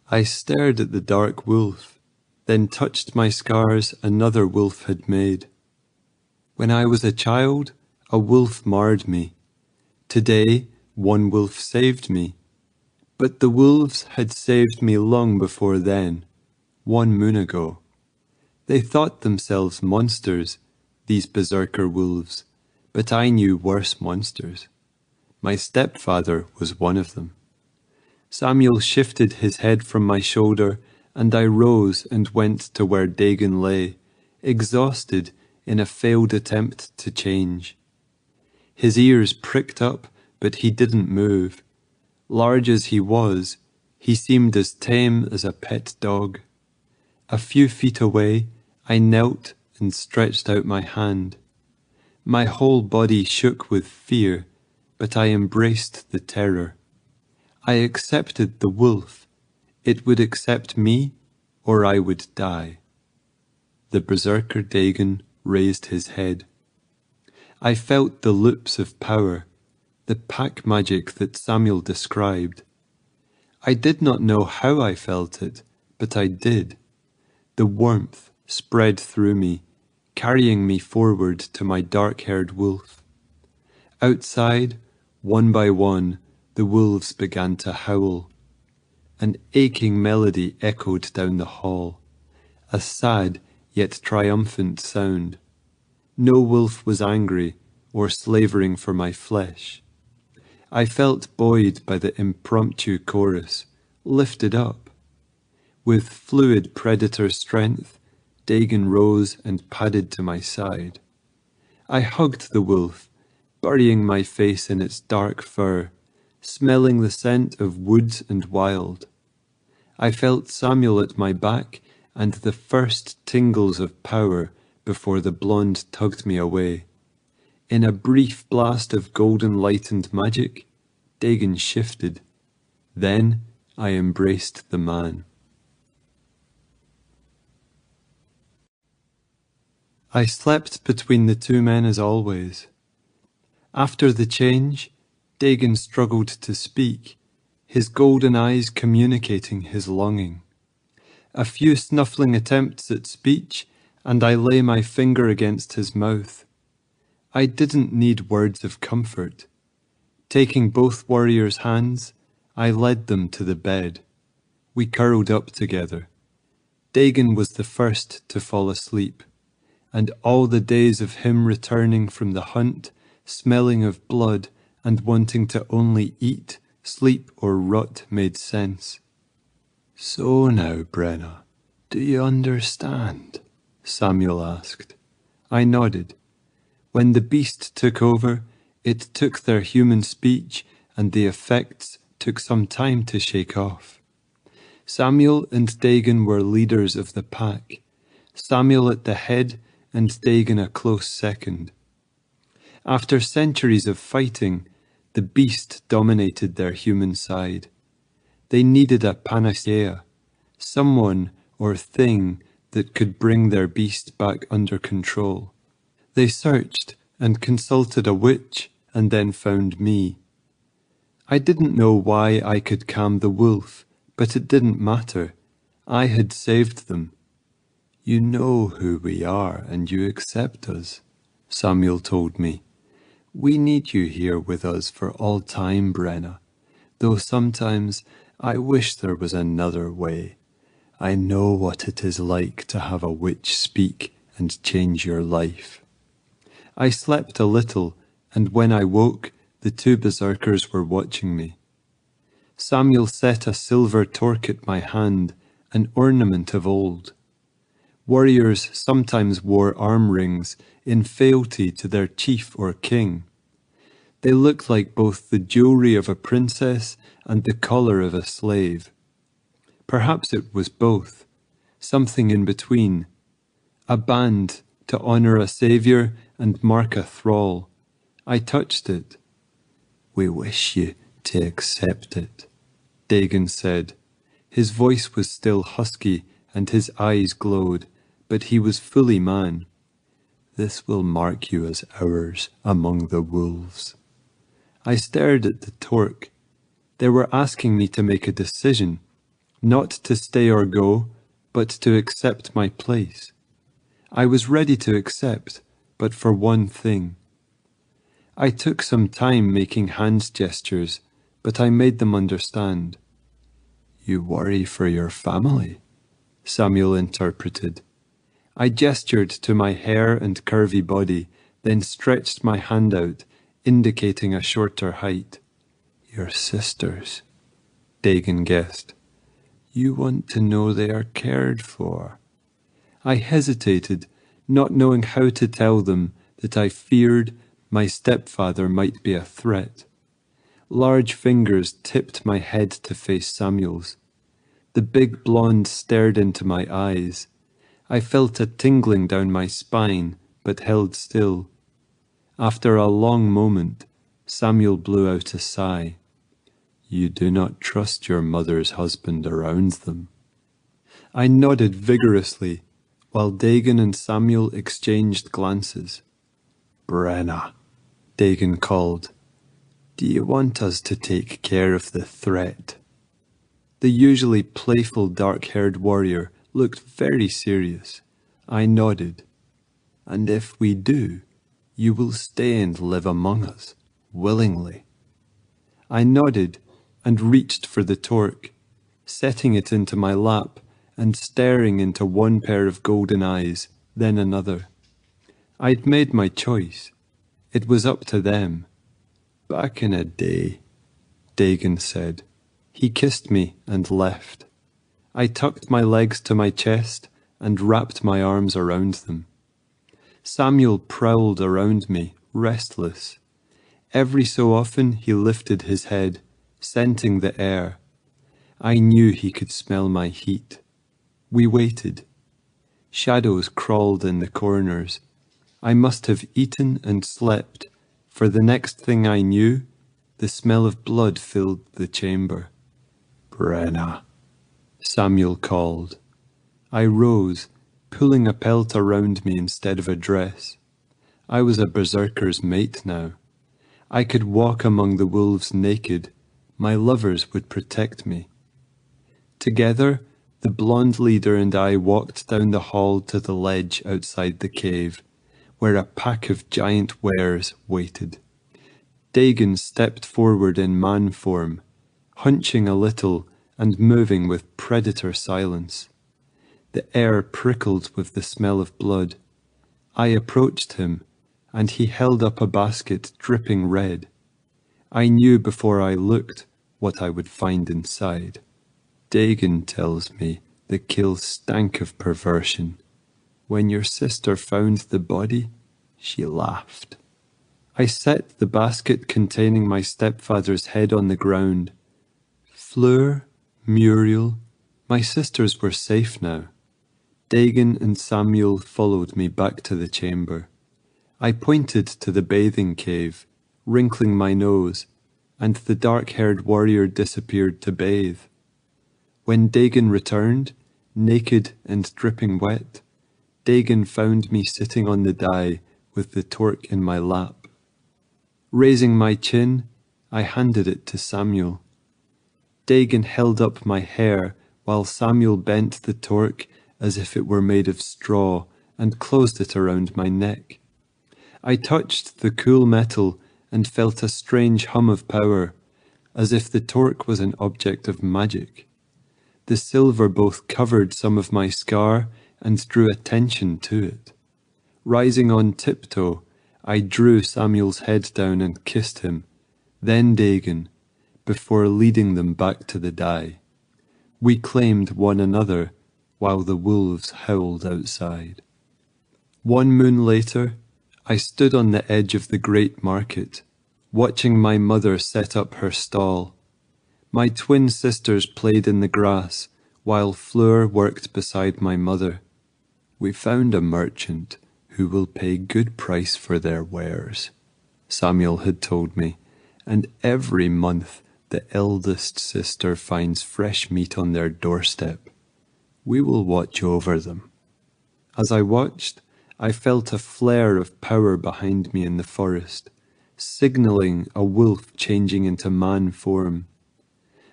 I stared at the dark wolf. then touched my scars another wolf had made. When I was a child, a wolf marred me. Today, one wolf saved me. But the wolves had saved me long before then, 1 moon ago. They thought themselves monsters, these berserker wolves, but I knew worse monsters. My stepfather was one of them. Samuel shifted his head from my shoulder, and I rose and went to where Dagon lay, exhausted in a failed attempt to change. His ears pricked up, but he didn't move. Large as he was, he seemed as tame as a pet dog. A few feet away, I knelt and stretched out my hand. My whole body shook with fear, but I embraced the terror. I accepted the wolf. It would accept me, or I would die. The berserker Dagon raised his head. I felt the loops of power, the pack magic that Samuel described. I did not know how I felt it, but I did. The warmth spread through me, carrying me forward to my dark-haired wolf. Outside, one by one, the wolves began to howl. An aching melody echoed down the hall, a sad yet triumphant sound. No wolf was angry or slavering for my flesh. I felt buoyed by the impromptu chorus, lifted up. With fluid predator strength, Dagon rose and padded to my side. I hugged the wolf, burying my face in its dark fur, smelling the scent of woods and wild. I felt Samuel at my back and the first tingles of power before the blonde tugged me away. In a brief blast of golden lightened magic, Dagon shifted. Then I embraced the man. I slept between the two men as always. After the change, Dagon struggled to speak, his golden eyes communicating his longing. A few snuffling attempts at speech, and I lay my finger against his mouth. I didn't need words of comfort. Taking both warriors' hands, I led them to the bed. We curled up together. Dagon was the first to fall asleep, and all the days of him returning from the hunt, smelling of blood and wanting to only eat, sleep or rot made sense. "So now, Brenna, do you understand?" Samuel asked. I nodded. When the beast took over, it took their human speech, and the effects took some time to shake off. Samuel and Dagon were leaders of the pack, Samuel at the head and Dagon a close second. After centuries of fighting, the beast dominated their human side. They needed a panacea, someone or thing that could bring their beast back under control. They searched and consulted a witch and then found me. I didn't know why I could calm the wolf, but it didn't matter. I had saved them. "You know who we are and you accept us," Samuel told me. "We need you here with us for all time, Brenna, though sometimes I wish there was another way. I know what it is like to have a witch speak and change your life." I slept a little, and when I woke, the two berserkers were watching me. Samuel set a silver torque at my hand, an ornament of old. Warriors sometimes wore arm rings in fealty to their chief or king. They looked like both the jewelry of a princess and the collar of a slave. Perhaps it was both, something in between. A band to honor a savior and mark a thrall. I touched it. "We wish you to accept it," Dagon said. His voice was still husky and his eyes glowed, but he was fully man. "This will mark you as ours among the wolves." I stared at the torque. They were asking me to make a decision, not to stay or go, but to accept my place. I was ready to accept, but for one thing. I took some time making hand gestures, but I made them understand. You worry for your family, Samuel interpreted. I gestured to my hair and curvy body, then stretched my hand out, indicating a shorter height. Your sisters, Dagon guessed. You want to know they are cared for. I hesitated, not knowing how to tell them that I feared my stepfather might be a threat. Large fingers tipped my head to face Samuel's. The big blonde stared into my eyes. I felt a tingling down my spine, but held still. After a long moment, Samuel blew out a sigh. You do not trust your mother's husband around them. I nodded vigorously, while Dagon and Samuel exchanged glances. Brenna, Dagon called. Do you want us to take care of the threat? The usually playful dark-haired warrior looked very serious. I nodded. And if we do, you will stay and live among us, willingly. I nodded and reached for the torque, setting it into my lap and staring into one pair of golden eyes, then another. I'd made my choice. It was up to them. Back in a day, Dagon said. He kissed me and left. I tucked my legs to my chest and wrapped my arms around them. Samuel prowled around me, restless. Every so often he lifted his head, scenting the air. I knew he could smell my heat. We waited. Shadows crawled in the corners. I must have eaten and slept, for the next thing I knew, the smell of blood filled the chamber. Brenna, Samuel called. I rose, pulling a pelt around me instead of a dress. I was a berserker's mate now. I could walk among the wolves naked. My lovers would protect me. Together, the blonde leader and I walked down the hall to the ledge outside the cave, where a pack of giant wares waited. Dagon stepped forward in man form, hunching a little and moving with predator silence. The air prickled with the smell of blood. I approached him, and he held up a basket dripping red. I knew before I looked what I would find inside. Dagon tells me the kill stank of perversion. When your sister found the body, she laughed. I set the basket containing my stepfather's head on the ground. Fleur, Muriel, my sisters were safe now. Dagon and Samuel followed me back to the chamber. I pointed to the bathing cave, wrinkling my nose, and the dark-haired warrior disappeared to bathe. When Dagon returned, naked and dripping wet, Dagon found me sitting on the dais with the torque in my lap. Raising my chin, I handed it to Samuel. Dagon held up my hair while Samuel bent the torque as if it were made of straw and closed it around my neck. I touched the cool metal and felt a strange hum of power, as if the torque was an object of magic. The silver both covered some of my scar and drew attention to it. Rising on tiptoe, I drew Samuel's head down and kissed him, then Dagon, before leading them back to the dais. We claimed one another while the wolves howled outside. 1 moon later, I stood on the edge of the great market, watching my mother set up her stall. My twin sisters played in the grass, while Fleur worked beside my mother. We found a merchant who will pay good price for their wares, Samuel had told me, and every month the eldest sister finds fresh meat on their doorstep. We will watch over them. As I watched, I felt a flare of power behind me in the forest, signalling a wolf changing into man form.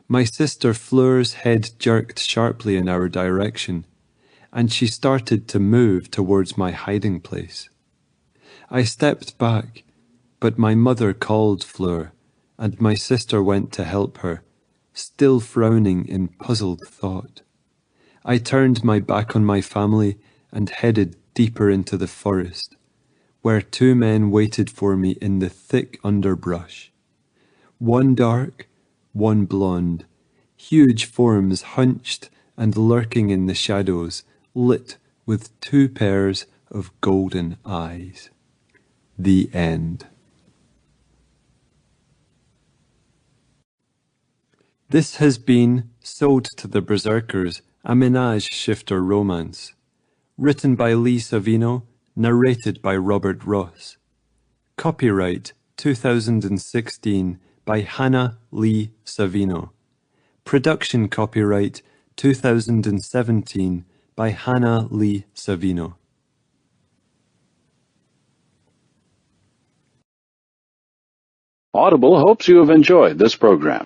My sister Fleur's head jerked sharply in our direction. and she started to move towards my hiding place. I stepped back, but my mother called Fleur, and my sister went to help her, still frowning in puzzled thought. I turned my back on my family and headed deeper into the forest, where two men waited for me in the thick underbrush. One dark, one blonde, huge forms hunched and lurking in the shadows, lit with two pairs of golden eyes. The end. This has been Sold to the Berserkers, a Menage Shifter romance. Written by Lee Savino, narrated by Robert Ross. Copyright 2016 by Hannah Lee Savino. Production copyright 2017 by Hannah Lee Savino. Audible hopes you have enjoyed this program.